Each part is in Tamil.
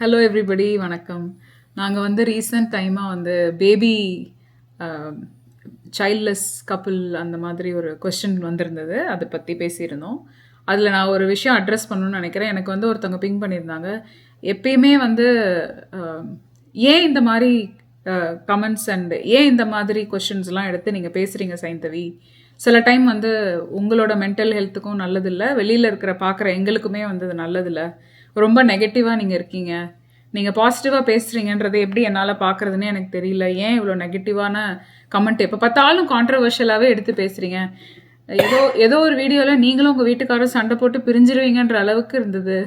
ஹலோ எவ்ரிபடி, வணக்கம். நாங்கள் வந்து ரீசெண்ட் டைமாக வந்து பேபி சைல்ட்லெஸ் கப்புள் அந்த மாதிரி ஒரு கொஸ்டின் வந்திருந்தது. அதை பற்றி பேசியிருந்தோம். அதில் நான் ஒரு விஷயம் அட்ரஸ் பண்ணணும்னு நினைக்கிறேன். எனக்கு வந்து ஒருத்தவங்க பிங் பண்ணியிருந்தாங்க. எப்பயுமே வந்து ஏன் இந்த மாதிரி கமெண்ட்ஸ் அண்ட் ஏன் இந்த மாதிரி கொஷின்ஸ்லாம் எடுத்து நீங்கள் பேசுகிறீங்க சைந்தவி? சில டைம் வந்து உங்களோட மென்டல் ஹெல்த்துக்கும் நல்லதில்லை, வெளியில் இருக்கிற பார்க்குற எங்களுக்குமே வந்து அது நல்லதில்லை. ரொம்ப நெகட்டிவாக நீங்கள் இருக்கீங்க. நீங்கள் பாசிட்டிவாக பேசுகிறீங்கன்றதை எப்படி என்னால் பார்க்குறதுனே எனக்கு தெரியல. ஏன் இவ்வளோ நெகட்டிவான கமெண்ட் எப்போ பார்த்தாலும் கான்ட்ரவர்ஷியலாகவே எடுத்து பேசுகிறீங்க? ஏதோ ஒரு வீடியோவில் நீங்களும் உங்கள் வீட்டுக்காரரும் சண்டை போட்டு பிரிஞ்சிருவீங்கன்ற அளவுக்கு இருந்தது.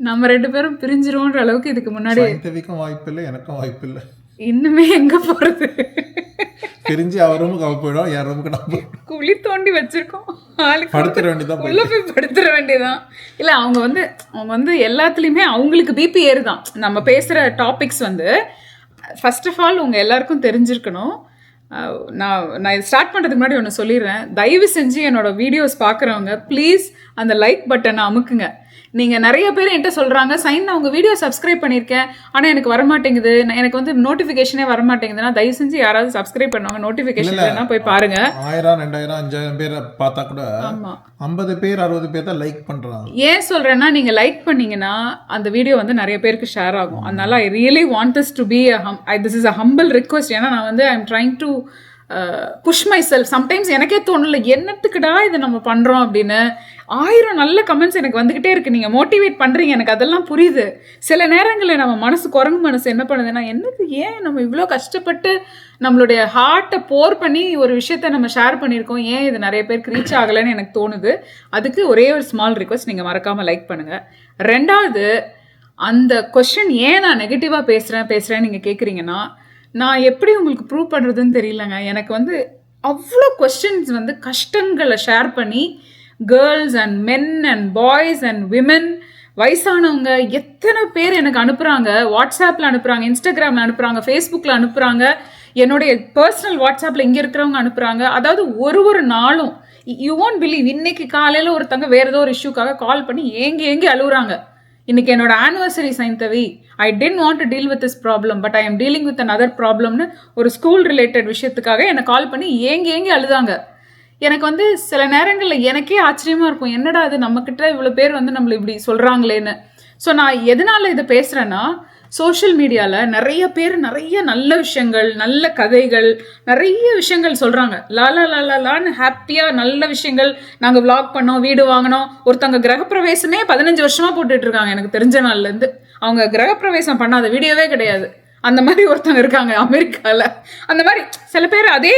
நம்ம 2 பேரும் பிரிஞ்சிருவோன்ற அளவுக்கு இதுக்கு முன்னாடி வாய்ப்பு இல்லை, எனக்கும் வாய்ப்பு இல்லை. இன்னுமே எங்கே போகிறது? பிரிஞ்சு அவர் ரூமுக்கு அவ போயிடும், என் ரூமுக்கு நான் குழி தோண்டி வச்சிருக்கோம். படுத்துற வேண்டியதான், உள்ள போய் படுத்துற வேண்டியதான். இல்லை, அவங்க வந்து எல்லாத்துலேயுமே அவங்களுக்கு பிபி ஏறுதான். நம்ம பேசுகிற டாபிக்ஸ் வந்து ஃபர்ஸ்ட் ஆஃப் ஆல் உங்கள் எல்லாருக்கும் தெரிஞ்சிருக்கணும். நான் ஸ்டார்ட் பண்ணுறதுக்கு முன்னாடி ஒன்று சொல்லிடுறேன். தயவு செஞ்சு என்னோட வீடியோஸ் பார்க்குறவங்க ப்ளீஸ் அந்த லைக் பட்டனை அமுக்குங்க. நீங்கள் நிறைய பேர் என்கிட்ட சொல்கிறாங்க, சைன் நான் உங்கள் வீடியோ சப்ஸ்கிரைப் பண்ணியிருக்கேன், ஆனால் எனக்கு வரமாட்டேங்குது, எனக்கு வந்து நோட்டிஃபிகேஷனே வரமாட்டேங்குதுன்னா தயவு செஞ்சு யாராவது சப்ஸ்கிரைப் பண்ணுவாங்க. நோட்டிஃபிகேஷன் போய் பாருங்க. 1000, 2000, 5000 பேர் பார்த்தா கூட 50 பேர் 60 பேர் தான் லைக் பண்ணுறாங்க. ஏன் சொல்கிறேன்னா, நீங்கள் லைக் பண்ணீங்கன்னா அந்த வீடியோ வந்து நிறைய பேருக்கு ஷேர் ஆகும். அதனால I really want this to be this is a humble request. ஏன்னா நான் வந்து I am trying to push myself. Sometimes எனக்கே தோணல என்னத்துக்குடா இதை நம்ம பண்ணுறோம் அப்படின்னு. 1000 நல்ல கமெண்ட்ஸ் எனக்கு வந்துக்கிட்டே இருக்குது. நீங்கள் மோட்டிவேட் பண்ணுறீங்க, எனக்கு அதெல்லாம் புரியுது. சில நேரங்களில் நம்ம மனசு, குரங்கு மனசு என்ன பண்ணுதுன்னா, என்னது ஏன் நம்ம இவ்வளோ கஷ்டப்பட்டு நம்மளுடைய ஹார்ட்டை போர் பண்ணி ஒரு விஷயத்த நம்ம ஷேர் பண்ணியிருக்கோம், ஏன் இது நிறைய பேருக்கு ரீச் ஆகலைன்னு எனக்கு தோணுது. அதுக்கு ஒரே ஒரு ஸ்மால் ரிக்வெஸ்ட், நீங்கள் மறக்காமல் லைக் பண்ணுங்கள். ரெண்டாவது, அந்த கொஸ்டின் ஏன் நான் நெகட்டிவாக பேசுகிறேன் நீங்கள் கேட்குறீங்கன்னா, நான் எப்படி உங்களுக்கு ப்ரூவ் பண்ணுறதுன்னு தெரியலங்க. எனக்கு வந்து அவ்வளோ கொஸ்டின்ஸ் வந்து கஷ்டங்களை ஷேர் பண்ணி girls and men and boys and women, வயசானவங்க எத்தனை பேர் எனக்கு அனுப்புகிறாங்க. வாட்ஸ்அப்பில் அனுப்புகிறாங்க, இன்ஸ்டாகிராமில் அனுப்புகிறாங்க, ஃபேஸ்புக்கில் அனுப்புகிறாங்க, என்னுடைய பர்சனல் வாட்ஸ்அப்பில் இங்கே இருக்கிறவங்க அனுப்புகிறாங்க. அதாவது ஒரு நாளும் யூ ஒன்ட் பிலீவ், இன்னைக்கு காலையில் ஒருத்தங்க வேறு ஏதோ ஒரு இஷ்யூக்காக கால் பண்ணி ஏங்கி அழுகுறாங்க. இன்னைக்கு என்னோட anniversary Saindhavi, I didn't want to deal with this problem but I am dealing with another ப்ராப்ளம்னு ஒரு ஸ்கூல் ரிலேட்டட் விஷயத்துக்காக என்னை கால் பண்ணி ஏங்கி அழுதாங்க. எனக்கு வந்து சில நேரங்களில் எனக்கே ஆச்சரியமாக இருக்கும், என்னடா அது நம்மக்கிட்ட இவ்வளோ பேர் வந்து நம்மளை இப்படி சொல்கிறாங்களேன்னு. ஸோ நான் எதனால் இதை பேசுகிறேன்னா, சோஷியல் மீடியாவில் நிறைய பேர் நிறைய நல்ல விஷயங்கள், நல்ல கதைகள், நிறைய விஷயங்கள் சொல்கிறாங்க. லான்னு ஹாப்பியாக நல்ல விஷயங்கள். நாங்கள் விளாக் பண்ணோம், வீடு வாங்கினோம். ஒருத்தவங்க கிரகப்பிரவேசமே 15 வருஷமாக போட்டுட்டு இருக்காங்க. எனக்கு தெரிஞ்ச நாள்லேருந்து அவங்க கிரகப்பிரவேசம் பண்ணாத வீடியோவே கிடையாது. அந்த மாதிரி ஒருத்தவங்க இருக்காங்க அமெரிக்காவில். அந்த மாதிரி சில பேர் அதே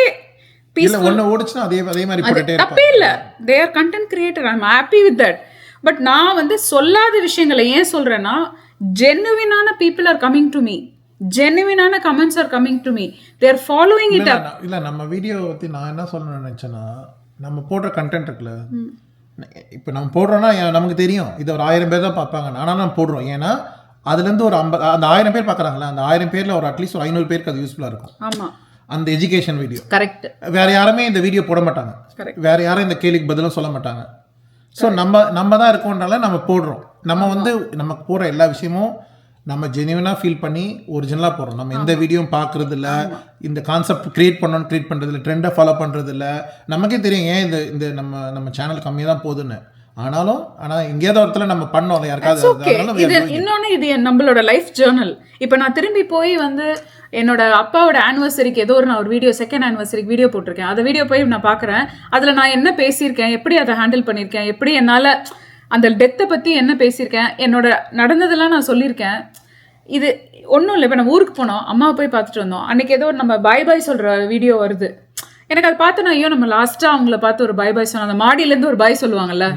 தப்பே இல்லை, they are content creator. I am happy with that. But நான் வந்து சொல்லாத விஷயங்களை ஏன் சொல்கிறேன்னா, ஜெனுவினான people are coming to me, ஜெனுவினான comments are coming to me, they are following it up. இல்லை, நம்ம வீடியோ பற்றி நான் என்ன சொல்லணும்னு நினச்சேன்னா, நம்ம போடுற கண்டென்ட் இருக்குல்ல, இப்போ நம்ம போடுறோன்னா நமக்கு தெரியும் இது ஒரு 1000 பேர் தான் பார்ப்பாங்க. ஆனால் நம்ம போடுறோம் ஏன்னா அதுலேருந்து ஒரு 50, அந்த 1000 பேர் பார்க்குறாங்களா, அந்த 1000 பேரில் ஒரு அட்லீஸ்ட் ஒரு 500 பேருக்கு அது யூஸ்ஃபுல்லாக இருக்கும். ஆமாம், அந்த எஜுகேஷன் வீடியோ. கரெக்ட். வேற யாருமே இந்த வீடியோ போட மாட்டாங்க, வேற யாரும் இந்த கேள்விக்கு பதிலும் சொல்ல மாட்டாங்க. ஸோ நம்ம தான் இருக்கோன்றனால நம்ம போடுறோம். நம்ம வந்து நமக்கு போடுற எல்லா விஷயமும் நம்ம ஜெனியூனாக ஃபீல் பண்ணி ஒரிஜினலாக போடுறோம். நம்ம எந்த வீடியோவும் பார்க்குறது இல்லை, இந்த கான்செப்ட் கிரியேட் பண்ணுறது இல்லை, ட்ரெண்டை ஃபாலோ பண்ணுறது இல்லை. நமக்கே தெரியும் ஏன் இந்த நம்ம சேனல் கம்மியாக தான் போகுதுன்னு. ஆனால் எங்கேயாவது இடத்துல நம்ம பண்ணோம் யாருக்காவது. இன்னொன்று, இது நம்மளோட லைஃப் ஜேர்னல். இப்போ நான் திரும்பி போய் வந்து என்னோட அப்பாவோட ஆனிவர்சரிக்கு ஏதோ நான் ஒரு வீடியோ, செகண்ட் ஆனிவர்சரிக்கு வீடியோ போட்டிருக்கேன். அந்த வீடியோ போய் நான் பார்க்குறேன். அதில் நான் என்ன பேசியிருக்கேன், எப்படி அதை ஹேண்டில் பண்ணியிருக்கேன், எப்படி என்னால் அந்த டெத்தை பற்றி என்ன பேசியிருக்கேன், என்னோட நடந்ததெல்லாம் நான் சொல்லியிருக்கேன். இது ஒன்றும் இல்லை. இப்போ நம்ம ஊருக்கு போனோம், அம்மாவை போய் பார்த்துட்டு வந்தோம். அன்றைக்கி ஏதோ நம்ம பாய் சொல்கிற வீடியோ வருது. எனக்கு அதை பார்த்தோன்னா, ஐயோ நம்ம லாஸ்ட்டாக அவங்கள பார்த்து ஒரு பாய் சொன்னோம், அந்த மாடியிலேருந்து ஒரு பாய் சொல்லுவாங்கல்ல,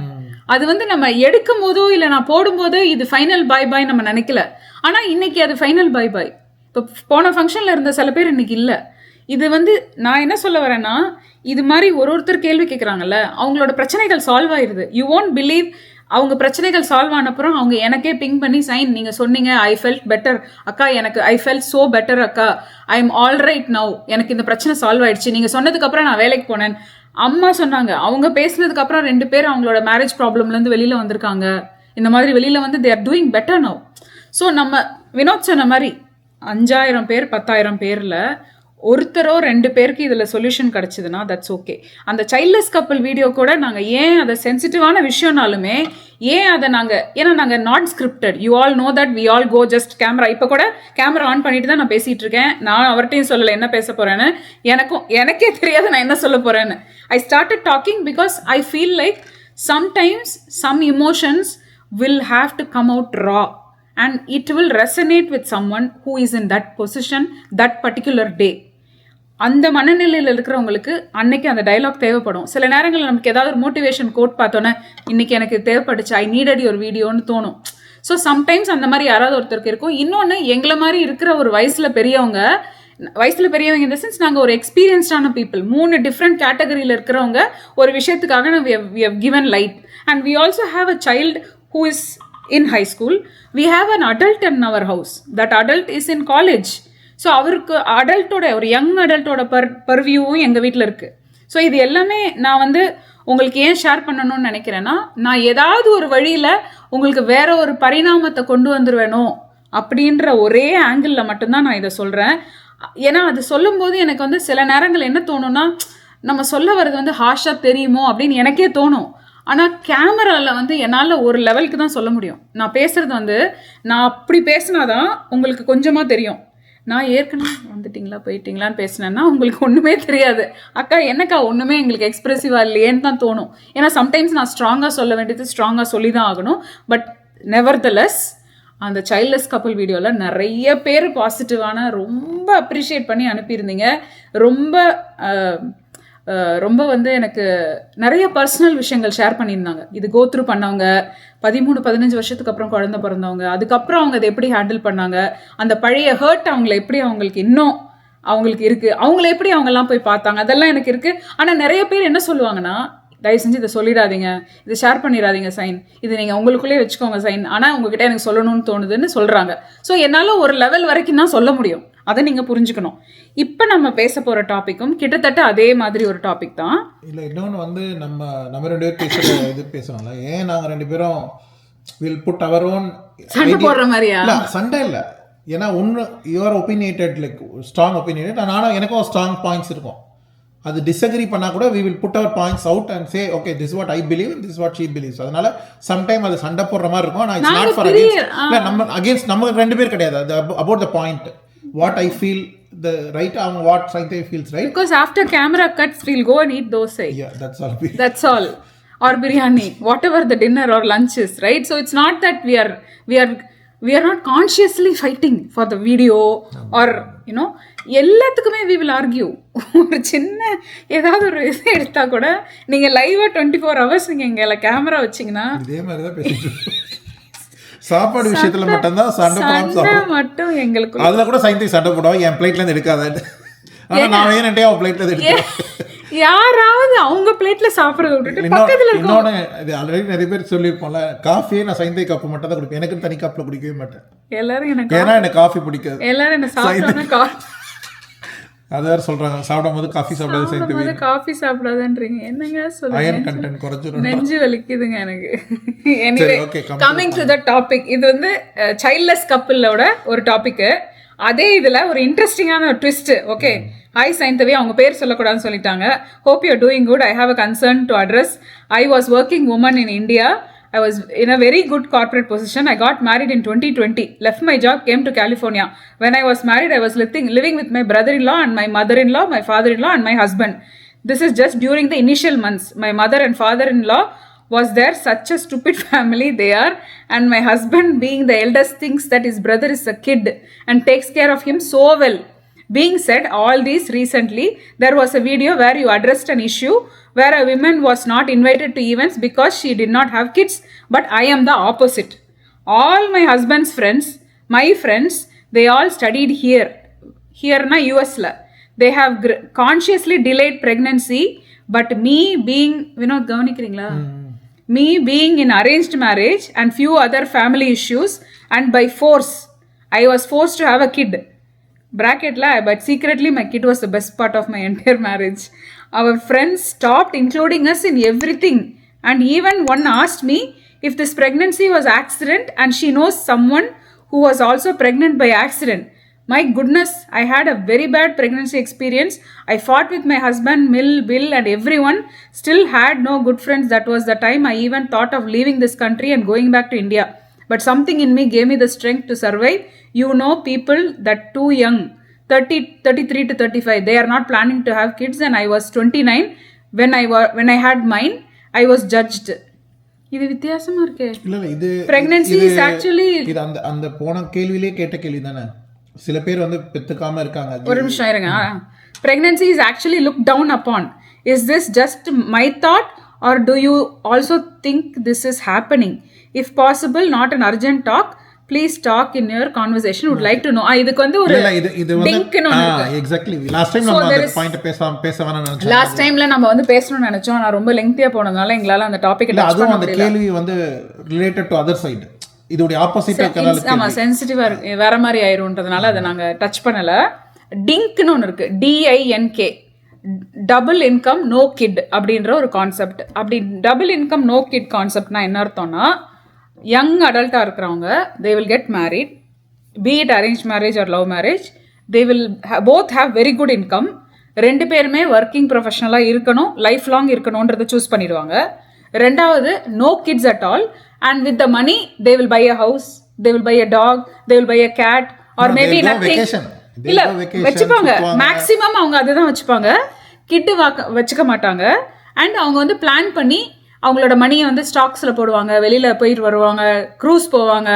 அது வந்து நம்ம எடுக்கும் போதோ இல்லை நான் போடும்போதோ இது ஃபைனல் பாய் நம்ம நினைக்கல. ஆனால் இன்னைக்கு அது ஃபைனல் பாய். இப்போ போன ஃபங்க்ஷனில் இருந்த சில பேர் இன்னைக்கு இல்லை. இது வந்து நான் என்ன சொல்ல வரேன்னா, இது மாதிரி ஒருத்தர் கேள்வி கேட்குறாங்கல்ல, அவங்களோட பிரச்சனைகள் சால்வ் ஆயிடுது. யூ ஒன்ட் பிலீவ், அவங்க பிரச்சனைகள் சால்வ் ஆனப்புறம் அவங்க எனக்கே பிங் பண்ணி, சைன் நீங்கள் சொன்னீங்க, ஐ ஃபெல்ட் பெட்டர் அக்கா, எனக்கு ஐ ஃபெல்ட் ஸோ பெட்டர் அக்கா, I am all right now, எனக்கு இந்த பிரச்சனை சால்வ் ஆயிடுச்சு, நீங்கள் சொன்னதுக்கப்புறம் நான் வேலைக்கு போனேன். அம்மா சொன்னாங்க, அவங்க பேசினதுக்கப்புறம் 2 பேர் அவங்களோட மேரேஜ் ப்ராப்ளம்லேருந்து வெளியில் வந்திருக்காங்க. இந்த மாதிரி வெளியில் வந்து they are doing better now. So நம்ம வினோத் சொன்ன மாதிரி 5000 பேர் 10,000 பேரில் ஒருத்தரோ 2 பேருக்கு இதில் சொல்யூஷன் கிடச்சிதுன்னா தட்ஸ் ஓகே. அந்த சைல்ட்லெஸ் கப்பல் வீடியோ கூட நாங்கள் ஏன் அதை சென்சிட்டிவான விஷயம்னாலுமே ஏன் அதை ஏன்னா நாங்கள் not scripted, you all know that we all go just camera. இப்போ கூட கேமரா ஆன் பண்ணிட்டு தான் நான் பேசிகிட்டு இருக்கேன். நான் அவர்கிட்டையும் சொல்லலை என்ன பேச போகிறேன்னு, எனக்கே தெரியாது நான் என்ன சொல்ல போகிறேன்னு. I started talking because I feel like sometimes some emotions will have to come out raw and it will resonate with someone who is in that position that particular day. அந்த மனநிலையில் இருக்கிறவங்களுக்கு அன்னைக்கு அந்த டைலாக் தேவைப்படும். சில நேரங்களில் நமக்கு ஏதாவது ஒரு மோட்டிவேஷன் கோட் பார்த்தோன்னே இன்னைக்கு எனக்கு தேவைப்பட்டுச்சு, ஐ நீடட் யுவர் வீடியோன்னு தோணும். ஸோ சம்டைம்ஸ் அந்த மாதிரி யாராவது ஒருத்தருக்கு இருக்கும். இன்னொன்று, எங்களை மாதிரி இருக்கிற ஒரு வயசில் பெரியவங்க இந்த சென்ஸ் நாங்கள் ஒரு எக்ஸ்பீரியன்ஸ்டான பீப்புள், 3 டிஃப்ரெண்ட் கேட்டகரியில் இருக்கிறவங்க ஒரு விஷயத்துக்காக we have given light and we also have a child who is in high school. We have an adult in our house. That adult is in college. So அவருக்கு அடல்ட்டோட ஒரு யங் அடல்ட்டோட பர்வியூவும் எங்கள் வீட்டில் இருக்குது. ஸோ இது எல்லாமே நான் வந்து உங்களுக்கு ஏன் ஷேர் பண்ணணும்னு நினைக்கிறேன்னா, நான் ஏதாவது ஒரு வழியில் உங்களுக்கு வேற ஒரு பரிணாமத்தை கொண்டு வந்துடுவேனோ அப்படின்ற ஒரே ஆங்கிளில் மட்டும்தான் நான் இதை சொல்கிறேன். ஏன்னா அது சொல்லும்போது எனக்கு வந்து சில நேரங்கள் என்ன தோணும்னா, நம்ம சொல்ல வர்றது வந்து ஹாஷாக தெரியுமோ அப்படின்னு எனக்கே தோணும். ஆனால் கேமராவில் வந்து என்னால் ஒரு லெவலுக்கு தான் சொல்ல முடியும். நான் பேசுகிறது வந்து நான் அப்படி பேசினாதான் உங்களுக்கு கொஞ்சமாக தெரியும். நான் ஏற்கனவே வந்துட்டிங்களா போயிட்டீங்களான்னு பேசினேன்னா உங்களுக்கு ஒன்றுமே தெரியாது. அக்கா என்னக்கா ஒன்றுமே எங்களுக்கு எக்ஸ்ப்ரெசிவாக இல்லையேன்னு தான் தோணும். ஏன்னா சம்டைம்ஸ் நான் ஸ்ட்ராங்காக சொல்ல வேண்டியது ஸ்ட்ராங்காக சொல்லி தான் ஆகணும். பட் நெவர்தலெஸ் அந்த சைல்ட்லெஸ் கப்பல் வீடியோவில் நிறைய பேர் பாசிட்டிவான ரொம்ப அப்ரிஷியேட் பண்ணி அனுப்பியிருந்தீங்க. ரொம்ப வந்து எனக்கு நிறைய பர்சனல் விஷயங்கள் ஷேர் பண்ணியிருந்தாங்க. இது கோத்ரூ பண்ணவங்க, 13-15 வருஷத்துக்கு அப்புறம் குழந்தை பிறந்தவங்க, அதுக்கப்புறம் அவங்க அதை எப்படி ஹேண்டில் பண்ணாங்க, அந்த பழைய ஹர்ட் அவங்களுக்கு இன்னும் அவங்களுக்கு இருக்குது, அவங்கள எப்படி அவங்கெல்லாம் போய் பார்த்தாங்க, அதெல்லாம் எனக்கு இருக்குது. ஆனால் நிறைய பேர் என்ன சொல்லுவாங்கன்னா, தயவு செஞ்சு இதை சொல்லிடாதீங்க, இதை ஷேர் பண்ணிடாதீங்க சைன், இது நீங்கள் உங்களுக்குள்ளே வச்சுக்கோங்க சைன், ஆனால் உங்ககிட்ட எனக்கு சொல்லணும்னு தோணுதுன்னு சொல்கிறாங்க. ஸோ என்னால் ஒரு லெவல் வரைக்கும் தான் சொல்ல முடியும், அதை நீங்கள் புரிஞ்சுக்கணும். இப்போ நம்ம பேச போகிற டாப்பிக்கும் கிட்டத்தட்ட அதே மாதிரி ஒரு டாபிக் தான். இல்லை, இன்னொன்று வந்து நம்ம 2 பேர் பேசுகிற இது பேசுகிறோம்ல, ஏன் நாங்கள் 2 பேரும் வில் புட் அவர் ஓன் சண்டை போடுற மாதிரியா? இல்லை, சண்டை இல்லை. ஏன்னா ஒன்று your opinionated, like strong opinionated, நானும் எனக்கும் ஸ்ட்ராங் பாயிண்ட்ஸ் இருக்கும். அது டிஸ்அக்ரி பண்ணால் கூட we will put our points out and say okay, this is what I believe, this is what she believes. அதனால சம்டைம் அது சண்டை போடுற மாதிரி இருக்கும். ஆனால் இட்ஸ் நாட் ஃபார் அகேன்ஸ்ட், நம்ம அகேன்ஸ்ட் நம்ம 2 பேர் கிடையாது. அது about the point, what I feel the right, what Sainthavi feels right. Because after camera cuts we'll go and eat dosa. Yeah, that's all. Or biryani, whatever the dinner or lunch is, right? So it's not that we are not consciously fighting for the video or you know, எல்லாத்துக்குமே we will argue. ஒரு சின்ன ஏதாவது ஒரு இது எடுத்தா கூட நீங்க லைவா 24 hours நீங்க எங்களை கேமரா வச்சீங்கன்னா இதே மாதிரி தான் பேசிட்டு சாப்பாடு விஷயத்துல மட்டும்தான் சண்டை மட்டும் எங்களுக்கு. அதுல கூட சைந்தவி சண்டை போடுவாங்க, என் பிளேட்ல இருந்து எடுக்காத. ஆனா நான் ஏன்ட்டே அவன் பிளேட்ல இருந்து எடுக்கிறேன். யாராவது அவங்க பிளேட்ல சாப்பிடுறத விட்டுட்டு பக்கத்துல இன்னொன்னு, இது ஆல்ரெடி நிறைய பேர் சொல்லியிருப்போம்ல, காஃபியே நான் சைந்தவி கப்பு மட்டும் தான் குடிப்பேன், எனக்கு தனி கப்ல குடிக்கவே மாட்டேன். எல்லாரும் எனக்கு காஃபி பிடிக்காது. எல்லாரும் என்ன சாப்பிட்டோம்னா அது வேற சொல்றாங்க, சாப்பிடும் போது காஃபி சாப்பிடாது, சைந்தவி காஃபி சாப்பிடாதன்றீங்க. என்னங்க சொல்லுங்க, அயர்ன் கண்டென்ட் குறைஞ்சிரும், நெஞ்சு வலிக்குதுங்க எனக்கு. Anyway coming to the topic, இது வந்து சைல்ட்லெஸ் கப்பிளோட ஒரு டாபிக். அதே இதுல ஒரு இன்ட்ரெஸ்டிங்கான ஒரு ட்விஸ்ட். ஓகே, ஹாய் சைந்தவி, அவங்க பேர் சொல்லக்கூடாதுன்னு சொல்லிட்டாங்க. Hope you are doing good. I have a concern to address. I was working woman in India. I was in a very good corporate position. I got married in 2020. Left my job, came to California. When I was married, I was living with my brother-in-law and my mother-in-law, my father-in-law and my husband. This is just during the initial months. My mother and father-in-law was there. Such a stupid family they are. And my husband, being the eldest, thinks that his brother is a kid and takes care of him so well. Being said all these, recently there was a video where you addressed an issue where a woman was not invited to events because she did not have kids, but I am the opposite. All my husband's friends, my friends, they all studied here na US la. They have consciously delayed pregnancy, but me being, Vinod gavanikiringla, me being in arranged marriage and few other family issues, and by force I was forced to have a kid. Bracket la, but secretly my kid was the best part of my entire marriage. Our friends stopped including us in everything, and even one asked me if this pregnancy was accident and she knows someone who was also pregnant by accident. My goodness, I had a very bad pregnancy experience. I fought with my husband, Bill and everyone. Still had no good friends. That was the time I even thought of leaving this country and going back to India. But something in me gave me the strength to survive. You know, people that too young, 33 to 35, they are not planning to have kids, and I was 29 when I had mine. I was judged. இது வித்தியாசமா இருக்கு. இல்ல இது pregnancy is actually இது அந்த போன கேள்வியிலே கேட்ட கேள்வி தானே. சில பேர் வந்து பெத்துக்காம இருக்காங்க. ஒரு நிமிஷம் இருங்க. Pregnancy is actually looked down upon. Is this just my thought or do you also think this is happening? If possible, not an urgent talk. Please talk in your conversation. Would like to know. இதுக்கு வந்து ஒரு link னு இருக்கு. Exactly. Last time நம்ம அந்த பாயிண்ட் பேசவேனா நினைச்சோம். Last timeல நம்ம வந்து பேசணும்னு நினைச்சோம். நான் ரொம்ப லெங்தியா போனதால எங்களால அந்த டாபிக் டச் பண்ண முடியல. அந்த கேள்வி வந்து related to other side. இதோட ஆப்போசிட்டா இருக்கனால ஆமா சென்சிட்டிவா இருக்கு. வேற மாதிரி ஆயிரும்ன்றதுனால அதை நாங்க டச் பண்ணல. டிங்க்னு ஒன்று இருக்கு. DINK, double income no kid அப்படின்ற ஒரு கான்செப்ட். அப்படி டபுள் இன்கம் நோ கிட் கான்செப்ட்னா என்ன அர்த்தம்னா, யங் அடல்ட்டாக இருக்கிறவங்க they will get married, be it arranged marriage or love marriage, they will both have very good income. ரெண்டு பேருமே ஒர்க்கிங் ப்ரொஃபஷனலாக இருக்கணும், லைஃப் லாங் இருக்கணுன்றதை சூஸ் பண்ணிடுவாங்க. ரெண்டாவது no kids at all, and with the money they will buy a house, they will buy a dog, they will buy a cat or maybe nothing. இல்ல வச்சுப்பாங்க, மேக்ஸிமம் அவங்க அதுதான் வச்சுப்பாங்க. கிட்டு வச்சுக்க மாட்டாங்க. அண்ட் அவங்க வந்து பிளான் பண்ணி அவங்களோட மணியை வந்து ஸ்டாக்ஸில் போடுவாங்க, வெளியில் போயிட்டு வருவாங்க, க்ரூஸ் போவாங்க,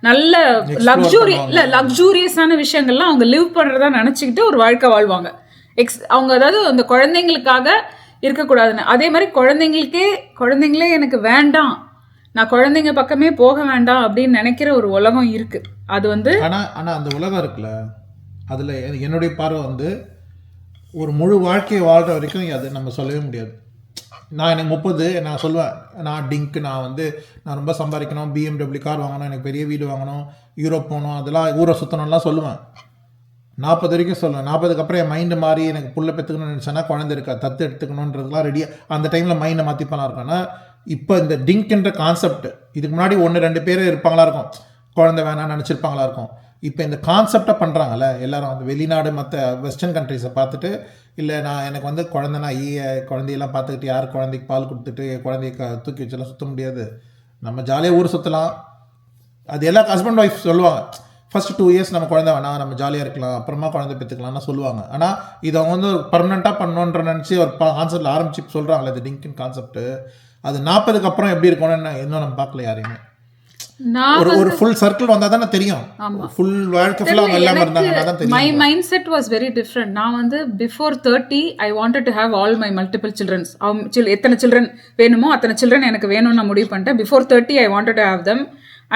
நல்ல லக்ஸூரியஸான விஷயங்கள்லாம் அவங்க லிவ் பண்ணுறதா நினச்சிக்கிட்டு ஒரு வாழ்க்கை வாழ்வாங்க. அவங்க அதாவது அந்த குழந்தைங்களுக்காக இருக்கக்கூடாதுன்னு. அதே மாதிரி குழந்தைங்களே எனக்கு வேண்டாம், நான் குழந்தைங்க பக்கமே போக வேண்டாம் அப்படின்னு நினைக்கிற ஒரு உலகம் இருக்குது. அது வந்து ஆனால் அந்த உலகம் இருக்குல்ல, அதில் என்னுடைய பார்வை வந்து ஒரு முழு வாழ்க்கையை வாழ்கிற வரைக்கும் அது நம்ம சொல்லவே முடியாது. எனக்கு 30, நான் சொல்லுவேன், நான் டிங்க், நான் ரொம்ப சம்பாதிக்கணும், BMW கார் வாங்கணும், எனக்கு பெரிய வீடு வாங்கணும், யூரோப் போகணும், அதெல்லாம் ஊரை சுற்றணும்லாம் சொல்லுவேன். 40 வரைக்கும் சொல்லுவேன். 40க்கு அப்புறம் என் மைண்டு மாறி எனக்கு புள்ள பெற்றுக்கணும்னு நினச்சேன்னா குழந்தை இருக்கா, தத்து எடுத்துக்கணுன்றதுலாம் ரெடியாக அந்த டைமில் மைண்டை மாற்றிப்பெல்லாம் இருக்கேன்னா, இப்போ இந்த டிங்க்ன்ற கான்செப்ட் இதுக்கு முன்னாடி 1-2 பேர் இருப்பாங்களா இருக்கும், குழந்தை வேணாம்னு நினச்சிருப்பாங்களா இருக்கும். இப்போ இந்த கான்செப்டை பண்ணுறாங்கல்ல எல்லாரும், அந்த வெளிநாடு மற்ற வெஸ்டர்ன் கண்ட்ரிஸை பார்த்துட்டு, இல்லை நான் எனக்கு வந்து குழந்தைனா குழந்தையெல்லாம் பார்த்துக்கிட்டு யார் குழந்தைக்கு பால் கொடுத்துட்டு குழந்தைய தூக்கி வச்செல்லாம் சுற்ற முடியாது, நம்ம ஜாலியாக ஊர் சுற்றலாம். அது எல்லா ஹஸ்பண்ட் ஒய்ஃப் சொல்லுவாங்க, ஃபர்ஸ்ட் 2 இயர்ஸ் நம்ம குழந்தை வேணாம், நம்ம ஜாலியாக இருக்கலாம், அப்புறமா குழந்தை பெற்றுக்கலாம்னா சொல்லுவாங்க. ஆனால் இதை அவங்க வந்து பர்மனெண்ட்டாக பண்ணணுன்ற நினச்சி ஒரு கான்செப்டில் ஆரம்பிச்சு சொல்கிறாங்களே இது டிங்கின் கான்செப்ட்டு, அது 40க்கு அப்புறம் எப்படி இருக்கணும்னு இன்னும் நம்ம பார்க்கல யாரையுமே. ஒரு ஃபுல் சர்க்கிள் வந்தா தானே தெரியும், ஃபுல் வாழ்க்கை ஃபுல்லா அவங்க எல்லாம் இருந்தாங்கன்னா தான் தெரியும். My mindset was very different. நான் வந்து before 30 I wanted to have all my multiple children. எத்தனை children வேணுமோ அத்தனை children எனக்கு வேணும்னு நான் முடிவு பண்ணிட்டேன். Before 30 I wanted to have them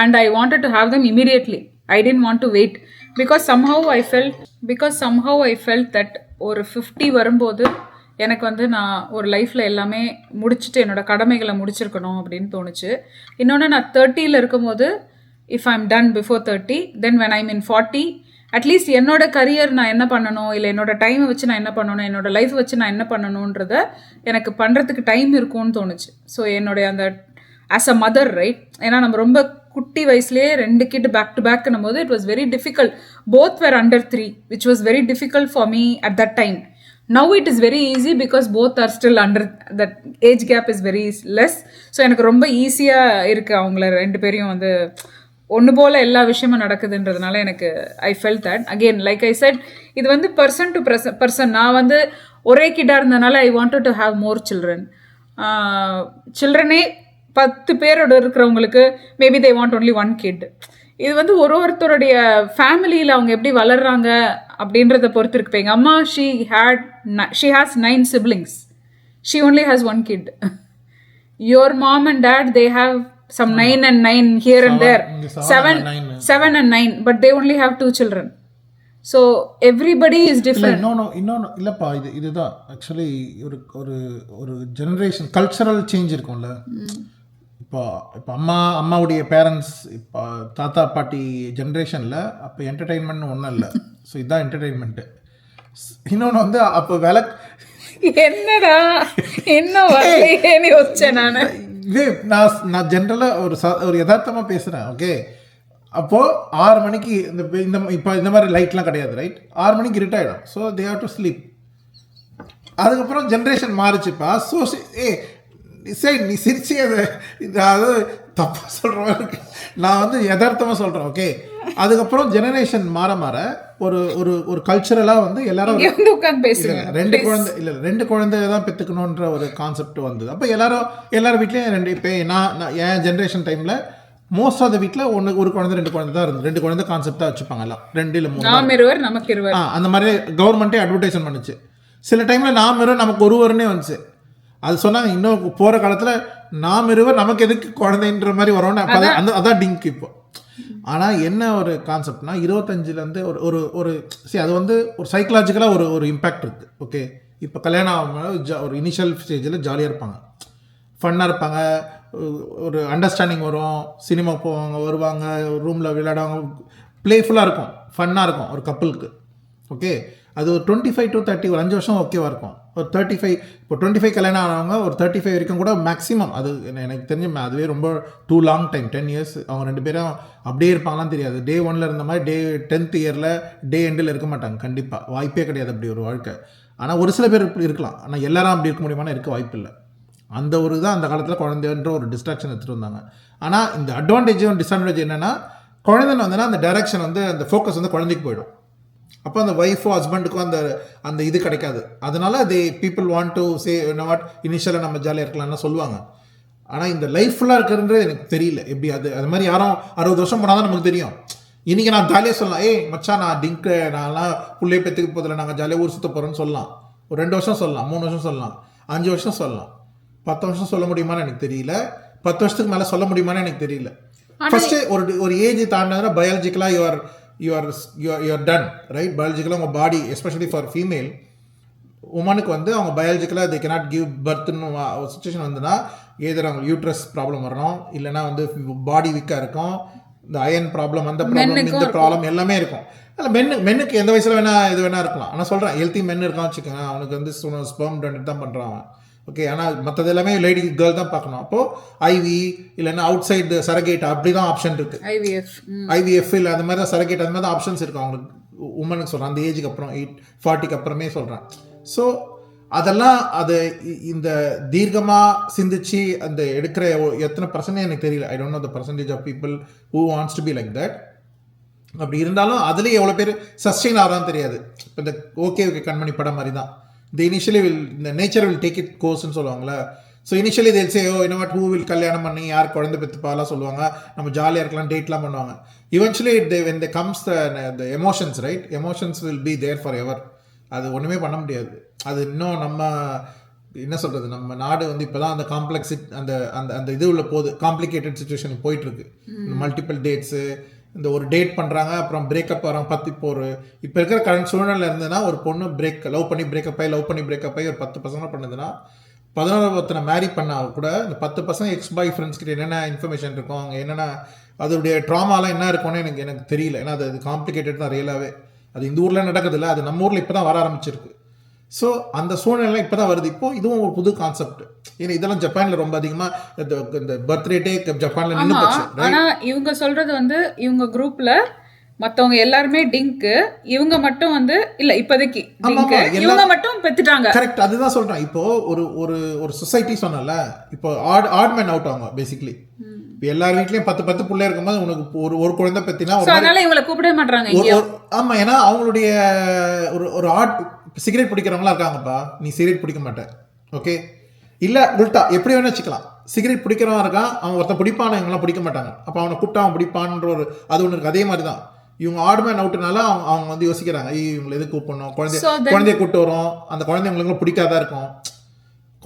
and I wanted to have them immediately. I didn't want to wait because somehow I felt that ஒரு 50 வரும்போது எனக்கு வந்து நான் ஒரு லைஃப்பில் எல்லாமே முடிச்சுட்டு என்னோட கடமைகளை முடிச்சிருக்கணும் அப்படின்னு தோணுச்சு. இன்னொன்று நான் 30ல் இருக்கும்போது if I am ton before 30 then when I'm in 40 at least என்னோட கரியர் நான் என்ன பண்ணணும், இல்லை என்னோட டைமை வச்சு நான் என்ன பண்ணணும், என்னோட லைஃப் வச்சு நான் என்ன பண்ணணுன்றத எனக்கு பண்ணுறதுக்கு டைம் இருக்கும்னு தோணுச்சு. ஸோ என்னுடைய அந்த ஆஸ் அ மதர் ரைட், ஏன்னா நம்ம ரொம்ப குட்டி வயசுலேயே 2 கிட் பேக் டு பேக்குன்னும் போது it was very difficult. Both were under 3 which was very difficult for me at that time. Now it is very easy because both are still under, that age gap is very less. So எனக்கு ரொம்ப ஈஸியாக இருக்குது அவங்கள 2 பேரையும் வந்து ஒன்று போல் எல்லா விஷயமும் நடக்குதுன்றதுனால எனக்கு I felt that. Again like I set, இது வந்து பர்சன் டு பர்சன். நான் வந்து ஒரே கிட்டாக இருந்ததுனால I wanted to have more children. சில்ட்ரனே 10 பேரோட இருக்கிறவங்களுக்கு maybe they want only 1 kid. இது வந்து ஒருத்தருடைய ஃபேமிலியில் அவங்க எப்படி வளர்கிறாங்க அப்படின்றத பொறுத்து இருக்கு. இப்போ எங்கள் அம்மா she has 9 siblings. She only has 1 kid. Your mom and dad, they have some 9 and 9 here and there. 7 and 9, but they only have 2 children. So everybody is different. இன்னொன்று இல்லைப்பா, இதுதான் ஆக்சுவலி ஒரு ஜெனரேஷன் கல்ச்சரல் சேஞ்ச் இருக்கும்ல. இப்போ அம்மாவுடைய பேரண்ட்ஸ், இப்போ தாத்தா பாட்டி ஜென்ரேஷனில் அப்போ என்டர்டெயின்மெண்ட் ஒன்றும் இல்லை. ஸோ இதுதான் என்டர்டெயின்மெண்ட்டு. இன்னொன்று வந்து அப்போ என்னடா இன்னும் வச்சேன் நான் நான் ஜென்ரலாக ஒரு யதார்த்தமாக பேசுகிறேன். ஓகே, அப்போது 6 மணிக்கு இப்போ இந்த மாதிரி லைட்லாம் கிடையாது, ரைட்? 6 மணிக்கு இருட் ஆகிடும். So they have to sleep. அதுக்கப்புறம் ஜென்ரேஷன் மாறிச்சுப்பா. ஸோ சரி, நீ சிரிச்சு அதாவது தப்பாக சொல்கிறேன், நான் வந்து யதார்த்தமாக சொல்கிறேன். ஓகே, அதுக்கப்புறம் ஜெனரேஷன் மாற மாற ஒரு ஒரு ஒரு கல்ச்சரலாக வந்து எல்லாரும் ரெண்டு குழந்தை தான் பெற்றுக்கணுன்ற ஒரு கான்செப்ட் வந்தது. அப்போ எல்லாரும் வீட்லேயும் இப்போ நான் என் ஜென்ரேஷன் டைமில் மோஸ்ட் ஆஃப் த வீட்டில் ஒரு குழந்தை 2 குழந்தை தான் இருந்து 2 குழந்தை கான்செப்டாக வச்சுப்பாங்க. எல்லாம் 2 இல்லை 3 அந்த மாதிரி கவர்மெண்ட்டே அட்வர்டைஸ்மெண்ட் பண்ணுச்சு. சில டைமில் நமக்கு ஒருவருன்னே வந்துச்சு. அது சொன்னாங்க, இன்னும் போகிற காலத்தில் நாம் இருவர் நமக்கு எதுக்கு குழந்தைன்ற மாதிரி வரோன்னு அதான் டிங்க் இப்போ. ஆனால் என்ன ஒரு கான்செப்ட்னா 25லேருந்து ஒரு சரி, அது வந்து ஒரு சைக்கலாஜிக்கலாக ஒரு இம்பேக்ட் இருக்குது. ஓகே, இப்போ கல்யாணம் ஆகும் ஒரு இனிஷியல் ஸ்டேஜில் ஜாலியாக இருப்பாங்க, ஃபன்னாக இருப்பாங்க, ஒரு அண்டர்ஸ்டாண்டிங் வரும், சினிமா போவாங்க, வருவாங்க, ரூமில் விளையாடுவாங்க, ப்ளேஃபுல்லாக இருக்கும், ஃபன்னாக இருக்கும் ஒரு கப்புளுக்கு. ஓகே, அது ஒரு 25 to 30 ஒரு 5 வருஷம் ஓகேவாக இருக்கும். ஒரு 35 இப்போ 25 கல்யாணம் ஆனவங்க ஒரு 35 வரைக்கும் கூட மேக்ஸிமம். அது எனக்கு தெரிஞ்சு அதுவே ரொம்ப டூ லாங் டைம், 10 years. அவங்க 2 பேரும் அப்படியே இருப்பாங்களான்னு தெரியாது. Day 1 இருந்த மாதிரி 10th இயரில் டே எண்டில் இருக்க மாட்டாங்க. கண்டிப்பாக வாய்ப்பே கிடையாது அப்படி ஒரு வாழ்க்கை. ஆனால் ஒரு சில பேர் இருக்கலாம், ஆனால் எல்லாரும் அப்படி இருக்க முடியுமானா இருக்க வாய்ப்பு இல்லை. அந்த ஒரு தான் அந்த காலத்தில் குழந்தைன்ற ஒரு டிஸ்ட்ராக்ஷன் எடுத்துகிட்டு வந்தாங்க. ஆனால் இந்த அட்வான்டேஜும் டிஸ்அட்வான்டேஜ் என்னென்னா, குழந்தைன்னு வந்தோன்னா அந்த டைரக்ஷன் வந்து அந்த ஃபோக்கஸ் வந்து குழந்தைக்கு போயிடும். அப்போ அந்த ஒய்ஃபோ ஹஸ்பண்டுக்கும் அந்த இது கிடைக்காது. அதனால people want to say what இனிஷியலாக நம்ம ஜாலியாக இருக்கலாம்னு சொல்லுவாங்க. ஆனால் இந்த லைஃப் ஃபுல்லாக இருக்கிறன்றது எனக்கு தெரியல எப்படி. அது மாதிரி யாரும் 60 வருஷம் போனால் தான் நமக்கு தெரியும். இன்றைக்கி நான் ஜாலியாக சொல்லலாம், மச்சான் நான் நான்லாம் பிள்ளைய பெற்றுக்கு போதில்லை, நாங்கள் ஜாலியாக ஊர் சுற்ற போகிறோன்னு சொல்லலாம். ஒரு 2 வருஷம் சொல்லலாம், 3 வருஷம் சொல்லலாம், 5 வருஷம் சொல்லலாம், 10 வருஷம் சொல்ல முடியுமான்னு எனக்கு தெரியல. 10 வருஷத்துக்கு மேலே சொல்ல முடியுமான்னு எனக்கு தெரியல. ஃபஸ்ட்டு ஒரு ஏஜ் தாண்டினா பயாலஜிக்கலாக you are done, right? பயாலஜிக்கலாக உங்கள் பாடி, எஸ்பெஷலி ஃபார் ஃபீமேல் உமனுக்கு வந்து அவங்க பயாலஜிக்கலாக they cannot give birthன்னு ஒரு சுச்சுவேஷன் வந்துன்னா ஏதர் அவங்க யூட்ரஸ் ப்ராப்ளம் வரணும், இல்லைனா வந்து பாடி வீக்காக இருக்கும், இந்த அயன் ப்ராப்ளம், அந்த ப்ராப்ளம், இந்த ப்ராப்ளம் எல்லாமே இருக்கும். அதில் மென்னுக்கு எந்த வயசில் இது வேணா இருக்கலாம். ஆனால் சொல்கிறேன், ஹெல்த்தி மென் இருக்கான்னு வச்சுக்கோங்க, அவனுக்கு வந்து ஸ்பெர்ம் டொனேட் தான் பண்ணுறான். ஓகே, ஆனால் மற்றது எல்லாமே லேடி கேர்ள் தான் பார்க்கணும். அப்போது ஐவி இல்லைன்னா அவுட் சைடு சரகேட் அப்படி தான் ஆப்ஷன் இருக்குது. ஐவிஎஃப் இல்லை அந்த மாதிரி தான் சரகேட், அந்த மாதிரி தான் ஆப்ஷன்ஸ் இருக்குது அவங்களுக்கு, உமனுக்கு சொல்கிறேன். அந்த ஏஜுக்கு அப்புறம் 40க்கு அப்புறமே சொல்கிறேன். ஸோ அதெல்லாம் இந்த தீர்க்கமாக சிந்திச்சு அந்த எடுக்கிற எத்தனை பர்சன்டேஜ் எனக்கு தெரியல. I don't know the percentage of people who wants to be like that. அப்படி இருந்தாலும் அதுலேயே எவ்வளோ பேர் சஸ்டெயின் ஆகிறான்னு தெரியாது. இப்போ இந்த ஓகே கண்மணி படம் மாதிரி தான். The nature will take it course-ன்னு சொல்லுவாங்களே. So initially they'll say, who will கல்யாணம் பண்ணி யார் குழந்தை பெற்றுப்பாலாம் சொல்லுவாங்க, நம்ம ஜாலியாக இருக்கலாம், டேட்லாம் பண்ணுவாங்க. Eventually when there comes the emotions, right? Emotions will be there forever. அது ஒன்றுமே பண்ண முடியாது. அது இன்னும் நம்ம என்ன சொல்கிறது, நம்ம நாடு வந்து இப்போ தான் அந்த காம்ப்ளெக்ஸிட் அந்த அந்த இது உள்ள போகுது, காம்ப்ளிகேட்டட் சுச்சுவேஷன் போயிட்டுருக்கு. மல்டிபிள் டேட்ஸு, இந்த ஒரு டேட் பண்ணுறாங்க, அப்புறம் பிரேக்கப் வராங்க. இப்போ இருக்கிற கரண்ட் சூழ்நிலை இருந்ததுன்னா ஒரு பொண்ணு லவ் பண்ணி பிரேக்கப் ஆகி ஒரு 10 பசங்க பண்ணுதுன்னா 11 மேரி பண்ணால் கூட இந்த 10 பசங்க எக்ஸ் பாய் ஃப்ரெண்ட்ஸ் கிட்ட என்னென்ன இன்ஃபர்மேஷன் இருக்கும், அவங்க என்னென்ன அதோடைய ட்ராமாலாம் என்ன இருக்கும்னு எனக்கு தெரியல. ஏன்னா அது காம்ப்ளிகேட்டட் தான் ரியலாகவே. அது இந்த ஊரில் நடக்குதில்ல, அது நம்ம ஊரில் இப்போ தான் வர ஆரம்பிச்சிருக்கு. ஸோ அந்த சூழ்நிலை இப்போ தான் வருது. இப்போ இதுவும் ஒரு புது கான்செப்ட். ஏன்னா இதெல்லாம் ஜப்பானில் ரொம்ப அதிகமாக இந்த பர்த் ரேட்டே ஜப்பானில் நின்று போச்சு. ஆனால் இவங்க சொல்கிறது வந்து இவங்க குரூப்பில் மற்றவங்க எல்லாருமே டிங்க்கு, இவங்க மட்டும் வந்து இல்லை இப்போதைக்கு இவங்க மட்டும் பெற்றுட்டாங்க. கரெக்ட், அதுதான் சொல்கிறேன். இப்போது ஒரு சொசைட்டி சொன்னல, இப்போ ஆட் மேன் அவுட் ஆகும் பேசிக்லி. இப்போ எல்லார் வீட்லேயும் 10 பிள்ளை இருக்கும்போது உனக்கு ஒரு குழந்தை பற்றினா அதனால இவங்களை கூப்பிடவே மாட்டாங்க. ஆமாம், ஏன்னா அவங்களுடைய ஒரு சிகரெட் பிடிக்கிறவங்களா இருக்காங்கப்பா, நீ சிகரெட் பிடிக்க மாட்டேன், ஓகே, இல்லை உல்ட்டா எப்படி வேணா வச்சுக்கலாம். சிகரெட் பிடிக்கிறவன் இருக்கான், அவன் ஒருத்தன் பிடிப்பான, இவங்களாம் பிடிக்க மாட்டாங்க. அப்போ அவனை கூப்பிட்டா அவன் பிடிப்பான்ற அது ஒன்று இருக்குது. அதே மாதிரி தான் இவங்க ஆட்மேன் அவுட்னால அவங்க வந்து யோசிக்கிறாங்க, இவங்களை எது கூப்பிடணும், குழந்தைய கூப்பிட்டு வரும், அந்த குழந்தைங்களுக்கு பிடிக்காதான் இருக்கும்,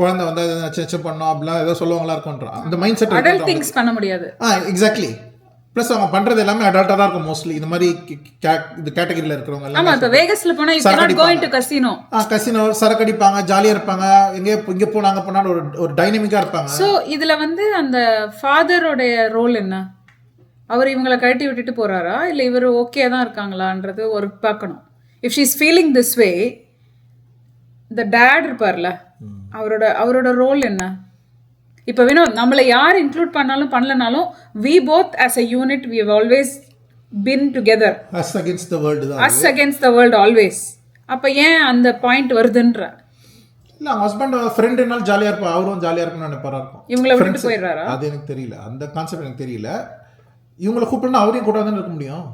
குழந்தை வந்து நச்சு பண்ணோம் அப்படிலாம் ஏதோ சொல்லுவாங்களா இருக்கும்ன்றான். அந்த மைண்ட் செட் பண்ண முடியாது. எக்ஸாக்ட்லி. ப்ளஸ் அவங்க பண்ணுறது எல்லாமே அடல்ட்டாக தான் இருக்கும் மோஸ்ட்லி. இந்த மாதிரி இந்த கேட்டகரியில் இருக்கிறவங்க கசினோ சரக்கு அடிப்பாங்க, ஜாலியாக இருப்பாங்க, இங்கே போனாங்க போனால் ஒரு டைனமிக்காக இருப்பாங்க. ஸோ இதில் வந்து அந்த ஃபாதரோடைய ரோல் என்ன? அவர் இவங்களை கழட்டி விட்டுட்டு போகிறாரா, இல்லை இவர் ஓகே தான் இருக்காங்களான்றது ஒரு பார்க்கணும். If she is feeling this way, இந்த டேட் இருப்பார்ல, அவரோட ரோல் என்ன? இப்போ வினோத் நம்மளை யார் இன்க்ளூட் பண்ணாலும் பண்ணலனாலும் we both as a unit we have always been together. Us against the world தான். Us against the world always. அப்போ ஏன் அந்த பாயிண்ட் வருதுன்ற? இல்லை அவங்க ஹஸ்பண்ட் ஃப்ரெண்டுனால ஜாலியாக இருப்பா, அவரும் ஜாலியாக இருக்கும்னு நினைப்பாரா இருக்கும். இவங்களை விட்டு போயிடுறாரா? அது எனக்கு தெரியல, அந்த கான்செப்ட் எனக்கு தெரியல. இவங்களை கூப்பிட்டுனா அவரையும் கூட்டாதான் இருக்க முடியும்.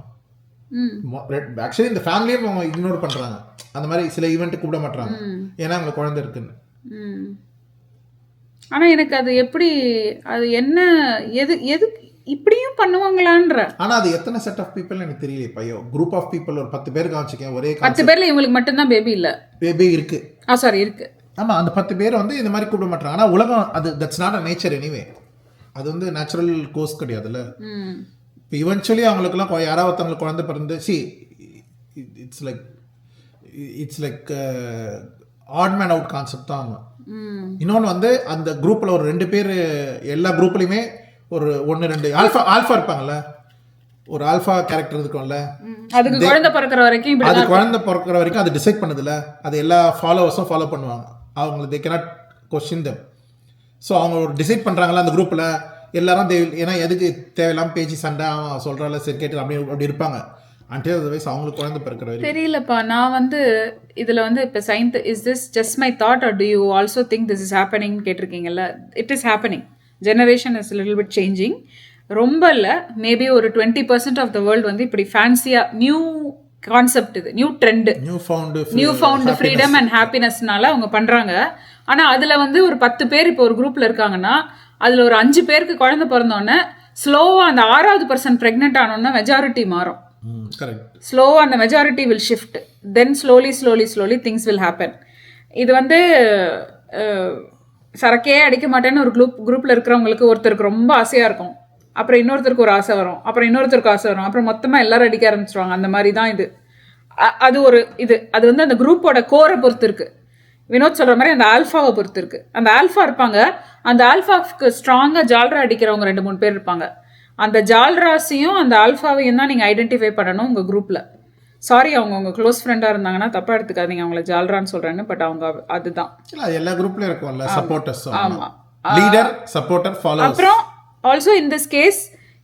ஆக்சுவலி இந்த ஃபேமிலியும் அவங்க இக்னோர் பண்ணுறாங்க. அந்த மாதிரி சில ஈவெண்ட்டு கூப்பிட மாட்டாங்க ஏன்னா அவங்க குழந்தை இருக்குன்னு. ஆனால் எனக்கு அது எப்படி, அது என்ன, எது இப்படியும் பண்ணுவாங்களான்ற. ஆனால் அது எத்தனை செட் ஆஃப் பீப்புள் எனக்கு தெரியல. இப்போ குரூப் ஆஃப் பீப்புள் ஒரு 10 பேர் காமிச்சிக்கேன், ஒரே 10 பேர்ல இவங்களுக்கு மட்டும்தான் பேபி இல்லை, பேபி இருக்கு. சாரி இருக்கு. ஆமாம், அந்த 10 பேர் வந்து இந்த மாதிரி கூப்பிட மாட்டாங்க. ஆனால் உலகம் அது that's not a nature anyway. அது வந்து நேச்சுரல் கோர்ஸ் கிடையாதுல்ல. இப்போ இவென்ச்சுவலி அவங்களுக்குலாம் யாராவது ஒருத்தவங்களுக்கு குழந்தை பிறந்து it's like odd man out concept தான் அவங்க. இன்னொன்று வந்து அந்த குரூப்பில் ஒரு 2 பேர், எல்லா குரூப்லையுமே ஒரு 1-2 ஆல்ஃபா இருப்பாங்கல்ல, ஒரு ஆல்ஃபா கேரக்டர் இருக்கும்ல, அதுக்கு குழந்தை பிறக்கிற வரைக்கும் அது குழந்தை பிறக்கிற வரைக்கும் அது டிசைட் பண்ணுதில்ல, அது எல்லா ஃபாலோவர்ஸும் ஃபாலோ பண்ணுவாங்க. அவங்க they cannot question them. So அவங்க ஒரு டிசைட் பண்ணுறாங்களா அந்த குரூப்பில் எல்லாரும் ஏன்னா எதுக்கு தேவையில்லாமல் பேச்சு சண்டை அவன் சொல்கிறால சரி கேட்டு அப்படி இருப்பாங்க. அன்டில் அதர்வைஸ் அவங்களுக்கு குழந்தை பிறக்கிற வரைக்கும் தெரியலப்பா. நான் வந்து இதில் வந்து இப்போ science is this just my thought or do you also think this is happening கேட்டிருக்கீங்கல்ல. It is happening. Generation is little bit changing. ரொம்ப இல்லை, மேபி ஒரு 20% ஆஃப் த வேர்ல்டு வந்து இப்படி ஃபேன்சியாக நியூ கான்செப்ட், இது new trend, new found freedom and ஹாப்பினஸ்னால அவங்க பண்ணுறாங்க. ஆனால் அதில் வந்து ஒரு 10 பேர் இப்போ ஒரு குரூப்பில் இருக்காங்கன்னா அதில் ஒரு 5 பேருக்கு குழந்தை பிறந்தோன்னே ஸ்லோவாக அந்த 6வது பர்சன் ப்ரெக்னென்ட் ஆனோன்னா மெஜாரிட்டி மாறும். ஸ்லோவாக அந்த majority will shift. Then slowly things will happen. இது வந்து சரக்கே அடிக்க மாட்டேன்னு ஒரு குரூப்பில் இருக்கிறவங்களுக்கு ஒருத்தருக்கு ரொம்ப ஆசையாக இருக்கும், அப்புறம் இன்னொருத்தருக்கு ஒரு ஆசை வரும், அப்புறம் இன்னொருத்தருக்கு ஆசை வரும், அப்புறம் மொத்தமாக எல்லாரும் அடிக்க ஆரம்பிச்சிருவாங்க. அந்த மாதிரி தான் இது. அது ஒரு அது வந்து அந்த குரூப்போட கோரை பொறுத்து இருக்குது. வினோத் சொல்கிற மாதிரி அந்த ஆல்ஃபாவை பொறுத்து இருக்குது. அந்த ஆல்ஃபா இருப்பாங்க, அந்த ஆல்ஃபாவுக்கு ஸ்ட்ராங்காக ஜால்ரா அடிக்கிறவங்க 2-3 பேர் இருப்பாங்க. அந்த ஜால்ராஸையும் அந்த ஆல்ஃபாவையும் தான் நீங்கள் ஐடென்டிஃபை பண்ணணும் உங்கள் குரூப்பில். சாரி, அவங்க உங்கள் க்ளோஸ் ஃப்ரெண்டாக இருந்தாங்கன்னா தப்பாக எடுத்துக்காதீங்க அவங்கள ஜால்ரான்னு சொல்கிறேன்னு. பட் அவங்க அதுதான் எல்லா குரூப்லையும் இருக்கும்ல, சப்போர்ட்டர்ஸ். ஆமாம், லீடர், சப்போர்ட்டர், ஃபாலோவர்ஸ். அப்புறம் also in this case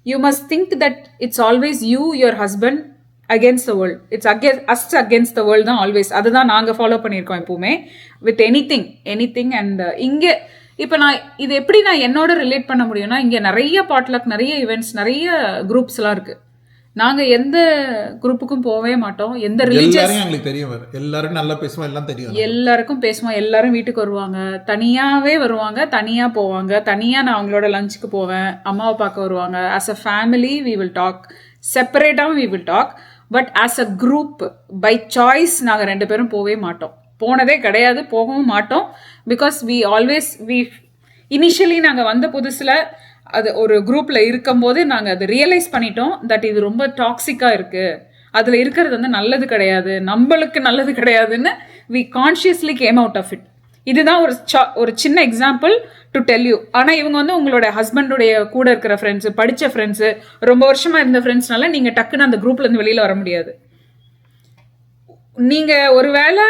you must think that it's always you your husband against the world. It's us against the world தான் ஆல்வேஸ். அதுதான் நாங்கள் ஃபாலோ பண்ணியிருக்கோம் எப்பவுமே வித் எனிதிங். அண்ட் இங்கே இப்போ நான் இது எப்படி நான் என்னோட ரிலேட் பண்ண முடியும்னா, இங்கே நிறைய பாட்லக், நிறைய ஈவெண்ட்ஸ், நிறைய குரூப்ஸ்லாம் இருக்குது. நாங்கள் எந்த குரூப்புக்கும் போகவே மாட்டோம். எந்த ரிலீஜியஸ் எங்களுக்கு தெரியும், எல்லாரும் நல்லா பேசுவோம், எல்லாம் தெரியும், எல்லாருக்கும் பேசுவோம். எல்லாரும் வீட்டுக்கு வருவாங்க, தனியாகவே வருவாங்க, தனியாக போவாங்க. தனியாக நான் அவங்களோட லஞ்சுக்கு போவேன், அம்மாவை பார்க்க வருவாங்க. As a family we will talk, செப்பரேட்டாகவும் we will talk. But as a group by choice நாங்கள் 2 பேரும் போகவே மாட்டோம், போனதே கிடையாது, போகவும் மாட்டோம். பிகாஸ் வி இனிஷியலி நாங்கள் வந்த புதுசில் அது ஒரு குரூப்பில் இருக்கும்போது நாங்கள் அதை ரியலைஸ் பண்ணிட்டோம் தட் இது ரொம்ப டாக்ஸிக்காக இருக்குது, அதில் இருக்கிறது வந்து நல்லது கிடையாது, நம்மளுக்கு நல்லது கிடையாதுன்னு we consciously came out of it. இதுதான் ஒரு சின்ன எக்ஸாம்பிள் டு டெல் யூ. ஆனால் இவங்க வந்து உங்களோட ஹஸ்பண்டுடைய கூட இருக்கிற ஃப்ரெண்ட்ஸு, படித்த ஃப்ரெண்ட்ஸு, ரொம்ப வருஷமாக இருந்த ஃப்ரெண்ட்ஸ்னால நீங்கள் டக்குன்னு அந்த குரூப்லேருந்து வெளியில் வர முடியாது. நீங்கள் ஒருவேளை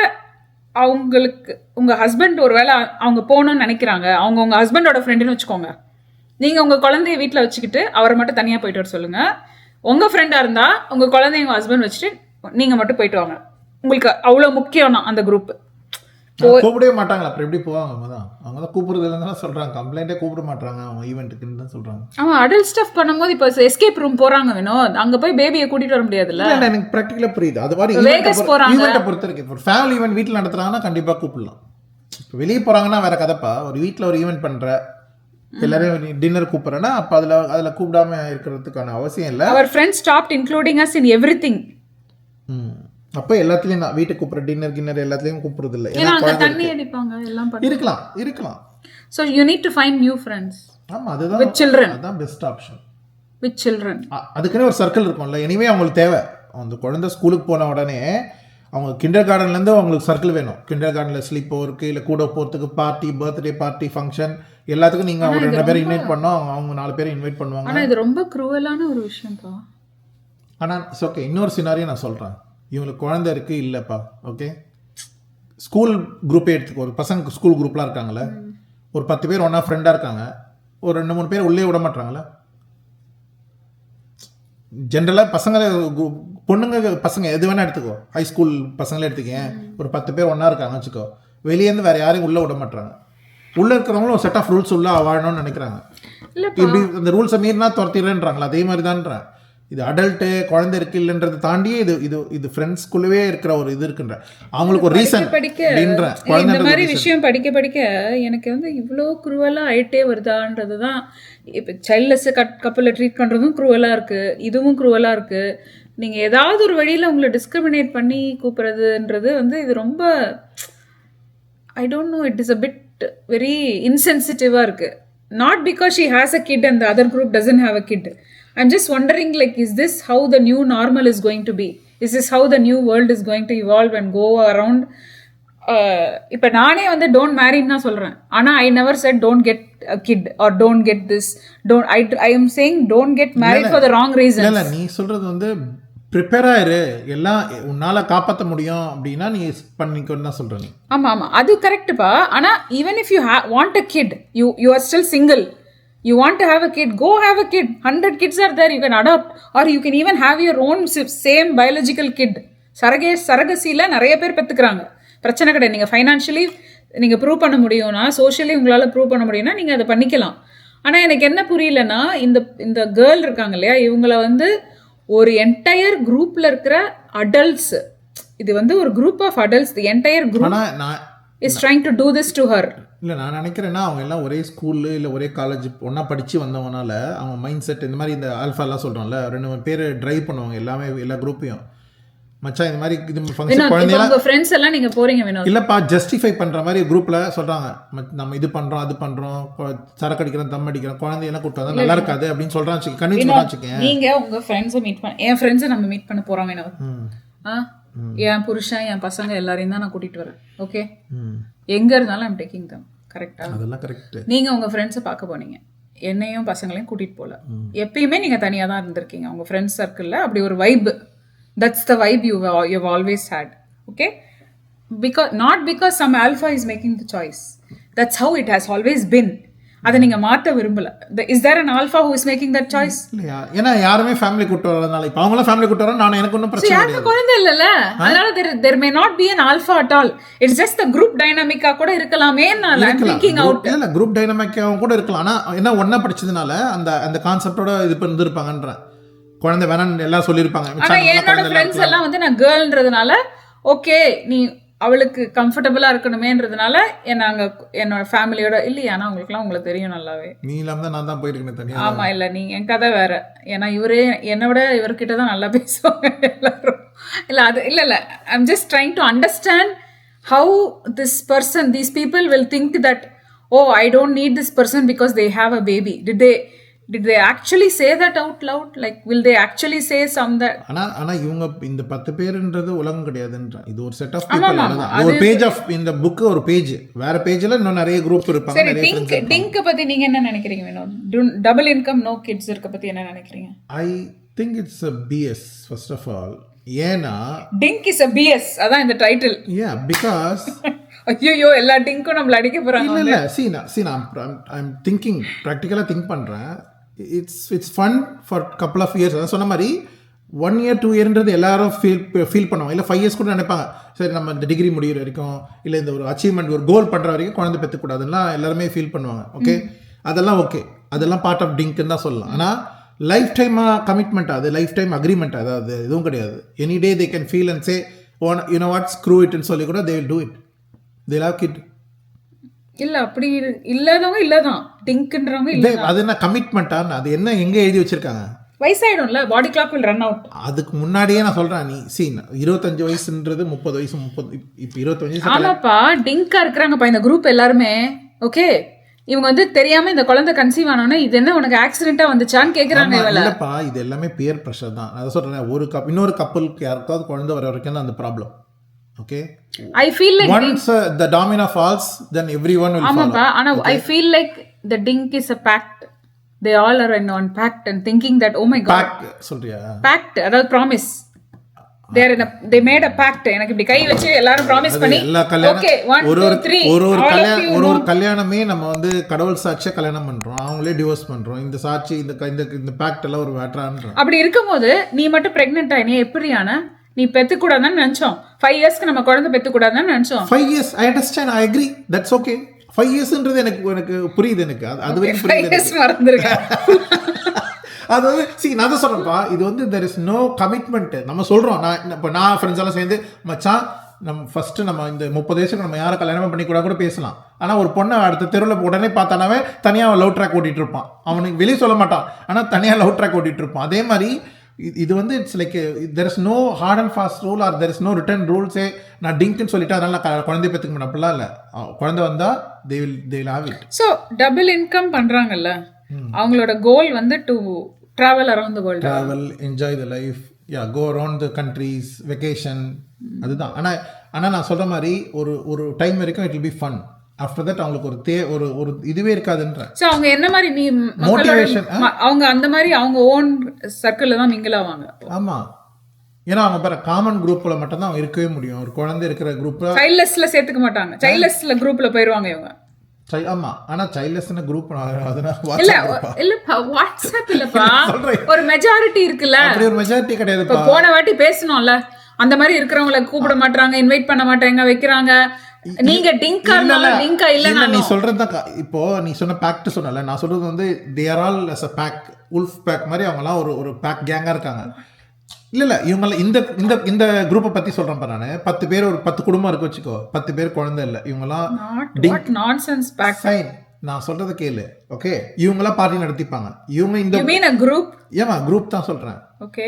அவங்களுக்கு உங்கள் ஹஸ்பண்ட் ஒருவேளை அவங்க போகணுன்னு நினைக்கிறாங்க, அவங்க உங்கள் ஹஸ்பண்டோட ஃப்ரெண்டுன்னு வச்சுக்கோங்க. நீங்கள் உங்கள் குழந்தைய வீட்டில் வச்சுக்கிட்டு அவரை மட்டும் தனியாக போயிட்டு வர சொல்லுங்கள். உங்கள் ஃப்ரெண்டாக இருந்தால் உங்கள் குழந்தைய உங்கள் ஹஸ்பண்ட் வச்சுட்டு நீங்கள் மட்டும் போயிட்டு வாங்க. உங்களுக்கு அவ்வளோ முக்கியம் அந்த குரூப்பு. கூப்பிடவே மாட்டாங்களா? அப்புறம் எப்படி போவாங்க? அவங்க தான் கூப்பிடுறது இல்லைன்னு சொல்கிறாங்க, கம்ப்ளைண்ட்டே கூப்பிட மாட்டாங்க அவங்க ஈவெண்ட்டுக்குன்னு தான் சொல்கிறாங்க. அவன் அடல்ட் ஸ்டஃப் பண்ணும்போது இப்போ எஸ்கேப் ரூம் போகிறாங்க வேணும், அங்கே போய் பேபியை கூட்டிகிட்டு வர முடியாதுல்ல. எனக்கு ப்ராக்டிக்கலாக புரியுது. அது மாதிரி வேகஸ் போகிறாங்க. ஈவெண்ட்டை பொறுத்த வரைக்கும் ஒரு ஃபேமிலி ஈவெண்ட் வீட்டில் நடத்துகிறாங்கன்னா கண்டிப்பாக கூப்பிடலாம். இப்போ வெளியே போகிறாங்கன்னா வேறு கதைப்பா. ஒரு வீட்டில் ஒரு ஈவெண்ட் பண்ணுற எல்லாரையும் டின்னர் கூப்பிட்றேன்னா அப்போ அதில் கூப்பிடாம இருக்கிறதுக்கான அவசியம் இல்லை. அவர் friends stopped including us in everything. அப்போ எல்லாத்துலேயும் நான் வீட்டுக்கு கூப்பிட்ற டின்னர் எல்லாத்துலேயும் கூப்பிட்றது இல்லை. தண்ணி அடிப்பாங்க, எல்லாம் இருக்கலாம். So you need to find new friends. ஆமாம், அதுதான் வித் சில்ட்ரன், அதுதான் பெஸ்ட் ஆப்ஷன். வித் சில்ட்ரன் அதுக்குன்னு ஒரு சர்க்கிள் இருக்கும்ல. எனிவே அவங்களுக்கு தேவை. அந்த குழந்தை ஸ்கூலுக்கு போன உடனே அவங்க கிண்டர் கார்டன்லேருந்து அவங்களுக்கு சர்க்கிள் வேணும். கிண்டர் கார்டனில் ஸ்லீப் ஓவருக்கு இல்லை கூட போகிறதுக்கு பார்ட்டி, பர்த்டே பார்ட்டி, ஃபங்க்ஷன் எல்லாத்துக்கும் நீங்கள் ஒரு 2 பேரை இன்வைட் பண்ணோம், அவங்க 4 பேரை இன்வைட் பண்ணுவாங்க. ஆனால் இது ரொம்ப க்ரூவலான ஒரு விஷயம்ப்பா. ஆனால் ஓகே, இன்னொரு சினாரியும் நான் சொல்கிறேன். இவங்களுக்கு குழந்தை இருக்குது இல்லைப்பா, ஓகே, ஸ்கூல் குரூப்பே எடுத்துக்கோ. ஒரு பசங்க ஸ்கூல் குரூப்லாம் இருக்காங்களே, ஒரு 10 பேர் ஒன்றா ஃப்ரெண்டாக இருக்காங்க, ஒரு 2-3 பேர் உள்ளே விட மாட்டாங்களா? ஜென்ரலாக பசங்க பொண்ணுங்க பசங்க எது வேணால் எடுத்துக்கோ, ஹை ஸ்கூல் பசங்களே எடுத்துக்கேன், ஒரு 10 பேர் ஒன்றா இருக்காங்க வச்சுக்கோ, வெளியேருந்து வேறு யாரையும் உள்ளே விட மாட்டாங்க. உள்ளே இருக்கிறவங்களும் ஒரு செட் ஆஃப் ரூல்ஸ் உள்ள வாழணும்னு நினைக்கிறாங்க. இப்படி இந்த ரூல்ஸை மீறினா துரத்திடுறேன்றாங்களா? அதே மாதிரி தான்றேன். இது அடல்ட்டு குழந்தை இருக்கு இல்லைன்றதை தாண்டியே இது இது இது ஃப்ரெண்ட்ஸ்குள்ளவே இருக்கிற ஒரு இது இருக்குன்ற அவங்களுக்கு ஒரு ரீசன் அப்படின்ற இந்த மாதிரி விஷயம் படிக்க படிக்க எனக்கு வந்து இவ்வளோ குரூவலாக ஆகிட்டே வருதான்றது தான். இப்போ சைல்ட்லெஸ் கப்பலில் ட்ரீட் பண்ணுறதும் குரூவலாக இருக்குது, இதுவும் குரூவலாக இருக்குது. நீங்கள் ஏதாவது ஒரு வழியில் உங்களை டிஸ்கிரிமினேட் பண்ணி கூப்பிட்றதுன்றது வந்து இது ரொம்ப I don't know, it is a bit very இன்சென்சிட்டிவாக இருக்குது. Not because she has a kid and the other group doesn't have a kid. I'm just wondering, like, is this how the new normal is going to be? Is this how the new world is going to evolve and go around? இப்போ நானே வந்து டோன்ட் மேரின்னு தான் சொல்கிறேன், ஆனால் I never said don't get a kid or don't get this, don't I am saying don't get married for the wrong reason. இல்லை, நீ சொல்கிறது வந்து ப்ரிப்பேராக இரு, எல்லாம் உன்னால் காப்பாற்ற முடியும் அப்படின்னா நீ பண்ணிக்கோன்னு தான் சொல்கிறேன் நீ. ஆமாம் ஆமாம், அது கரெக்டுப்பா. ஆனால் even if you want a kid, you are still single, you want to have a kid, go have a kid. 100 kids are there, you can adopt, or you can even have your own same biological kid. சரகசியில் நிறைய பேர் பெற்றுக்கிறாங்க, பிரச்சனை கிடையாது. நீங்கள் ஃபைனான்ஷியலி நீங்கள் ப்ரூவ் பண்ண முடியும்னா, சோஷியலி உங்களால் ப்ரூவ் பண்ண முடியும்னா நீங்கள் அதை பண்ணிக்கலாம். ஆனால் எனக்கு என்ன புரியலன்னா, இந்த கேர்ள் இருக்காங்க இல்லையா, இவங்கள வந்து ஒரு என்டையர் குரூப்பில் இருக்கிற அடல்ட்ஸ், இது வந்து ஒரு group of adults, the entire group is trying to do this to her. இல்லை, நான் நினைக்கிறேன்னா அவங்க எல்லாம் ஒரே ஸ்கூலு இல்லை ஒரே காலேஜ் ஒன்றா படித்து வந்தவனால அவங்க மைண்ட் செட் இந்த மாதிரி இந்த ஆல்ஃபாலாம் சொல்கிறோம்ல, 2 பேர் ட்ரைவ் பண்ணுவாங்க எல்லாமே, எல்லா குரூப்பையும். மச்சான் இந்த மாதிரி இது ஃபங்க்ஷன் குழந்தைங்க ஃப்ரெண்ட்ஸ் எல்லாம் நீங்கள் போகிறீங்க வேணும் இல்லைப்பா, ஜஸ்டிஃபை பண்ணுற மாதிரி குரூப்பில் சொல்கிறாங்க, நம்ம இது பண்ணுறோம் அது பண்ணுறோம், சரக்கு அடிக்கிறோம் தம் அடிக்கிறோம், குழந்தையெல்லாம் கூப்பிட்டு வந்தால் நல்லா இருக்காது அப்படின்னு சொல்கிறான். கன்வின்ஸ் பண்ணா வச்சுக்கேன். நீங்கள் உங்கள் ஃப்ரெண்ட்ஸை மீட் பண்ண, என் ஃப்ரெண்ட்ஸை நம்ம மீட் பண்ண போகிறோம் வேணும், என் புருஷன் என் பசங்க எல்லாரையும் தான் நான் கூட்டிகிட்டு வரேன். ஓகே, எங்கே இருந்தாலும் ஐம் டேக்கிங் தம். கரெக்டாக? அதெல்லாம் கரெக்ட். நீங்கள் உங்கள் ஃப்ரெண்ட்ஸை பார்க்க போனீங்க, என்னையும் பசங்களையும் கூட்டிகிட்டு போகல. எப்பயுமே நீங்கள் தனியாக தான் இருந்திருக்கீங்க உங்கள் ஃப்ரெண்ட்ஸ் சர்க்கிளில். அப்படி ஒரு vibe, that's the vibe you've always had. Okay, not because some alpha is making the choice, that's how it has always been. அதை நீங்கள் மாற்ற விரும்பல. Is there an alpha who is making that choice? இல்லையா, ஏன்னா யாருமே ஃபேமிலி கூட்டு வரதுனால இப்போ அவங்களாம் ஃபேமிலி கூட்டு வரோம், நான் எனக்கு ஒன்றும் பிரச்சனை கிடையாது, குழந்தை இல்லைல்ல, அதனால there may not be an alpha at all. It's just the group dynamic கூட இருக்கலாமே. நான் thinking out, இல்ல குரூப் டைனமிக்காவும் கூட இருக்கலாம். ஆனால் என்ன ஒன்றா படிச்சதுனால அந்த கான்செப்டோட இது இருந்திருப்பாங்கன்ற, குழந்தை வேணான்னு எல்லாம் சொல்லியிருப்பாங்க. ஆனால் என்னோட ஃப்ரெண்ட்ஸ் எல்லாம் வந்து நான் கேர்ள்ன்றதுனால ஓகே நீ அவளுக்கு கம்ஃபர்டபுளாக இருக்கணுமேன்றதுனால நாங்கள் என்னோட ஃபேமிலியோட இல்லையா, ஆனால் உங்களுக்குலாம் உங்களுக்கு தெரியும் நல்லாவே. நீ இல்லாமல் தான் நான் தான் போயிருக்கேன் தனியாக. ஆமாம், இல்லை நீங்கள் என் கதை வேறு. ஏன்னா இவரே என்னை விட இவர்கிட்ட தான் நல்லா பேசுவாங்க எல்லாரும். இல்லை அது இல்லை I'm just trying to understand how this person, these people will think that oh I don't need this person because they have a baby. Did they actually say that out loud? Like, will they actually say some that? ஆனா இவங்க இந்த 10 பேர்ன்றது உலகம் கிடையாதுன்ற, இது ஒரு செட் ஆஃப் பீப்பிள் அவ்வளவுதான். ஒரு பேஜ் ஆஃப் இந்த புக், ஒரு பேஜ், வேற பேஜ்ல இன்னும் நிறைய குரூப் இருப்பாங்க. சரி, டிங்க் பத்தி நீங்க என்ன நினைக்கிறீங்க Vinod? Double income no kids இருக்க பத்தி என்ன நினைக்கிறீங்க? I think it's a BS first of all. ஏனா டிங்க் is a BS, அதான் இந்த டைட்டில். Yeah, because ஐயோ எல்லா டிங்க்கும் நம்மள அடிக்க போறாங்க. இல்ல see I'm thinking practically think பண்றேன். It's fun for couple of years. அதான் சொன்ன மாதிரி 1 year 2 yearன்றது எல்லாரும் ஃபீல் பண்ணுவாங்க. இல்லை 5 years கூட நினைப்பாங்க, சரி நம்ம இந்த டிகிரி முடிகிற வரைக்கும் இல்லை இந்த ஒரு அச்சீவ்மெண்ட் ஒரு கோல் பண்ணுற வரைக்கும் குழந்தை பெற்றுக்கூடாதுன்னா எல்லாருமே ஃபீல் பண்ணுவாங்க. ஓகே, அதெல்லாம் ஓகே, அதெல்லாம் பார்ட் ஆஃப் டிங்க்னு தான் சொல்லலாம். ஆனால் லைஃப் டைமாக கமிட்மெண்ட், அது லைஃப் டைம் அக்ரிமெண்ட், அதாவது எதுவும் கிடையாது. Any day they can feel and say you know what, screw itன்னு சொல்லி கூட they will do it. They love kid. இல்ல அப்படி இல்லாதவங்க இல்லதான், டிங்க்ன்றவங்க இல்ல. அது என்ன கமிட்மெண்டா? அது என்ன எங்க எழுதி வச்சிருக்காங்க? வயசாயிடும்ல, body clock will run out. அதுக்கு முன்னாடியே நான் சொல்றேன், நீ சீன் 25 வயசுன்றது 30 வயசு, 30 இப்போ 25 வயசு. ஆமாப்பா, டிங்கா இருக்கிறாங்கப்பா இந்த குரூப் எல்லாருமே. ஓகே, இவங்க வந்து தெரியாம இந்த குழந்தை கன்சீவ் ஆனோன்னா இது என்ன உனக்கு ஆக்சிடென்ட்டா வந்துச்சான்னு கேக்குறாங்க. இல்லப்பா, இது எல்லாமே பியர் பிரஷர் தான். நான் சொல்றேன், ஒரு இன்னொரு கப்பலுக்கு யாருக்காவது குழந்தை வர வரைக்கும் தான் அந்த problem. Okay, I feel like once the domino falls, then everyone will fall. Amma, ana I feel like the dink is a pact. They all are in on pact and thinking that oh my god, pact சொல்றியா? pact, அதாவது promise. they made a pact. எனக்கு இப்படி கை வச்சு எல்லாரும் ப்ராமிஸ் பண்ணி எல்லா கல்யாணம் okay 1 2 3 ஒரு கல்யாணமே நம்ம வந்து கடவுள் சாட்சியா கல்யாணம் பண்றோம், அவங்களே டிவோர்ஸ் பண்றோம். இந்த சாட்சி இந்த பாக்ட் எல்லாம் ஒரு வேட்ரான்றோம். அப்படி இருக்கும்போது நீ மட்டும் பிரெக்னென்ட் ஆயினே எப்படியான நீ பெத்து கூடாதுன்னு நினைச்சோம். 5 இயர்ஸ்க்கு நம்ம குழந்தை பெத்து கூடாதுன்னு நினைச்சோம். 5 years I understand, I agree, that's okay. 5 yearsன்றது எனக்கு புரியுது. எனக்கு அது வரைக்கும் புரியுது. மறந்துருக்கேன். அது வந்து நான் தான் சொல்கிறேன்ப்பா, இது வந்து தெர் இஸ் நோ கமிட்மெண்ட். நம்ம சொல்கிறோம், நான் ஃப்ரெண்ட்ஸ் எல்லாம் சேர்ந்து மச்சான் நம்ம ஃபஸ்ட்டு நம்ம இந்த 30 வயசுக்கு நம்ம யாரை கல்யாணம் பண்ணி கூட பேசலாம். ஆனால் ஒரு பொண்ணை அடுத்த தெருவில் உடனே பார்த்தானாவே தனியாக அவன் லவ் ட்ராக் ஓட்டிகிட்டு இருப்பான். அவனுக்கு வெளியே சொல்ல மாட்டான், ஆனால் தனியாக லவ் ட்ராக் ஓட்டிகிட்டு இருப்பான். அதே மாதிரி இது வந்து it's like there is no hard and fast rule or there is no written ரூல்ஸே. நான் டிங்க்னு சொல்லிட்டு அதனால நான் குழந்தைய பெற்றுக்க மாட்டேன் அப்படிலாம் இல்லை. குழந்தை வந்தால் they will have it. So double income பண்ணுறாங்கல்ல, அவங்களோட கோல் வந்து to travel around the world, travel, enjoy the life, yeah, go around the countries, vacation. அதுதான். ஆனால் நான் சொல்கிற மாதிரி ஒரு டைம் வரைக்கும் it will B fun. After that அவங்களுக்கு ஒரு இதுவே இருக்காதுன்ற. ஸோ அவங்க என்ன மாதிரி நீ மோட்டிவேஷன், அவங்க அந்த மாதிரி அவங்க ஓன் சர்க்கிளில் தான் மிங்கிள் ஆவாங்க. ஆமாம், ஏன்னா அவங்க பாரு காமன் குரூப்பில் மட்டும்தான் அவங்க இருக்கவே முடியும். ஒரு குழந்தை இருக்கிற குரூப்பில் சைல்ட்லெஸ்ல சேர்த்துக்க மாட்டாங்க. சைல்ட்லெஸ்ல குரூப்பில் போயிடுவாங்க இவங்க. ஆமா, ஆனா சைல்ட்லெஸ்ன குரூப் வாட்ஸ்அப் இல்லப்பா, ஒரு மெஜாரிட்டி இருக்குல்ல. அப்படி ஒரு மெஜாரிட்டி கிடையாதுப்பா. போன வாட்டி பேசணும்ல, அந்த மாதிரி இருக்கிறவங்கள கூப்பிட மாட்டாங்க, இன்வைட் பண்ண மாட்டாங்க, வைக்கிறாங்க. நீங்க டிங்கா டிங்கா இல்ல நீ சொல்றதுதான். இப்போ நீ சொன்ன பேக்ட் சொன்னல, நான் சொல்றது வந்து they are all as a pack, wolf pack மாதிரி அவங்கலாம் ஒரு பேக் கேங்கா இருக்காங்க. இல்லை இவங்களாம் இந்த குரூப்பை பற்றி சொல்கிறேன் பாரு. நான் 10 பேர், ஒரு 10 குடும்பம் இருக்கு வச்சுக்கோ, 10 பேர் குழந்தை இல்லை. இவங்கெல்லாம் ஃபைன், நான் சொல்கிறத கேளு, ஓகே. இவங்களாம் பார்ட்டி நடத்திப்பாங்க. இவங்க இந்த குரூப், ஏமா குரூப் தான் சொல்கிறேன், ஓகே.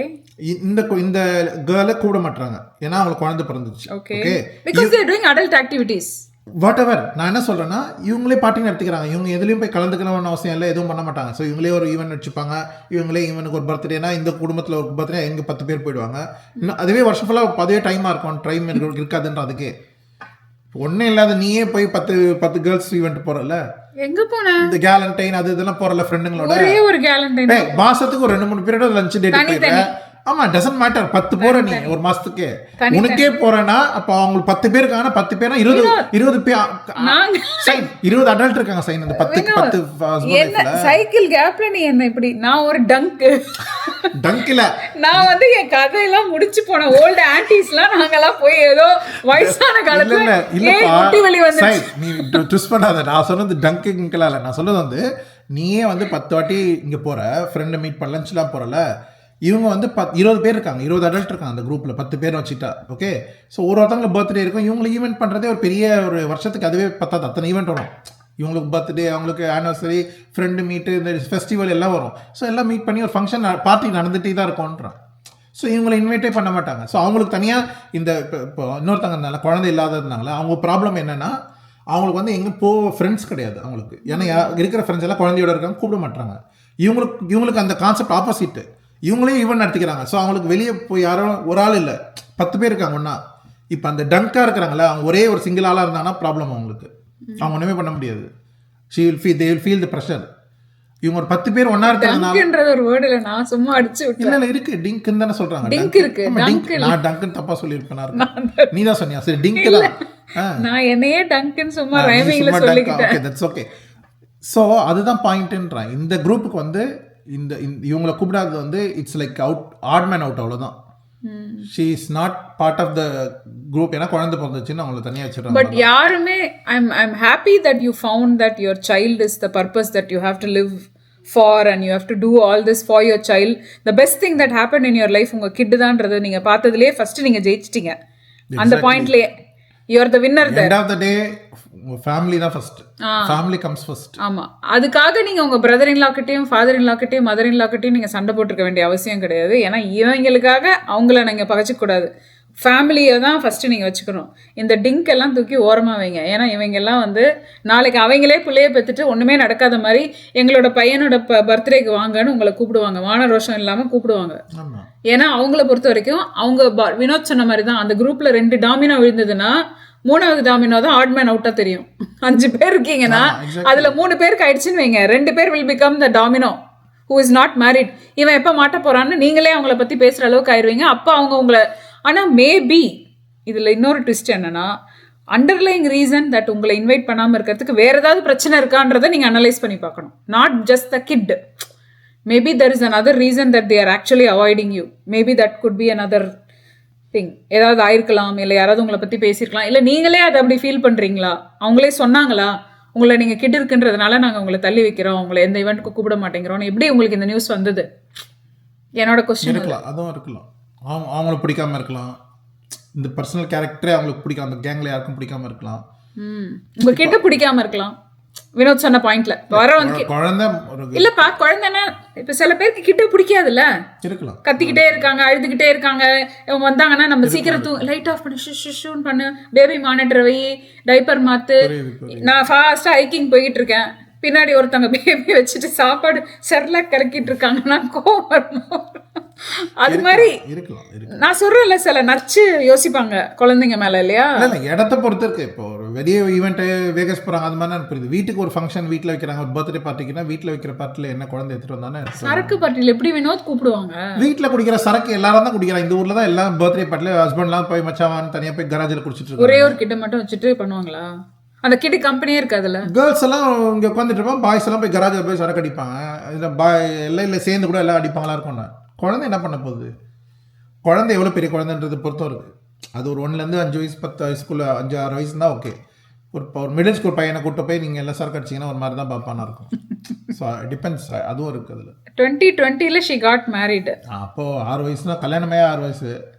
இந்த கேர்ளை கூட மாட்டுறாங்க, ஏன்னா அவங்களுக்கு குழந்தை பிறந்துச்சு, okay. because they are doing adult activities, whatever. நான் என்ன சொல்கிறேன்னா, இவங்களே பார்ட்டி நடத்திக்கிறாங்க. இவங்க எதுலேயும் போய் கலந்துக்கணும்னு அவசியம் இல்லை, எதுவும் பண்ண மாட்டாங்க. ஸோ இவங்களே ஒரு ஈவெண்ட் வச்சுப்பாங்க. இவங்களே ஈவெண்ட்டுக்கு ஒரு பர்த்டேனா இந்த குடும்பத்தில் ஒரு பர்த்டே எங்கே 10 பேர் போயிடுவாங்க. இன்னும் அதுவே வருஷம் ஃபுல்லாக அதே டைமாக இருக்கும். டைம் இருக்காதுன்ற அதுக்கே ஒன்றும் இல்லாத நீயே போய் 10 கேர்ள்ஸ் ஈவெண்ட் போகிறல, எங்க போன இந்த கேலண்டைன் அது இதெல்லாம் போகிறல ஃப்ரெண்டுங்களோட. ஒரு கேலண்டைன் மாதத்துக்கு ஒரு 2-3 பீரியட் லஞ்ச் டேட் போயிடுறேன். ஆமா, டசன்ட் மேட்டர். 10 போற நீ ஒரு மாசத்துக்கு உனக்கே போறேன்னா, அப்ப அவங்களுக்கு 10 பேர் இருக்காங்கன்னா 10 பேர்னா 20 பேர் 20 அடல்ட் இருக்காங்க. சைன் அந்த 10 சைக்கிள் கேப்ல நீ என்ன இப்படி? நான் ஒரு டங்க்ல நான் வந்து என் கதையெல்லாம் முடிச்சு போன ஓல்டு ஆன்டிஸ்லாம் நாங்கெல்லாம் போய் ஏதோ வயசான காலத்துல முட்டி வலி வந்து நீ ட்விஸ்ட் பண்ணாத. நான் சொன்னது டங்க்லாம் இல்லை. நான் சொல்றது வந்து நீயே வந்து 10 வாட்டி இங்க போற ஃப்ரெண்டை மீட் பண்ண லஞ்ச்லாம் போறல. இவங்க வந்து 20 பேர் இருக்காங்க, 20 அடல்ட் இருக்காங்க அந்த குரூப்பில், 10 பேர் வச்சுட்டா, ஓகே. ஸோ ஒருத்தவங்களுக்கு பர்த்டே இருக்கும். இவங்களுக்கு ஈவெண்ட் பண்ணுறதே ஒரு பெரிய ஒரு வருஷத்துக்கு அதுவே பத்தாது, அத்தனை ஈவெண்ட் வரும். இவங்களுக்கு பர்த்டே, அவங்களுக்கு ஆனிவர்சரி, ஃப்ரெண்டு மீட்டு, இந்த ஃபெஸ்டிவல் எல்லாம் வரும். ஸோ எல்லாம் மீட் பண்ணி ஒரு ஃபங்க்ஷன் பார்ட்டி நடந்துகிட்டே தான் இருக்கும்ன்றான். ஸோ இவங்களை இன்வைட்டே பண்ண மாட்டாங்க. ஸோ அவங்களுக்கு தனியாக இந்த இப்போ இன்னொருத்தங்க இருந்தால குழந்தை இல்லாததுனால அவங்க ப்ராப்ளம் என்னென்னா, அவங்களுக்கு வந்து எங்கே ஃப்ரெண்ட்ஸ் கிடையாது அவங்களுக்கு. ஏன்னா இருக்கிற ஃப்ரெண்ட்ஸ் எல்லாம் குழந்தையோட இருக்காங்க, கூப்பிட மாட்டாங்க. இவங்களுக்கு அந்த கான்செப்ட் ஆப்போசிட்டு. இவங்களே ஈவெண்ட் நடத்திக்கிறாங்க. ஸோ அவங்களுக்கு வெளியே போய் யாரும் ஒரு ஆள் இல்லை, 10 பேர் இருக்காங்க ஒன்றா. இப்போ அந்த டங்காக இருக்கிறாங்களே, அவங்க ஒரே ஒரு சிங்கிள் ஆளாக இருந்தாங்கன்னா ப்ராப்ளம் அவங்களுக்கு. அவங்க ஒன்றுமே பண்ண முடியாது. they will feel the pressure. இவங்க ஒரு 10 பேர் ஒன்றா இருக்கிறதுனால ஒரு வேர்டு இல்லை, நான் சும்மா அடிச்சு இல்லை இல்லை இருக்கு, டிங்க்னு தானே சொல்கிறாங்க. டிங்க் இருக்கு, நான் டங்க்னு தப்பாக சொல்லியிருப்பேன். நீ தான் சொன்னியா? சரி, டிங்க் தான். நான் என்னையே டங்க்னு சும்மா ரைமிங்ல சொல்லிக்கிட்டேன். Okay, that's okay. ஸோ அதுதான் பாயிண்ட்ன்றான். இந்த குரூப்புக்கு வந்து இவங்களை கூப்பிடாதது வந்து it's like odd man out, அவ்வளோதான். She is not part of the group. ஏன்னா குழந்தை பிறந்துச்சுன்னு அவங்கள தனியாக வச்சுருக்காங்க. பட் யாருமே I'm happy that you found that your child is the purpose that you have to live for and you have to do all this for your child. The best thing that happened in your life உங்க கிட் தான்றது நீங்க பார்த்ததுலயே ஃபர்ஸ்ட் நீங்க ஜெயிச்சிட்டீங்க. அந்த பாயிண்ட்லயே you are the winner there. End of the day family தான் first. Family comes first. ஆமா, அதுக்காக நீங்க உங்க பிரதர் இன் லா கிட்டயும் ஃபாதர் இன் லா கிட்டயும் மதர் இன் லா கிட்டயும் நீங்க சண்டை போட்டுக்க வேண்டிய அவசியம் கிடையாது. ஏன்னா இவங்களுக்காக அவங்கள நீங்க பகைச்சிக்க கூடாது. ஃபேமிலியை தான் ஃபஸ்ட்டு நீங்கள் வச்சுக்கணும். இந்த டிங்க் எல்லாம் தூக்கி ஓரமாக வைங்க. ஏன்னா இவங்கெல்லாம் வந்து நாளைக்கு அவங்களே பிள்ளைய பெற்றுட்டு ஒன்றுமே நடக்காத மாதிரி எங்களோட பையனோட பர்த்டேக்கு வாங்கன்னு உங்களை கூப்பிடுவாங்க. மான ரோஷம் இல்லாமல் கூப்பிடுவாங்க. ஏன்னா அவங்கள பொறுத்த வரைக்கும் அவங்க வினோத் சொன்ன மாதிரி தான், அந்த குரூப்பில் 2 டாமினோ விழுந்ததுன்னா 3வது டாமினோ தான் ஆட் மேன் அவுட்டாக தெரியும். 5 பேர் இருக்கீங்கன்னா அதில் 3 பேருக்கு ஆயிடுச்சுன்னு வைங்க, 2 பேர் will become the domino. who is not married, இவன் எப்போ மாட்ட போறான்னு நீங்களே அவங்கள பற்றி பேசுகிற அளவுக்கு ஆயிடுவீங்க. அப்போ அவங்க உங்களை, ஆனால் மேபி இதில் இன்னொரு ட்விஸ்ட் என்னன்னா, அண்டர்லைங் ரீசன் தட் உங்களை இன்வைட் பண்ணாமல் இருக்கிறதுக்கு வேறு ஏதாவது பிரச்சனை இருக்கான்றதை நீங்கள் அனலைஸ் பண்ணி பார்க்கணும். Not just the kid. Maybe there is another reason that they are actually avoiding you. Maybe that could be another thing. ஏதாவது ஆயிருக்கலாம், இல்லை யாராவது உங்களை பற்றி பேசியிருக்கலாம், இல்லை நீங்களே அதை அப்படி ஃபீல் பண்ணுறீங்களா, அவங்களே சொன்னாங்களா உங்களை நீங்கள் கிட் இருக்குன்றதுனால நாங்கள் உங்களை தள்ளி வைக்கிறோம், உங்களை எந்த ஈவெண்ட்டுக்கு கூப்பிட மாட்டேங்கிறோம், எப்படி உங்களுக்கு இந்த நியூஸ் வந்தது? என்னோட கொஸ்டின் இருக்கலாம், அதுவும் இருக்கலாம். அவங்கள பிடிக்காம இருக்கலாம், இந்த பர்சனல் கேரக்டரே அவங்களுக்கு பிடிக்காம, அந்த கேங்ல யாருக்கும் பிடிக்காம இருக்கலாம், உங்ககிட்ட பிடிக்காம இருக்கலாம். வினோத் சொன்ன பாயிண்ட்ல குழந்தை இல்லப்பா, குழந்தைன்னா இப்ப சில பேருக்கு கிட்ட பிடிக்காதுல்ல, இருக்கலாம், கத்திக்கிட்டே இருக்காங்க, அழுதுகிட்டே இருக்காங்க. இவங்க வந்தாங்கன்னா நம்ம சீக்கிரம் லைட் ஆஃப் பண்ணி ஷூன் பண்ணு, பேபி மானிட்டர் வை, டைப்பர் மாத்து. நான் ஃபாஸ்டா ஹைக்கிங் போயிட்டு இருக்கேன், பின்னாடி ஒருத்தவங்க பேபி வச்சுட்டு சாப்பாடு செர்லாக் கறக்கிட்டு இருக்காங்கன்னா கோவம் வரணும். அது மாதிரி நான் சொல்றேன்ல, சில நச்சு யோசிப்பாங்க குழந்தைங்க மேல இல்லையா. இடத்த பொறுத்து இருக்கு. இப்போ ஒரு வெளிய ஈவெண்ட் வேகஸ் போறாங்க, அது மாதிரி புரியுது. வீட்டுக்கு ஒரு ஃபங்க்ஷன் வீட்டில் வைக்கிறாங்க, ஒரு பர்த்டே பார்ட்டிக்குன்னா வீட்டில் வைக்கிற பார்ட்டியில் என்ன குழந்தை எடுத்துட்டு வந்தானே. சரக்கு பார்ட்டியில் எப்படி வினோத் கூப்பிடுவாங்க? வீட்டில் குடிக்கிற சரக்கு எல்லாரும் தான் குடிக்கிறாங்க. இந்த ஊர்ல தான் எல்லாம் பர்த்டே பார்ட்டியில் ஹஸ்பண்ட்லாம் போய் மச்சாவான் தனியாக போய் கராஜில் குடிச்சிட்டு இருக்காங்க. ஒரே ஒரு கிட்ட மட்டும் வச்சுட்டு பண்ணுவாங்களா? அந்த கிட்ட கம்பெனியே இருக்காதுல்ல. கேர்ள்ஸ் எல்லாம் இங்கே உட்காந்துட்டு இருப்பாங்க, பாய்ஸ் எல்லாம் போய் கராஜில் போய் சரக்கு அடிப்பாங்க. இதில் பாய் எல்லாம் இல்லை சேர்ந்து கூட எல்லாம் அடிப்பாங்களா இருக்கும். குழந்தை என்ன பண்ண போகுது? குழந்தை எவ்வளோ பெரிய குழந்தைன்றது பொறுத்தும் இருக்குது. அது ஒரு 1லேருந்து 5 வயசு 10 வயசுக்குள்ள 5-6 வயசு தான் ஓகே. ஒரு மிடில் ஸ்கூல் பையனை கூப்பிட்டு போய் நீங்கள் எல்லாம் சரக்கு அடிச்சிங்கன்னா ஒரு மாதிரி தான் பாப்பானா இருக்கும். ஸோ டிபெண்ட்ஸ், அதுவும் இருக்குது. அதில் 2020 she got married. அப்போது 6 வயசுனா கல்யாணமே 6 வயசு.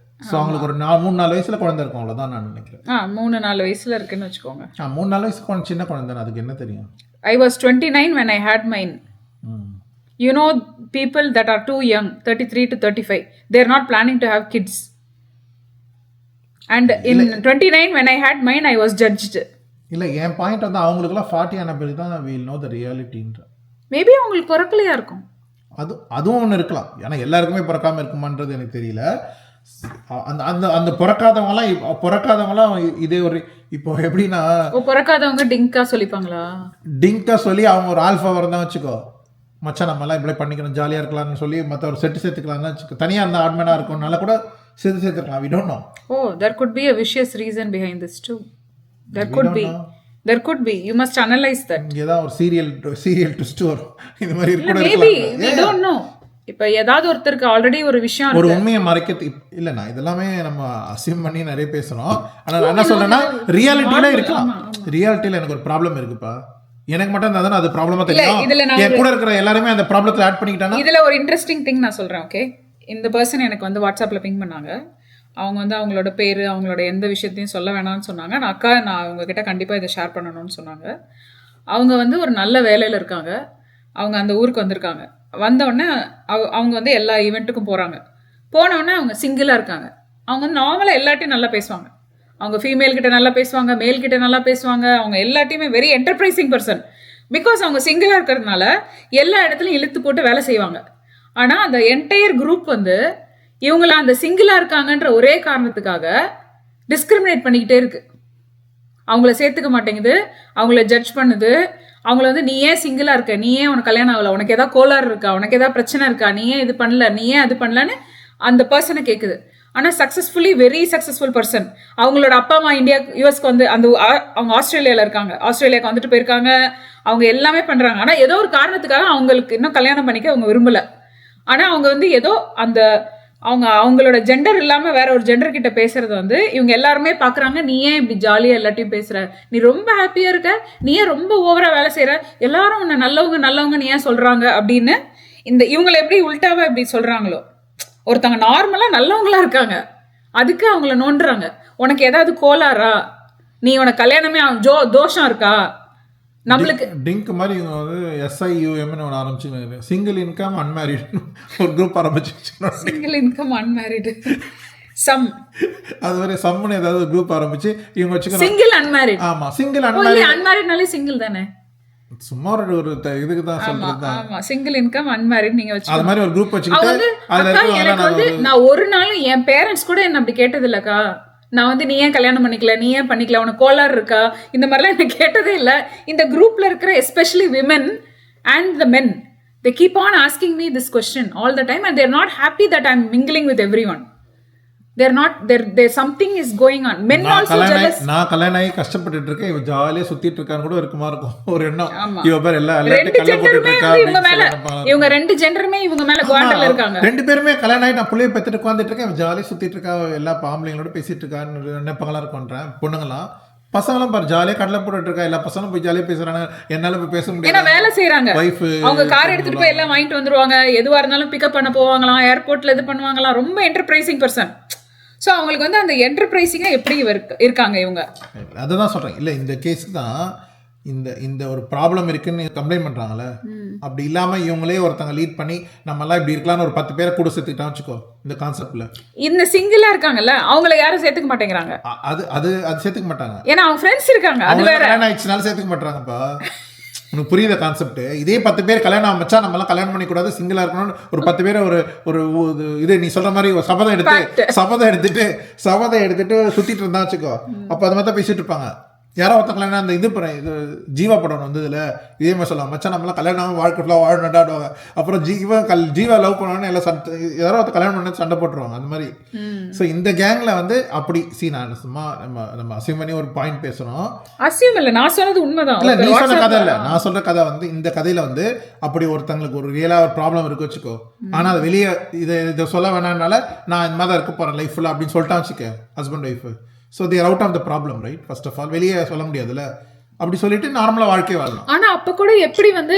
ஸோ அவங்களுக்கு ஒரு 3-4 வயசில் குழந்தை இருக்கும், அவ்வளோதான் நான் நினைக்கிறேன். 3-4 வயசில் இருக்குன்னு வச்சுக்கோங்க. 3-4 வயசு சின்ன குழந்தை, அதுக்கு என்ன தெரியும்? I was 29 when I had mine. You know, people that are too young, 33 to 35, they are not planning to have kids. And in 29 when I had mine, I was judged. இல்லை, என் பாயிண்ட் வந்து அவங்களுக்குலாம் 40 ஆன பிறகு தான் we'll know the reality-ன்ற. மேபி அவங்களுக்கு பிறக்கலையா இருக்கும். அதுவும் ஒன்று இருக்கலாம். ஏன்னா எல்லாருக்குமே பிறக்காமல் இருக்குமான்றது எனக்கு தெரியல. அந்த அந்த அந்த பிறக்காதவங்களாம் இதே ஒரு இப்போ எப்படின்னா, பிறக்காதவங்க டிங்கா சொல்லிப்பாங்களா? டிங்கா சொல்லி அவங்க ஒரு ஆல்ஃபா வரதான் வச்சுக்கோ, மச்சான் நம்மலாம் இப்படி பண்ணிக்கணும், ஜாலியாக இருக்கலாம்னு சொல்லி மற்ற ஒரு செட்டு சேர்த்துக்கலாம்னு வச்சுக்கோ. தனியாக அந்த ஆட்மேனாக இருக்கும்னால கூட சேர்த்துக்கலாம். we don't know. There could be a vicious reason behind this too. There could be. You must analyze that. இங்கே தான் ஒரு சீரியல் ட்விஸ்ட் வரும். இது மாதிரி கூட maybe we don't know. இப்போ ஏதாவது ஒருத்தருக்கு ஆல்ரெடி ஒரு விஷயம் ஒரு உண்மையை மறைக்க இல்லைண்ணா, இதெல்லாமே நம்ம அசியூம் பண்ணி நிறைய பேசுகிறோம். ஆனால் நான் என்ன சொல்கிறேன்னா, ரியாலிட்டியில் இருக்கலாம். ரியாலிட்டியில் எனக்கு ஒரு ப்ராப்ளம் இருக்குப்பா, எனக்கு மட்டும் இருந்தால் அது ப்ராப்ளமாக தெரியும். என் கூட இருக்கிற எல்லாருமே அந்த ப்ராப்ளத்தில் ஆட் பண்ணிக்கிட்டாங்க. இதில் ஒரு இன்ட்ரெஸ்டிங் திங் நான் சொல்கிறேன். ஓகே, இந்த பர்சன் எனக்கு வந்து வாட்ஸ்அப்பில் பிங் பண்ணாங்க. அவங்க வந்து அவங்களோட பேர், அவங்களோட எந்த விஷயத்தையும் சொல்ல வேணாம்னு சொன்னாங்க. நான் உங்ககிட்ட கண்டிப்பாக இதை ஷேர் பண்ணணும்னு சொன்னாங்க. அவங்க வந்து ஒரு நல்ல வேலையில் இருக்காங்க. அவங்க அந்த ஊருக்கு வந்திருக்காங்க. வந்தவுடனே அவங்க வந்து எல்லா ஈவெண்ட்டுக்கும் போகிறாங்க. போனவுடனே அவங்க சிங்கிளாக இருக்காங்க. அவங்க வந்து நார்மலாக எல்லாட்டையும் நல்லா பேசுவாங்க. அவங்க ஃபீமேல் கிட்ட நல்லா பேசுவாங்க, மேல் கிட்ட நல்லா பேசுவாங்க. அவங்க எல்லாட்டையுமே வெரி என்டர்பிரைசிங் பர்சன். பிகாஸ் அவங்க சிங்கிளாக இருக்கிறதுனால எல்லா இடத்துலையும் இழுத்து போட்டு வேலை செய்வாங்க. ஆனால் அந்த என்டையர் குரூப் வந்து இவங்கள அந்த சிங்கிளாக இருக்காங்கன்ற ஒரே காரணத்துக்காக டிஸ்கிரிமினேட் பண்ணிக்கிட்டே இருக்கு. அவங்கள சேர்த்துக்க மாட்டேங்குது, அவங்கள ஜட்ஜ் பண்ணுது. அவங்கள வந்து நீ ஏன் சிங்கிளாக இருக்க, நீ ஏன் உனக்கு கல்யாணம் ஆகலை, உனக்கு ஏதாவது கோளாறு இருக்கா, உனக்கு ஏதாவது பிரச்சனை இருக்கா, நீ ஏன் இது பண்ணல, நீ ஏன் அது பண்ணலன்னு அந்த பர்சனை கேட்குது. ஆனால் சக்ஸஸ்ஃபுல்லி வெரி சக்ஸஸ்ஃபுல் பர்சன். அவங்களோட அப்பா அம்மா யூஎஸ்க்கு வந்து அவங்க ஆஸ்திரேலியாவில் இருக்காங்க, ஆஸ்திரேலியாவுக்கு வந்துட்டு போயிருக்காங்க. அவங்க எல்லாமே பண்ணுறாங்க. ஆனால் ஏதோ ஒரு காரணத்துக்காக அவங்களுக்கு இன்னும் கல்யாணம் பண்ணிக்க அவங்க விரும்பலை. ஆனால் அவங்க வந்து ஏதோ அவங்களோட ஜெண்டர் இல்லாமல் வேற ஒரு ஜெண்டர் கிட்ட பேசுறது வந்து இவங்க எல்லாருமே பார்க்குறாங்க. நீ ஏன் இப்படி ஜாலியாக எல்லாத்தையும் பேசுகிற, நீ ரொம்ப ஹாப்பியாக இருக்க, நீ ஏன் ரொம்ப ஓவராக வேலை செய்கிற, எல்லாரும் உன்னை நல்லவங்க நீ ஏன் சொல்கிறாங்க அப்படின்னு இவங்களை எப்படி உள்டாவா இப்படி சொல்கிறாங்களோ. ஒருத்தவங்க நார்மலாக நல்லவங்களா இருக்காங்க, அதுக்கு அவங்கள நோண்டுறாங்க. உனக்கு ஏதாவது கோளாறா, நீ உனக்கு கல்யாணமே தோஷம் இருக்கா, நம்மளுக்கு டிங்க் மாதிரி வந்து SIUMன்னு ஒன்று ஆரம்பிச்சு சிங்கிள் இன்கம் அன்மேரிட் ஒரு குரூப் ஆரம்பிச்சு. சிங்கிள் இன்கம் அன்மேரிட் சம் அது மாதிரி சம்னு ஏதாவது குரூப் ஆரம்பிச்சு இவங்க வச்சுக்கணும். Single unmarried. ஆமா, சிங்கிள் அன்மேரிட்னாலே சிங்கிள் தானே, சும்மா ஒரு இதுக்கு தான் சொல்றது. ஆமா, சிங்கிள் இன்கம் அன்மேரிட் நீங்க வச்சு அது மாதிரி ஒரு குரூப் வச்சுக்கிட்டு நான் ஒரு நாளும் என் பேரண்ட்ஸ் கூட என்ன அப்படி கேட்டது இல்லக்கா. நான் வந்து நீ ஏன் கல்யாணம் பண்ணிக்கல, நீ ஏன் பண்ணிக்கல, உனக்கு கோளாறு இருக்கா, இந்த மாதிரிலாம் என்ன கேட்டதே இல்லை. இந்த குரூப்ல இருக்கிற especially women and the men They keep on asking me this question all the time and they're not happy that I'm mingling with everyone. They're not, there's something is going on. Men also jealous. நான் கல்யாணம் ஆகி கஷ்டப்பட்டுட்டு இருக்கேன், இவ ஜாலியா சுத்திட்டு இருக்கான்னு கூட இருக்குமா இருக்கும் ஒரு எண்ணம். ஆமா. இவ பேர் எல்லாத்தையும் ரெண்டு கல்ல போட்டுட்டு ஜெண்டருமே இருக்கா இவங்க மேல, இவங்க ரெண்டு ஜெண்டருமே இவங்க மேல குவாண்டல இருக்காங்க. ரெண்டு பேருமே கல்யாணம் ஆகி நான் புள்ளைய பெத்துட்டு உட்காந்துட்டு இருக்கேன், இவ ஜாலியா சுத்திட்டு இருக்கா, எல்லா பாம்பளைங்களோட பேசிட்டு இருக்கான்னு நினைப்பங்களா இருக்கும்ன்றேன். பொண்ணுங்களாம் பசங்களும் பாரு ஜாலியா கடலை போட்டுட்டு இருக்கா, எல்லா பசங்களும் போய் ஜாலியா பேசுறாங்க, என்னால போய் பேச ஏன்னா முடியாது. வேலை செய்யறாங்க, வைஃப் அவங்க கார் எடுத்துட்டு போய் எல்லாம் வாங்கிட்டு வந்துருவாங்க, எதுவா இருந்தாலும் பிக்கப் பண்ண போவாங்களாம், ஏர்போர்ட்ல இது பண்ணுவாங்களாம். ரொம்ப என்டர்பிரைசிங் பர்சன். ஸோ அவங்களுக்கு வந்து அந்த என்டர்பிரைசிங்கா எப்படி இருக்காங்க இவங்க. அதுதான் சொல்றேன். இல்ல இந்த கேஸ் தான் இந்த இந்த ஒரு ப்ராப்ளம் இருக்குன்னு கம்ப்ளைண்ட் பண்றாங்கல்ல, அப்படி இல்லாம இவங்களே ஒருத்தங்க லீட் பண்ணி நம்ம எல்லாம் இப்படி இருக்கலாம்னு ஒரு 10 பேரை கூட சேர்த்துக்கிட்டா வச்சுக்கோ இந்த கான்செப்ட்ல. இந்த சிங்கிளா இருக்காங்கல்ல அவங்கள யாரும் சேர்த்துக்க மாட்டேங்கிறாங்க. அது அது அது சேர்த்துக்க மாட்டாங்க, ஏன்னா அவங்க ஃப்ரெண்ட்ஸ் இருக்காங்க. அது வேற கல்யாணம் ஆயிடுச்சுனால சேர்த்துக்க மாட்டாங்கப்பா. உனக்கு புரியுத கான்செப்ட்? இதே 10 பேர் கல்யாணம் ஆச்சா நம்ம எல்லாம் கல்யாணம் பண்ணிக்கூடாது, சிங்கிளா இருக்கணும்னு ஒரு 10 பேரை ஒரு இது நீ சொல்ற மாதிரி ஒரு சபதம் எடுத்துட்டு சுத்திட்டு இருந்தா வச்சுக்கோ, அப்ப அது மாதிரி தான் பேசிட்டு இருப்பாங்க. யாரோ ஒருத்தங்களா அந்த இது ஜீவா படம் வந்ததுல இதே மாதிரி சொல்லலாம், மச்சான் நம்மளாம் கல்யாணம் வாழ்க்கை ஃபுல்லாக வாழணும்டாடுவாங்க. அப்புறம் ஜீவா லவ் பண்ணணும்னு எல்லாம் யாரோ ஒருத்த கல்யாணம் பண்ணி சண்டை போட்டுருவாங்க அந்த மாதிரி. ஸோ இந்த கேங்ல வந்து அப்படி நான் சும்மா நம்ம அசியூம் பண்ணி ஒரு பாயிண்ட் பேசுறோம். அசியூம் இல்லை, நான் சொன்னது உண்மைதான். இல்லை நீ சொன்ன கதை இல்லை, நான் சொல்ற கதை வந்து இந்த கதையில வந்து அப்படி ஒருத்தங்களுக்கு ஒரு ரியலா ஒரு ப்ராப்ளம் இருக்கு வச்சுக்கோ, ஆனா அது வெளியே இதை சொல்ல வேணாம்னால நான் இந்த மாதிரி தான் இருக்க போறேன் லைஃப் ஃபுல்லாக அப்படின்னு சொல்லிட்டான் வச்சுக்க husband wife. So there out of the problem right. First of all வெளியே சொல்ல முடியாதுல்ல, அப்படி சொல்லிட்டு நார்மலாக வாழ்க்கையை வாழலாம். ஆனால் அப்போ கூட எப்படி வந்து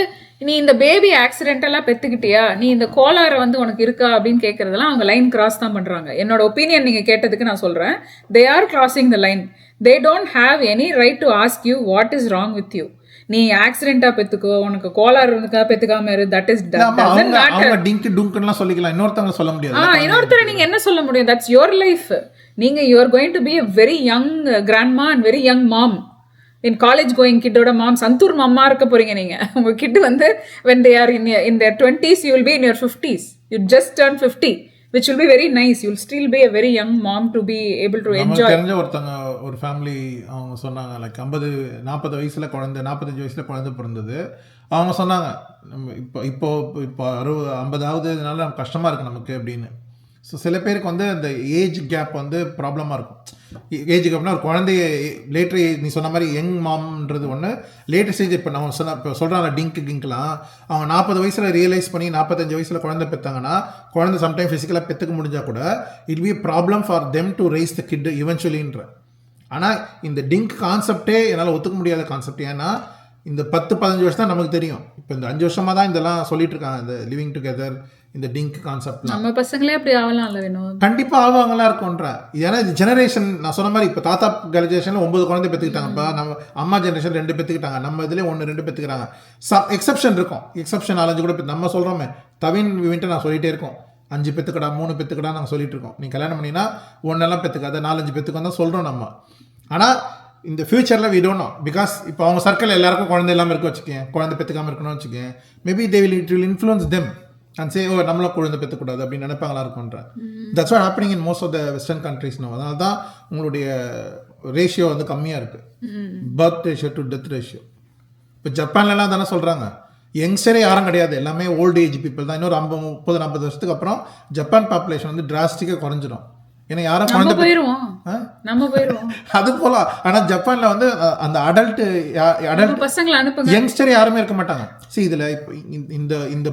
நீ இந்த பேபி ஆக்சிடென்டெல்லாம் பெற்றுக்கிட்டியா, நீ இந்த கோளாறு வந்து உனக்கு இருக்கா அப்படின்னு கேட்குறதெல்லாம் அவங்க லைன் கிராஸ் தான் பண்ணுறாங்க. என்னோட ஒப்பீனியன் நீங்கள் கேட்டதுக்கு நான் சொல்கிறேன், they are crossing the line. They don't have any right to ask you what is wrong with you. நீ ஆக்சிடென்ட்டா பெத்துக்கோ, உனக்கு கோளாறு இருக்கா பெத்துக்காம இரு, தட் இஸ் டிங்க் டுங்க்லாம் சொல்லிக்கலாம், இன்னொருத்தவங்க சொல்ல முடியாது. இன்னொருத்தரை நீங்க என்ன சொல்ல முடியும்? That's your life. நீங்க you are going to be a very young grandma and very young mom. in college going kidோட mom, Santoor மாமா இருக்க போறீங்க நீங்க. உங்க கிட் வந்து when they are in their 20s, you will be in your 50s. You just turn 50, which will be very nice. You will still be a very young mom to be able to enjoy. நமக்கு தெரிஞ்ச ஒருத்தங்க ஒரு ஃபேமிலி அவங்க சொன்னாங்க, லைக் 40 வயசுல குழந்தை, 45 வயசுல குழந்தை பிறந்தது. அவங்க சொன்னாங்க இப்போ 50ஆவதுனால நமக்கு கஷ்டமா இருக்கு நமக்கு அப்படின்னு. ஸோ சில பேருக்கு வந்து அந்த ஏஜ் கேப் வந்து ப்ராப்ளமாக இருக்கும். ஏஜ் கேப்னா ஒரு குழந்தைய லேட்டர் ஏஜ், நீ சொன்ன மாதிரி யங் மாம்ன்றது ஒன்று, லேட்டர் ஸ்டேஜ். இப்போ நம்ம இப்போ சொல்கிறாங்க கிங்க்லாம் அவங்க 40 வயசில் ரியலைஸ் பண்ணி 45 வயசில் குழந்தை பெற்றாங்கன்னா, குழந்தை சம்டைம் ஃபிசிக்கலாக பெற்றுக்க முடிஞ்சால் கூட it be problem for them to raise the kid இவென்ச்சுவலின்ற. ஆனால் இந்த டிங்க் கான்செப்டே என்னால் ஒத்துக்க முடியாத கான்செப்ட். ஏன்னா இந்த 10-15 வருஷம் தான் நமக்கு தெரியும். இப்போ இந்த 5 வருஷமாக தான் இதெல்லாம் சொல்லிட்டு இருக்காங்க, இந்த லிவிங் டுகெதர், இந்த டிங்க் கான்செப்ட். நம்ம பசங்களே அப்படி ஆகலாம்ல வேணும், கண்டிப்பாக ஆவாங்களா இருக்கும்ன்ற. ஏன்னா இது ஜெனரேஷன். நான் சொன்ன மாதிரி இப்போ தாத்தா ஜெனரேஷனில் 9 குழந்தை பெற்றுக்கிட்டாங்கப்பா, நம்ம அம்மா ஜெனரேஷன் 2 பெற்றுக்கிட்டாங்க, நம்ம இதுலேயே 1-2 பெற்றுக்கிறாங்க. எக்ஸப்ஷன் இருக்கும், எக்ஸப்ஷன் 4-5 கூட நம்ம சொல்கிறோமே, தவின் வின்ட்டு நான் சொல்லிகிட்டே இருக்கோம், 5 பெற்றுக்கடா 3 பெற்றுக்கடா நாங்கள் சொல்லிட்டு இருக்கோம். நீ கல்யாணம் பண்ணினா 1 பெற்றுக்காத 4-5 பெற்றுக்கோ தான் சொல்கிறோம் நம்ம. ஆனால் இந்த ஃபியூச்சரில் வி டோன்ட் நோ, பிகாஸ் இப்போ அவங்க சர்க்கிள் எல்லாருக்கும் குழந்தை இல்லாமல் இருக்க வச்சுக்கேன், குழந்தை பெற்றுக்காமல் இருக்கணும்னு வச்சுக்கேன், maybe they will it will influence them and say, நம்மளும் குழந்தை பெற்றுக்கூடாது அப்படின்னு நினைப்பாங்களா இருக்கும்ன்ற. That's what happening in most of the western countries no. அதனால தான் உங்களுடைய ரேஷியோ வந்து கம்மியாக இருக்குது, birth ratio to death ratio. இப்போ ஜப்பான்லலாம் தானே சொல்கிறாங்க, யங்ஸ்டரே யாரும் கிடையாது, எல்லாமே ஓல்டு ஏஜ் பீப்புள் தான். இன்னொரு 30-40 வருஷத்துக்கு அப்புறம் ஜப்பான் பாப்புலேஷன் வந்து டிராஸ்டிக்காக குறைஞ்சிடும். ஏன்னா யாரும் குழந்தை போயிடுவோம். அது போல. ஆனால் ஜப்பான்ல வந்து அந்த அடல்ட் பசங்களை அனுப்புங்க, யங்ஸ்டர் யாருமே இருக்க மாட்டாங்க. சரி, இதுல இந்த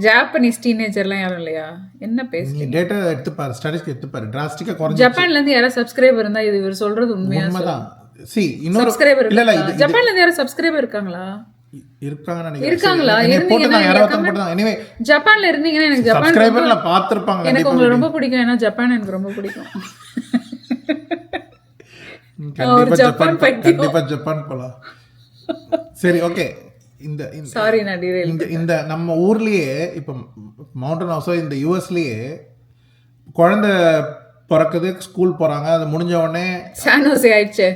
ஜாப்பனீஸ் டீனேஜர்லாம் யாரும் இல்லையா? என்ன பேசுறீங்க? டேட்டா எடுத்துப்பாரு, ஸ்டாட்டிஸ்டிக்ஸ் எடுத்துப்பாரு, டிராஸ்டிக்கா குறைஞ்சு. ஜப்பான்ல இருந்து யாராவது சப்ஸ்கிரைபர் இருந்தா இது இவர் சொல்றது உண்மைதான். சி இன்னொரு சப்ஸ்கிரைபர் இல்ல, ஜப்பான்ல இருந்து யாராவது சப்ஸ்கிரைபர் இருக்காங்களா? இருக்காங்களா? ஜப்பான்ல இருந்தீங்கன்னா எனக்கு சப்ஸ்கிரைபர்ல பாத்துருப்பாங்க. எனக்கு உங்களை ரொம்ப பிடிக்கும், ஏன்னா ஜப்பான் எனக்கு ரொம்ப பிடிக்கும். கண்டிப்பா ஜப்பான் போலாம். சரி, ஓகே. இந்த நம்ம ஊர்லயே இப்ப மவுண்டன் ஹவுஸ் இந்த யூஎஸ்லயே குழந்தை பிறக்குது, ஸ்கூல் போறாங்க, அது முடிஞ்ச உடனே சான் ஹோசே ஆயிடுச்சு,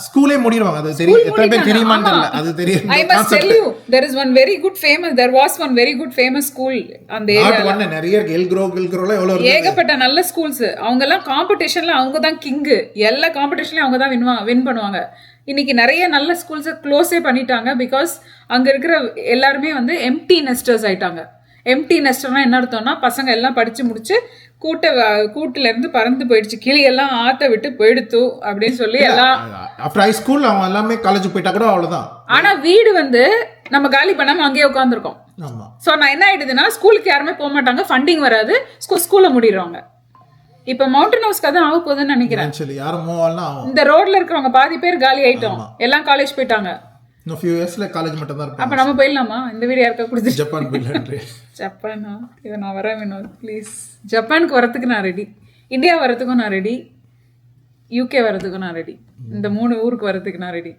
ஸ்கூலே முடிடுவாங்க. அது தெரியும், எத்தனை பேர் தெரியுமான்னு தெரியல, அது தெரியும். I must tell you, there was one very good famous school அந்த ஏரியால. நிறைய எல்க்ரோல எவ்வளவு இருக்கு, ஏகப்பட்ட நல்ல ஸ்கூல்ஸ். அவங்க எல்லாம் காம்படிஷன்ல அவங்க தான் கிங், எல்லா காம்படிஷன்லயும் அவங்க தான் வின் பண்ணுவாங்க. இன்னைக்கு நிறைய நல்ல ஸ்கூல்ஸை க்ளோஸே பண்ணிட்டாங்க. பிகாஸ் அங்கே இருக்கிற எல்லாருமே வந்து எம்டி நெஸ்டர்ஸ் ஆயிட்டாங்க. எம்டி நெஸ்டர்னா என்ன அர்த்தம்னா, பசங்க எல்லாம் படித்து முடிச்சு கூட்டிலேருந்து பறந்து போயிடுச்சு, கிளியெல்லாம் ஆற்ற விட்டு போயிடுத்து அப்படின்னு சொல்லி எல்லாம் ஆஃப்டர் ஹை ஸ்கூல் அவங்க எல்லாமே காலேஜ் போயிட்டா கூட அவ்வளோதான். ஆனால் வீடு வந்து நம்ம காலி பண்ணாமல் அங்கேயே உட்காந்துருக்கோம். ஸோ நான் என்ன ஆயிடுதுன்னா, ஸ்கூலுக்கு யாருமே போக மாட்டாங்க, ஃபண்டிங் வராது, ஸ்கூலை மூடிடுவாங்க. இப்போ மவுண்டன் ஹவுஸ்க்கு தான் ஆக போகுதுன்னு நினைக்கிறேன். இந்த ரோட்ல இருக்கிறவங்க பாதி பேர் காலி ஆயிட்டோம், எல்லாம் காலேஜ் போயிட்டாங்க. இன்னும் ஃபியூ இயர்ஸ்ல காலேஜ் மட்டும் தான் இருப்பாங்க. அப்ப நம்ம போயிடலாமா? இந்த வீடியோ யாருக்கா கொடுத்து ஜப்பான் போயிடலாம். ஜப்பானா? இதை நான் வரேன் வினோத் ப்ளீஸ். ஜப்பானுக்கு வரத்துக்கு நான் ரெடி, இந்தியா வரத்துக்கும் நான் ரெடி, யூகே வரதுக்கும் நான் ரெடி, இந்த 3 ஊருக்கு வரதுக்கு நான் ரெடி.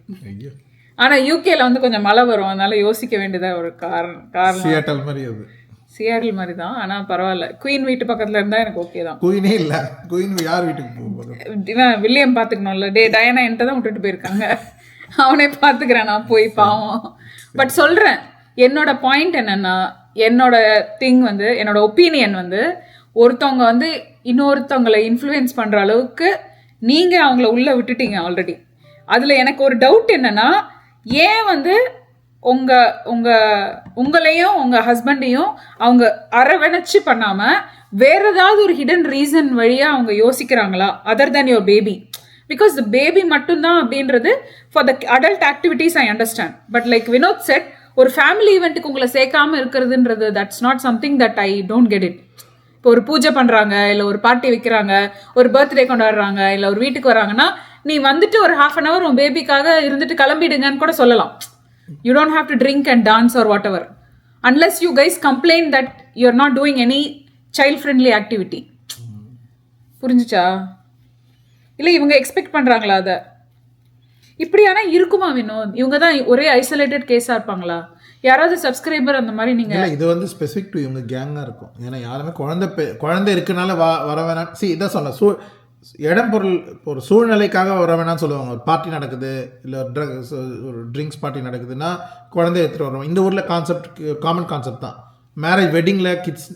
ஆனா யூகேல வந்து கொஞ்சம் மழை வரும், அதனால யோசிக்க வேண்டியதா ஒரு காரணம். சியாட்டல் மாதிரி அது. சியாட்டில் மாதிரி தான், ஆனா பரவாயில்ல. குயின் வீட்டு பக்கத்துல இருந்தா எனக்கு ஓகே தான். குயினே இல்ல, குயின் யார் வீட்டுக்கு போகுது? வில்லியம் பாத்துக்கணும்ல. டயனா என்கிட்ட தான் விட்டுட்டு போயிருக்காங்க, அவனே பாத்துக்கிறேன் நான் போய், பாவம். பட் சொல்றேன், என்னோட பாயிண்ட் என்னன்னா, என்னோட திங் வந்து, என்னோட ஒப்பீனியன் வந்து, ஒருத்தவங்க வந்து இன்னொருத்தவங்களை இன்ஃப்ளூயன்ஸ் பண்ற அளவுக்கு நீங்க அவங்கள உள்ள விட்டுட்டீங்க ஆல்ரெடி. அதுல எனக்கு ஒரு டவுட் என்னன்னா, ஏன் வந்து உங்களையும் உங்க ஹஸ்பண்டையும் அவங்க அரவணைச்சு பண்ணாம வேற ஏதாவது ஒரு ஹிடன் ரீசன் வழியா அவங்க யோசிக்கிறாங்களா, other than your baby? Because the baby மட்டும்தான் அப்படின்றது for the adult activities I understand. But like Vinod said, ஒரு ஃபேமிலி ஈவெண்ட்டுக்கு உங்களை சேர்க்காம இருக்கிறதுன்றது that's not something that I don't get it. இப்போ ஒரு பூஜை பண்றாங்க, இல்லை ஒரு பார்ட்டி வைக்கிறாங்க, ஒரு பர்த்டே கொண்டாடுறாங்க, இல்லை ஒரு வீட்டுக்கு வராங்கன்னா, நீ வந்துட்டு ஒரு 1/2 an hour உன் பேபிக்காக இருந்துட்டு கிளம்பிடுங்கன்னு கூட சொல்லலாம். You don't have to drink and dance or whatever, unless you guys complain that you're not doing any child friendly activity. புரிஞ்சுச்சா? இல்லை இவங்க எக்ஸ்பெக்ட் பண்றாங்களா அதை? இப்படியானா இருக்குமா வினோத்? இவங்க தான் ஒரே ஐசோலேட்டட் கேஸா இருப்பாங்களா? யாராவது சப்ஸ்கிரைபர் அந்த மாதிரி நீங்க? இது வந்து ஸ்பெசிஃபிக் டு இவங்க கேங்கா இருக்கும். ஏன்னா யாருமே குழந்தை இருக்கனால வர வேணாம். இதான் சொல்ல, இடம் பொருள் ஒரு சூழ்நிலைக்காக வர வேணாம்னு சொல்லுவாங்க. ஒரு பார்ட்டி நடக்குது, இல்லை ஒரு ட்ரிங்க்ஸ் பார்ட்டி நடக்குதுன்னா குழந்தைய எடுத்துகிட்டு வருவோம். இந்த ஊரில் காமன் கான்செப்ட் தான். மேரேஜ் வெட்டிங்கில் கிட்ஸ்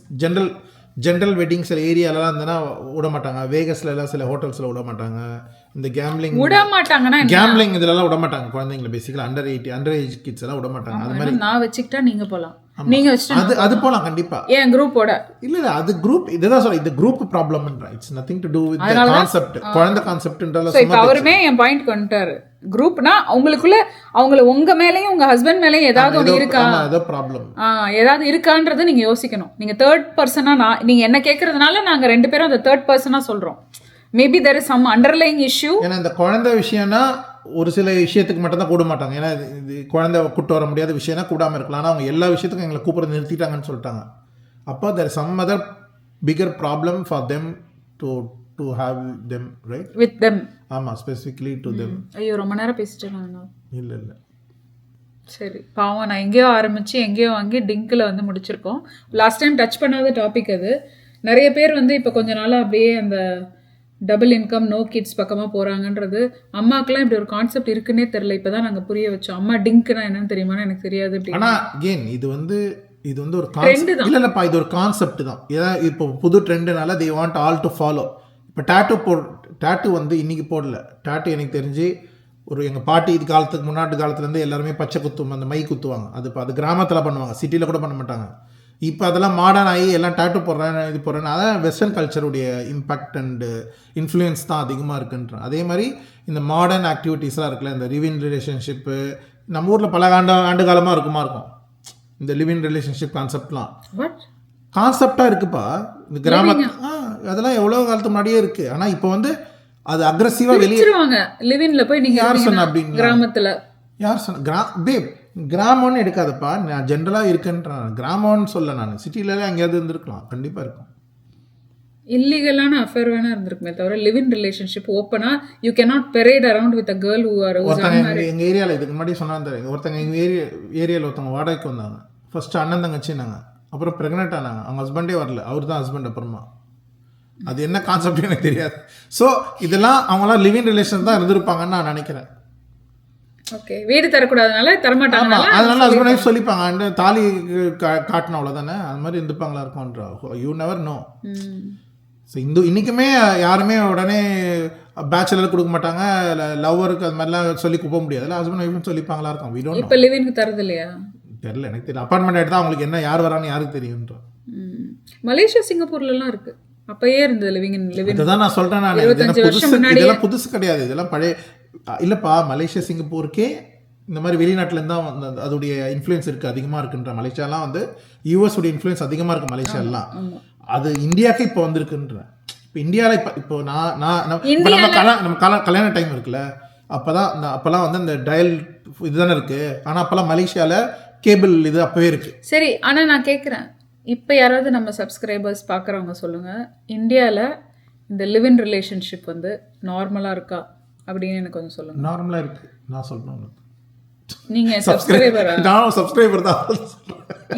ஜென்ரல் வெட்டிங் சில ஏரியாலலாம் இருந்ததுன்னா விட மாட்டாங்க. வேகஸ்ல எல்லாம் சில ஹோட்டல்ஸில் விட மாட்டாங்க. இந்த கேம்லிங் விட மாட்டாங்கன்னா, கேம்லிங் இதெல்லாம் விட மாட்டாங்க குழந்தைங்களை. பேசிக்கலாக அண்டர் ஏஜ் கிட்ஸ் எல்லாம் விட மாட்டாங்க. அது மாதிரி நான் வச்சுக்கிட்டா நீங்கள் போகலாம், நீங்க வச்சுட்டு அது போலாம் கண்டிப்பா. ஏன் குரூப்போட இல்ல அது குரூப், இதுதான் சொல்ல, இது குரூப் ப்ராப்ளம்ன்ற, it's nothing to do with the concept. குழந்தை கான்செப்ட்ன்றல சும்மா அவருமே என் பாயிண்ட் கொண்டாரு. குரூப்னா அவங்களுக்குள்ள உங்க மேலயும் உங்க ஹஸ்பண்ட் மேலயும் ஏதாவது ஒன்று இருக்கா, ஏதோ ப்ராப்ளம் ஏதாவது இருக்கான்றது நீங்க யோசிக்கணும். நீங்க தேர்ட் பர்சனா நீங்க என்ன கேட்கறதுனால நாங்க 2 பேரும் அந்த தேர்ட் பர்சனா சொல்றோம். Maybe there is some underlying issue. ஏன்னா இந்த குழந்தை விஷயம்னா ஒரு சில விஷயத்துக்கு மட்டும் தான் கூட மாட்டாங்க. ஏன்னா இது குழந்தை கூப்பிட்டு வர முடியாத விஷயம்னா கூடாமல் இருக்கலாம். ஆனால் அவங்க எல்லா விஷயத்துக்கும் எங்களை கூப்பிட நிறுத்திட்டாங்கன்னு சொல்லிட்டாங்க. அப்போ there is some other bigger problem for them to have them, right, with them. ஆமாம், ஸ்பெசிஃபிக்லி டு தெம். ஐயோ ரொம்ப நேரம் பேசிட்டேன் நான். இல்லை சரி பாவம், நான் எங்கேயோ ஆரம்பித்து எங்கேயோ வாங்கி டிங்கில் வந்து முடிச்சிருக்கோம். லாஸ்ட் டைம் டச் பண்ணாத டாபிக் அது. நிறைய பேர் வந்து இப்போ கொஞ்ச நாளாக அப்படியே அந்த டபுள் இன்கம் நோ கிட்ஸ் பக்கமாக போகிறாங்கன்றது, அம்மாக்கெல்லாம் இப்படி ஒரு கான்செப்ட் இருக்குன்னே தெரில. இப்போ தான் நாங்கள் புரிய வச்சோம். அம்மா டிங்க்னா என்னன்னு தெரியுமான்னு எனக்கு தெரியாது. ஆனால் அகெயின் இது வந்து ஒரு கான்செப்ட் இல்லைல்லப்பா, இது ஒரு கான்செப்ட் தான். ஏதாவது இப்போ புது ட்ரெண்டுனால they want all to follow. இப்போ டேட்டு வந்து இன்றைக்கி போடல. டேட்டு எனக்கு தெரிஞ்சு ஒரு எங்கள் பாட்டி இது காலத்துக்கு முன்னாடி காலத்துலேருந்து எல்லாருமே பச்சை குத்தும், அந்த மை குத்துவாங்க. அது கிராமத்தில் பண்ணுவாங்க, சிட்டியில் கூட பண்ண மாட்டாங்க. இப்போ அதெல்லாம் மாடர்ன் ஆகி எல்லாம் டேட்டு போடுறேன், இது போடுறேன். அதான் வெஸ்டர்ன் கல்ச்சருடைய இம்பேக்ட் அண்டு இன்ஃப்ளூயன்ஸ் தான் அதிகமாக இருக்குன்ற. அதே மாதிரி இந்த மாடர்ன் ஆக்டிவிட்டீஸ்லாம் இருக்குல்ல, இந்த லிவ்-இன் ரிலேஷன்ஷிப்பு நம்ம ஊரில் பல ஆண்டு காலமாக இருக்கும். இந்த லிவ்-இன் ரிலேஷன்ஷிப் கான்செப்ட்லாம் கான்செப்டாக இருக்குப்பா இந்த கிராமத்து. அதெல்லாம் எவ்வளோ காலத்துக்கு முன்னாடியே இருக்குது. ஆனால் இப்போ வந்து அது அக்ரெசிவாக வெளியேறுவாங்க. லிவ்-இன்ல போய் நீங்கள் யார் சொன்ன அப்படின்னு கிராமத்தில் யார் சொன்ன? கிராமம்னு எடுக்காதப்பா, நான் ஜென்ரலாக இருக்குன்றேன். கிராமம்னு சொல்ல, நான் சிட்டிலலாம் எங்கேயாவது இருந்திருக்கலாம், கண்டிப்பாக இருக்கும். இல்லீகலான அஃபேர் வேணா இருந்திருக்குமே தவிர லிவ்-இன் ரிலேஷன்ஷிப் ஓப்பனா you cannot parade around with a girl who are எங்கள் ஏரியாவில் இதுக்கு முன்னாடி சொன்னாங்க. ஒருத்தங்க எங்கள் ஏரியாவில் ஒருத்தவங்க வாடகைக்கு வந்தாங்க. ஃபர்ஸ்ட் அண்ணன் தங்கச்சின்னாங்க, அப்புறம் ப்ரெக்னென்ட் ஆனாங்க. அவங்க ஹஸ்பண்டே வரல, அவர் தான் ஹஸ்பண்ட். அப்புறமா அது என்ன கான்செப்ட் எனக்கு தெரியாது. ஸோ இதெல்லாம் அவங்களாம் லிவ்-இன் ரிலேஷன் தான் இருந்திருப்பாங்கன்னு நான் நினைக்கிறேன். ஓகே, வீடு தரக்கூடாதுனால தரமாட்டாங்க, அதனால ஹஸ்பண்ட் ஒய்ஃப் சொல்லிப்பாங்க, அண்ட் தாலி காட்டணும் அவ்வளோதானே, அது மாதிரி இருந்துப்பாங்களா இருக்கும்ன்ற. You never know. ஸோ இன்றைக்குமே யாருமே உடனே பேச்சுலர் கொடுக்க மாட்டாங்க, லவ்வருக்கு அது மாதிரிலாம் சொல்லி போக முடியாதுல்ல. ஹஸ்பண்ட் ஒய்ஃப்னு சொல்லிப்பாங்களா இருக்கும். We don't know. இப்போ லிவிங்க்கு தரது இல்லையா? தெரியல, எனக்கு தெரியல. அப்பார்ட்மெண்ட் எடுத்தால் அவங்களுக்கு என்ன யார் வரான்னு யாருக்கு தெரியுன்ற. மலேசியா சிங்கப்பூர்லலாம் இருக்கு. அப்பயே இருந்தது லிவிங் இன் லிவிங். இதுதான் நான் சொல்கிறேன். நான் 25 வருஷம் முன்னாடி. இதெல்லாம் புதுசு கிடையாது, இதெல்லாம் பழைய. இல்லைப்பா, மலேசியா சிங்கப்பூருக்கே இந்த மாதிரி வெளிநாட்டிலேருந்து தான் அதோடைய இன்ஃப்ளூயன்ஸ் இருக்குது, அதிகமாக இருக்குன்ற. மலேசியாலாம் வந்து யூஎஸ் உடைய இன்ஃப்ளூயன்ஸ் அதிகமாக இருக்குது மலேசியாலாம். அது இந்தியாவுக்கு இப்போ வந்திருக்குன்ற. இப்போ இந்தியாவில் இப்போ நம்ம கல்யாண டைம் இருக்குல்ல, அப்போல்லாம் வந்து இந்த டயல் இதுதானே இருக்குது. ஆனால் அப்போல்லாம் மலேசியாவில் கேபிள் இது அப்போவே இருக்குது. சரி, ஆனால் நான் கேட்குறேன், இப்போ யாராவது நம்ம சப்ஸ்கிரைபர்ஸ் பார்க்குறவங்க சொல்லுங்கள், இந்தியாவில் இந்த லிவ் இன் ரிலேஷன்ஷிப் வந்து நார்மலாக இருக்கா அப்படின்னு எனக்கு கொஞ்சம் சொல்லுங்கள். நார்மலாக இருக்குது நான் சொல்கிறேன். நீங்கள் சப்ஸ்கிரைபரா? நான் சப்ஸ்கிரைபர் தான்.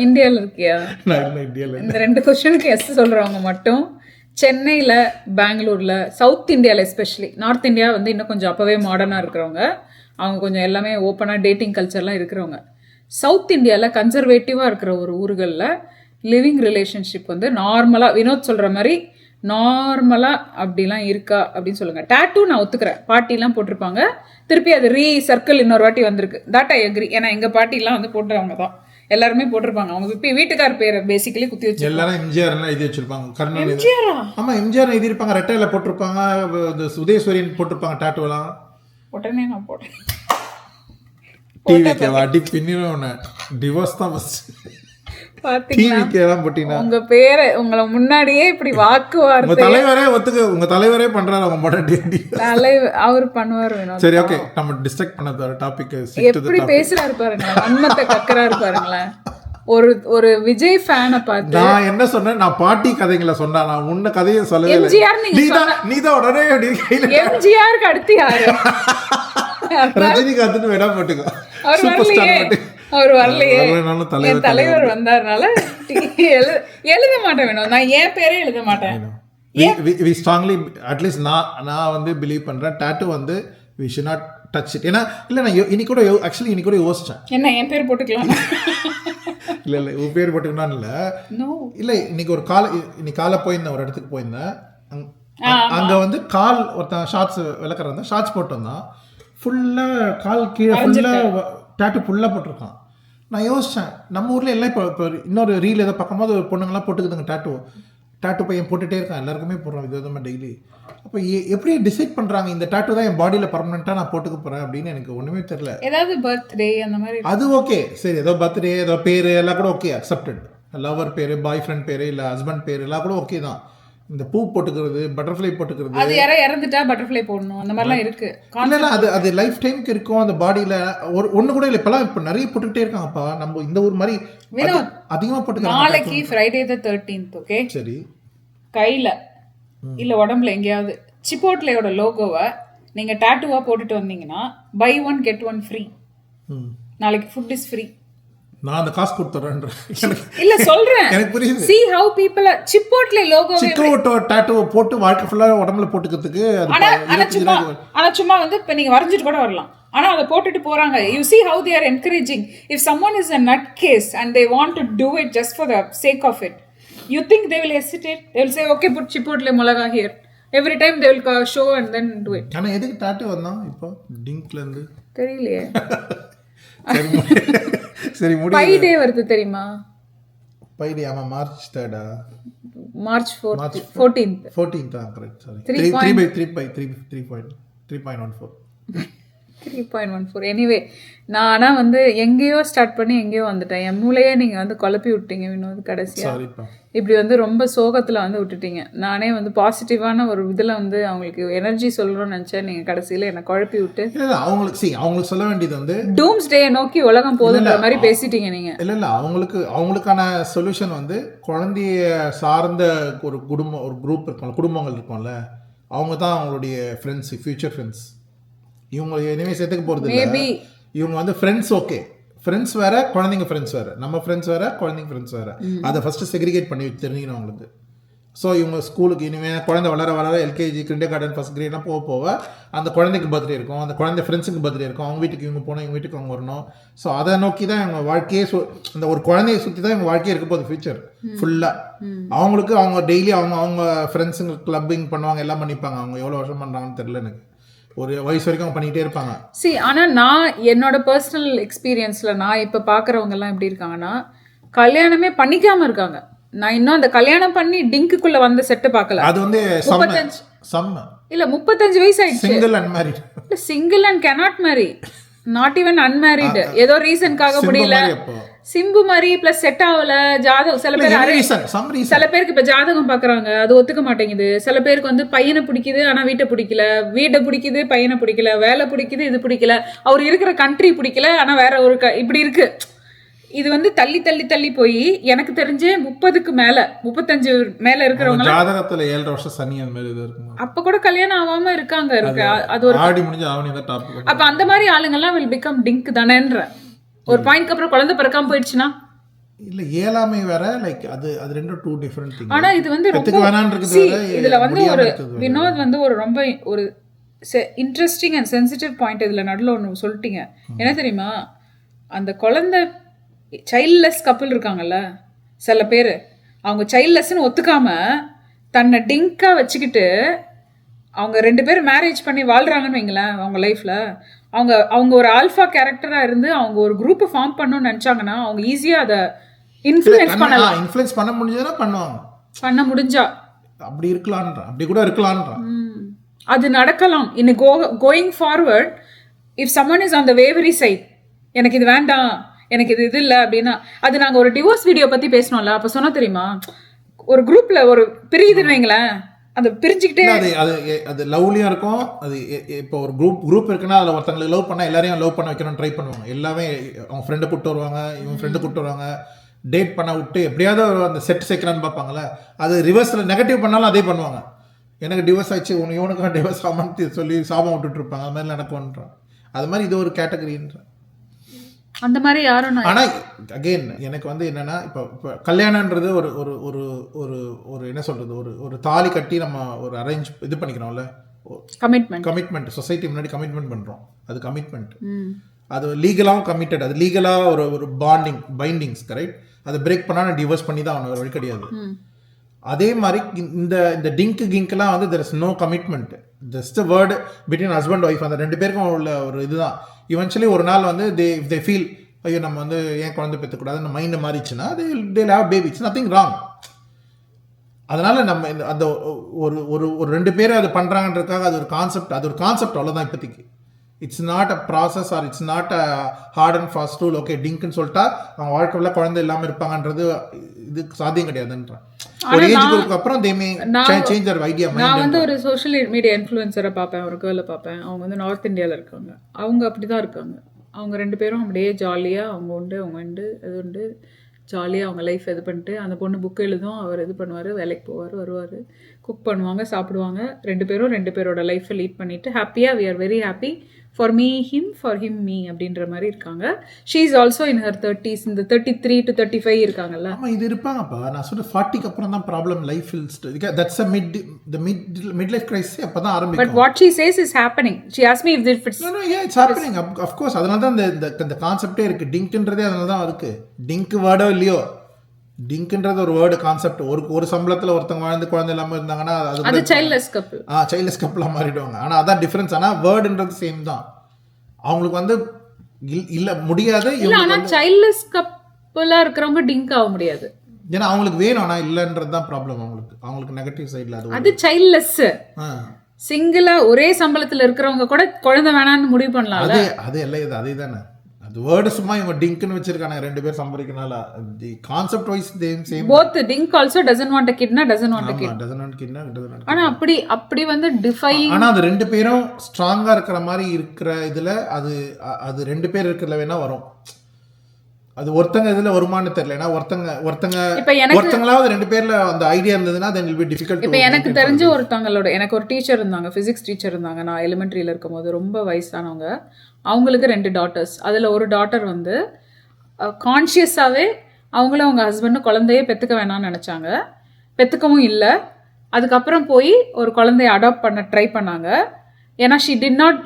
இந்தியாவில் இருக்கியா? நான் இல்லை இந்தியாவில். இந்த 2 கொஸ்டினுக்கு எஸ் சொல்கிறவங்க மட்டும் சென்னையில், பெங்களூரில், சவுத் இந்தியாவில், எஸ்பெஷலி நார்த் இந்தியா வந்து இன்னும் கொஞ்சம் அப்போவே மாடர்னாக இருக்கிறவங்க, அவங்க கொஞ்சம் எல்லாமே ஓப்பனாக டேட்டிங் கல்ச்சர்லாம் இருக்கிறவங்க. சவுத் இந்தியாவில் கன்சர்வேட்டிவாக இருக்கிற ஒரு ஊர்களில் லிவிங் ரிலேஷன்ஷிப் வந்து நார்மலாக வினோத் சொல்கிற மாதிரி நார்மலாக அப்படிலாம் இருக்கா அப்படின்னு சொல்லுங்கள். டேட்டூ நான் ஒத்துக்கிறேன், பாட்டிலாம் போட்டிருப்பாங்க, திருப்பி அது சர்க்கிள் இன்னொரு வாட்டி வந்திருக்கு. That I agree. ஏன்னா எங்கள் பாட்டிலாம் வந்து போட்டுறவங்க தான், எல்லாருமே போட்டிருப்பாங்க. அவங்க இப்போ வீட்டுக்கார் பேரை பேசிக்கலி குத்தி வச்சு எல்லாரும் எம்ஜிஆர்லாம் எழுதி வச்சிருப்பாங்க. கருணாநிதி. எம்ஜிஆரா? ஆமாம், எம்ஜிஆர் எழுதியிருப்பாங்க, ரெட்டையில போட்டிருப்பாங்க, உதயசூரியன் போட்டிருப்பாங்க டேட்டூலாம். உடனே நான் போட்டேன். டிவிக்கு அடி பின்னிடும், டிவோர்ஸ் தான் ஃபஸ்ட்டு. உங்க பேரை உங்களை முன்னாடியே இப்படி வாக்குவார்த்தை தலைவரே ஒத்துக்க, உங்க தலைவரே பண்றாரு, அவங்க மொட்டாட்டி தலைவர் அவர் பண்ணுவார். வேணும். சரி, ஓகே, நம்ம டிஸ்ட்ராக்ட் பண்ண டாபிக். எப்படி பேசுறாரு பாருங்க, அன்மத்தை கக்கறாரு பாருங்களேன். ஒரு விஜய் ஃபேனை பார்த்து நான் என்ன சொன்னேன், நான் பாட்டி கதைகளை சொன்னா, நான் உன்ன கதையை சொல்லவே இல்லை. எம்ஜிஆர் நீதான் உடனே எம்ஜிஆருக்கு அடுத்து யாரு? ரஜினிகாந்த்னு வேணா போட்டுக்கோ. அவர் வரலையே, என் தலைவர் வந்தாருனால எழுத மாட்டேன். வேணும், நான் என் பேரே எழுத மாட்டேன். we strongly, at least நான் வந்து பிலீவ் பண்றேன், டாட்டூ வந்து we should not touch it. ஏன்னா இல்லை, நான் இன்னைக்கு கூட யோசிச்சேன், என்ன என் பேர் போட்டுக்கலாம். இல்லை உன் பேர் போட்டுக்கணும் இல்லை. இன்னைக்கு காலை போயிருந்தேன், ஒரு இடத்துக்கு போயிருந்தேன். அங்க வந்து ஒருத்தன் ஷார்ட்ஸ் விளக்குற வந்தேன், ஷார்ட்ஸ் போட்டு வந்தான். ஃபுல்லாக கால் கீழே ஃபுல்லாக டேட்டு ஃபுல்லாக போட்டிருக்கான். நான் யோசித்தேன், நம்ம ஊரில் எல்லாம் இப்போ இன்னொரு ரீல் ஏதோ பார்க்கும்போது ஒரு பொண்ணுங்கள்லாம் போட்டுக்குதுங்க டேட்டு பையன் போட்டுகிட்டே இருக்கான், எல்லாருக்குமே போடுறோம் விதமாக டெய்லி. அப்போ எப்படி டிசைட் பண்ணுறாங்க இந்த டேட்டு தான் என் பாடியில் பர்மனெண்ட்டாக நான் போட்டுக்க போகிறேன் அப்படின்னு எனக்கு ஒன்றுமே தெரியல. ஏதாவது பர்த்டே அந்த மாதிரி அது ஓகே, சரி, ஏதோ பர்த்டே ஏதோ பேர் எல்லாம் கூட ஓகே, அக்செப்டட். லவர் பேர், பாய் ஃப்ரெண்ட் பேர், இல்லை ஹஸ்பண்ட் பேர் எல்லாம் கூட ஓகே தான். இந்த பூ போட்டுக்கிறது, பட்டர்ஃப்ளை போட்டுக்கிறது, அது யாரா இறந்துட்டா பட்டர்ஃப்ளை போடணும், அந்த மாதிரிலாம் இருக்கு. இல்ல அது லைஃப் டைம்க்கு இருக்கும் அந்த பாடியில. ஒண்ணு கூட இல்ல, இப்பெல்லாம் இப்ப நிறைய போட்டுக்கிட்டே இருக்காங்கப்பா. நம்ம இந்த ஊர் மாதிரி அதிகமா போட்டுக்கலாம். நாளைக்கு ஃப்ரைடே தி 13th, ஓகே, சரி, கையில இல்ல உடம்புல எங்கேயாவது சிப்போட்லேயோட லோகோவை நீங்க டாட்டூவா போட்டுட்டு வந்தீங்கன்னா buy one get one free. நாளைக்கு ஃபுட் இஸ் ஃப்ரீ. நான் அந்த காசு கொடுத்துறேன் இல்ல சொல்றேன், எனக்கு புரியுது. see how people are chipotle logo tattoo போட்டு வாழ்க்கை ஃபுல்லா உடம்புல போட்டுக்கிறதுக்கு. ஆனா சும்மா வந்து இப்ப நீங்க வரைஞ்சிட்டு கூட வரலாம், ஆனா அதை போட்டுட்டு போறாங்க. you see how they are encouraging. if someone is a nutcase and they want to do it just for the sake of it, you think they will hesitate? They will say okay, put chipotle molaga here. every time they will show and then do it. ஆனா எதுக்கு டாட்டூ வந்தான் இப்போ டிங்க்ல இருந்து தெரியலையே. சரி, முடி பை டே வருது தெரியுமா? பை டே, ஆமா, March 3rd, March 14th correct. Sorry, 3.14 anyway, நான் ஆனால் வந்து எங்கேயோ ஸ்டார்ட் பண்ணி எங்கேயோ வந்துட்டேன். என் மூளையே நீங்கள் வந்து குழப்பி விட்டீங்க வினோத். கடைசியாக இப்படி வந்து ரொம்ப சோகத்தில் வந்து விட்டுட்டீங்க. நானே வந்து பாசிட்டிவான ஒரு இதில் வந்து அவங்களுக்கு எனர்ஜி சொல்லணும்னு நினச்சேன். நீங்கள் கடைசியில் என்னை குழப்பி விட்டு அவங்களுக்கு சொல்ல வேண்டியது வந்து டூம்ஸ் டே நோக்கி உலகம் போதுன்ற மாதிரி பேசிட்டீங்க நீங்கள். இல்லை அவங்களுக்கான சொல்யூஷன் வந்து குழந்தைய சார்ந்த ஒரு குரூப் இருக்கும்ல, குடும்பங்கள் இருக்கும்ல, அவங்க தான் அவங்களுடைய ஃப்ரெண்ட்ஸ், ஃபியூச்சர் ஃப்ரெண்ட்ஸ். இவங்க இனிமே சேர்த்துக்க போகிறது இல்லை. இவங்க வந்து ஃப்ரெண்ட்ஸ், ஓகே, ஃப்ரெண்ட்ஸ் வேற, குழந்தைங்க ஃப்ரெண்ட்ஸ் வேற, நம்ம ஃப்ரெண்ட்ஸ் வேற, குழந்தைங்க ஃப்ரெண்ட்ஸ் வேற. அதை ஃபர்ஸ்ட் செக்ரிகேட் பண்ணி தெரிஞ்சுக்கணும் அவங்களுக்கு. ஸோ இவங்க ஸ்கூலுக்கு இனிமேல் குழந்தை வளர வளர எல்கேஜி கிண்டர் கார்டன் ஃபஸ்ட் கிரேட்லாம் போக போக அந்த குழந்தைக்கு பர்த்டே இருக்கும், அந்த குழந்தை ஃப்ரெண்ட்ஸுக்கு பர்த்டே இருக்கும், அவங்க வீட்டுக்கு இவங்க போனால் இவங்க வீட்டுக்கு அவங்க வரணும். ஸோ அதை நோக்கி தான் இவங்க வாழ்க்கையே அந்த ஒரு குழந்தைய சுற்றி தான் இவங்க வாழ்க்கையே இருக்க போகுது ஃபியூச்சர் ஃபுல்லாக. அவங்களுக்கு அவங்க டெய்லி அவங்க ஃப்ரெண்ட்ஸுங்க கிளப்பிங் பண்ணுவாங்க, எல்லாம் பண்ணிப்பாங்க. அவங்க எவ்வளோ வருஷம் பண்ணுறாங்கன்னு தெரியல எனக்கு. ஒரு வயசு வரைக்கும் அவங்க பண்ணிகிட்டே இருப்பாங்க. ஆனால் நான் என்னோட பர்சனல் எக்ஸ்பீரியன்ஸில் நான் இப்போ பார்க்குறவங்கெல்லாம் எப்படி இருக்காங்கன்னா, கல்யாணமே பண்ணிக்காமல் இருக்காங்க. நான் இன்னும் அந்த கல்யாணம் பண்ணி டிங்குக்குள்ள வந்த செட்டை பார்க்கல. அது வந்து 35 வயசு ஆயிடுச்சு. சிங்கிள் அன்மேரிட் இல்ல single and cannot marry, not even unmarried. ஏதோ ரீசனுக்காக முடியல. சிம்பு மாதிரி பிளஸ் செட் ஆகல ஜாதகம். சில பேருக்கு இப்ப ஜாதகம் பாக்குறாங்க, அது ஒத்துக்க மாட்டேங்குது. சில பேருக்கு வந்து பையனை பிடிக்குது ஆனா வீட்டை பிடிக்குது, பையனை பிடிக்கல, வேலை பிடிக்குது, இது பிடிக்கல, அவர் இருக்கிற கண்ட்ரி பிடிக்கல, ஆனா வேற ஒரு இப்படி இருக்கு. இது வந்து தள்ளி தள்ளி தள்ளி போய் எனக்கு தெரிஞ்சே 30க்கு மேல 35 மேல இருக்கிறவங்க ஜாதகத்துல 7 வருஷம் சனி அந்த மாதிரி இருக்கு, அப்ப கூட கல்யாணம் ஆகாம இருக்காங்க. அது ஒரு ஆடி முடிஞ்சு ஆவணி தான் டாப். அப்ப அந்த மாதிரி ஆளுங்க எல்லாம் will become டிங்க் தானேன்ற ஒரு பாயிண்ட்க்கு அப்புறம் குழந்தை பிறக்காம போயிடுச்சுன்னா இல்ல ஏலாமை வேற. லைக் அது ரெண்டும் டூ டிஃபரண்ட் திங். ஆனா இது வந்து இதுல வந்து ஒரு வினோத் வந்து ஒரு ரொம்ப ஒரு இன்ட்ரெஸ்டிங் அண்ட் சென்சிட்டிவ் பாயிண்ட் இதுல நடுவில் ஒன்று சொல்லிட்டீங்க. என்ன தெரியுமா, அந்த குழந்தை சைல்ட்லெஸ் கப்பிள் இருக்காங்கல்ல சில பேர், அவங்க சைல்ட்லெஸ்ன்னு ஒத்துக்காம தன்னை டிங்கா வச்சுக்கிட்டு அவங்க 2 பேரும் மேரேஜ் பண்ணி வாழ்றாங்கன்னு வைங்களேன். அவங்க லைஃப்ல அவங்க ஒரு ஆல்ஃபா கேரக்டரா இருந்து அவங்க ஒரு குரூப் ஃபார்ம் பண்ணணும்னு நினைச்சாங்கன்னா அவங்க ஈஸியா அதை இன்ஃப்ளூயன்ஸ் பண்ண முடிஞ்சதுன்னா பண்ணுவாங்க. பண்ண முடிஞ்சா அப்படி கூட இருக்கலாம்ன்ற அது நடக்கலாம். இன்னும் going forward if someone is on the wavery side, எனக்கு இது வேண்டாம், எனக்கு இது இல்லை அப்படின்னா, அது நாங்கள் ஒரு டிவோர்ஸ் வீடியோ பற்றி பேசணும்ல, அப்போ சொன்னா தெரியுமா, ஒரு குரூப்பில் ஒரு பிரியுதுன்னு வைங்களேன், அந்த பிரிஞ்சுக்கிட்டே அது லவ்லியாக இருக்கும். அது இப்போ ஒரு குரூப் இருக்குன்னா அதில் ஒருத்தங்களுக்கு லவ் பண்ணால் எல்லாரையும் லவ் பண்ண வைக்கணும்னு ட்ரை பண்ணுவாங்க. எல்லாமே அவங்க ஃப்ரெண்டை கூப்பிட்டு வருவாங்க, இவங்க ஃப்ரெண்டை கூப்பிட்டு வருவாங்க, டேட் பண்ண விட்டு எப்படியாவது அந்த செட் சேர்க்கலான்னு பார்ப்பாங்களே. அது ரிவர்ஸில் நெகட்டிவ் பண்ணாலும் அதே பண்ணுவாங்க. எனக்கு டிவோர்ஸ் ஆயிடுச்சு, இவனுக்கு டிவோர்ஸ் ஆமான்னு சொல்லி சாபம் விட்டுட்டு இருப்பாங்க. அது மாதிரி நடக்கும்ன்றான். அது மாதிரி இது ஒரு கேட்டகரின்ற அந்த மாதிரி யாரும். ஆனால் அகெயின் எனக்கு வந்து என்னென்னா, இப்போ கல்யாணன்றது ஒரு ஒரு ஒரு ஒரு ஒரு என்ன சொல்கிறது, ஒரு தாலி கட்டி நம்ம ஒரு அரேஞ்ச் இது பண்ணிக்கிறோம்ல, கமிட்மெண்ட் சொசைட்டி முன்னாடி கமிட்மெண்ட் பண்ணுறோம். அது கமிட்மெண்ட், அது லீகலாகவும் கமிட்டட், அது லீகலாக ஒரு பைண்டிங்ஸ் கரெக்ட். அதை பிரேக் பண்ணால் டிவோர்ஸ் பண்ணி தான் அவனை வழி கிடையாது. அதே மாதிரி இந்த கிங்க்லாம் வந்து there is no commitment, just word between husband wife. அந்த 2 பேருக்கும் உள்ள ஒரு இதுதான். இவென்ச்சுவலி ஒரு நாள் வந்து தே ஃபீல் ஐயோ நம்ம வந்து ஏன் குழந்தை பெற்றக்கூடாதுன்னு mind மாறிச்சுன்னா they have baby, it's nothing wrong. அதனால நம்ம அந்த ஒரு 2 பேர் அது பண்ணுறாங்கன்றதுக்காக அது ஒரு கான்செப்ட் அவ்வளோதான் இப்போதைக்கு. It's not a process or it's not a hard and fast rule. Okay டிங்க்னு சொல்லிட்டா அவங்க வாழ்க்கையில் குழந்தை இல்லாமல் இருப்பாங்கன்றது இது சாத்தியம் கிடையாதுன்றான். ஒரு ஏஜுக்கு அப்புறம் they may change their idea. நான் வந்து ஒரு சோஷியல் மீடியா இன்ஃப்ளூயன்சரை பார்ப்பேன், ஒரு கேர்ளை பார்ப்பேன். அவங்க வந்து நார்த் இந்தியாவில் இருக்காங்க. அவங்க அப்படி தான் இருக்காங்க. அவங்க 2 பேரும் அப்படியே ஜாலியாக அவங்க உண்டு அது உண்டு ஜாலியாக அவங்க லைஃப் இது பண்ணிட்டு, அந்த பொண்ணு புக் எழுதும், அவர் இது பண்ணுவார், வேலைக்கு போவார், வருவார், குக் பண்ணுவாங்க, சாப்பிடுவாங்க. 2 பேரும் 2 பேரோட லைஃப்பை லீட் பண்ணிவிட்டு ஹாப்பியாக we are very happy for me him for him me அப்படின்ற மாதிரி இருக்காங்க. she is also in her 30s, இந்த 33 to 35 இருக்காங்கல்ல. ஆமா இது இருப்பாங்கப்பா. நான் சொல்ற 40க்கு அப்புறம் தான் problem life that's a mid life crisis அப்பதான் ஆரம்பிக்கும். but what she says is happening. she asked me if it's no yeah it's happening of course. அதனால தான் இந்த கான்செப்டே இருக்கு டிங்க்ன்றதே. அதனால தான் இருக்கு டிங்க் வேர்டோ இல்லையோ, டிங்க்ன்றது ஒரு வேர்டு கான்செப்ட். ஒரு சம்பளத்தில் ஒருத்தவங்க வாழ்ந்து குழந்தை இல்லாமல் இருந்தாங்கன்னா அது சைல்ட்லெஸ் கப்பிளாக மாறிடுவாங்க. ஆனால் அதான் டிஃப்ரென்ஸ். ஆனால் வேர்டுன்றது சேம் தான். அவங்களுக்கு வந்து இல்லை முடியாது. ஆனால் சைல்ட்லெஸ் கப்பிளாக இருக்கிறவங்க டிங்க் ஆக முடியாது. ஏன்னா அவங்களுக்கு வேணும், ஆனால் இல்லைன்றது தான் ப்ராப்ளம். அவங்களுக்கு நெகட்டிவ் சைடில் அது சைல்ட்லெஸ். சிங்கிளா ஒரே சம்பளத்தில் இருக்கிறவங்க கூட குழந்தை வேணான்னு முடிவு பண்ணலாம். அது எல்லாம் அதே தானே. அது வேர்டு சும்மா இவங்க டிங்க்னு வச்சிருக்காங்க 2 பேர் சம்பரிக்கனால. The concept wise same. both think also doesn't want a kid na doesn't want a kid. ஆனா அப்படி வந்து டிஃபைன். ஆனா அது 2 பேரும் ஸ்ட்ராங்கா இருக்கிற மாதிரி இருக்கிற இதுல அது 2 பேர் இருக்கிறதுல வேணா வரும். அது ஒருத்தங்க இதுல வருமானு தெரியல. ஏன்னா ஒருத்தங்களாவது 2 பேர்ல அந்த ஐடியா இருந்ததுன்னா then will be difficult. இப்போ எனக்கு தெரிஞ்ச ஒருத்தங்களோட எனக்கு ஒரு டீச்சர் இருந்தாங்க, ஃபிசிக்ஸ் டீச்சர் இருந்தாங்க. நான் எலிமெண்ட்ரியில் இருக்கும்போது ரொம்ப வயசானவங்க. அவங்களுக்கு 2 டாட்டர்ஸ். அதில் ஒரு டாட்டர் வந்து கான்ஷியஸாகவே அவங்களும் அவங்க ஹஸ்பண்டும் குழந்தையே பெற்றுக்க வேணாம்னு நினச்சாங்க. பெற்றுக்கவும் இல்லை. அதுக்கப்புறம் போய் ஒரு குழந்தைய அடாப்ட் பண்ண ட்ரை பண்ணாங்க. ஏன்னா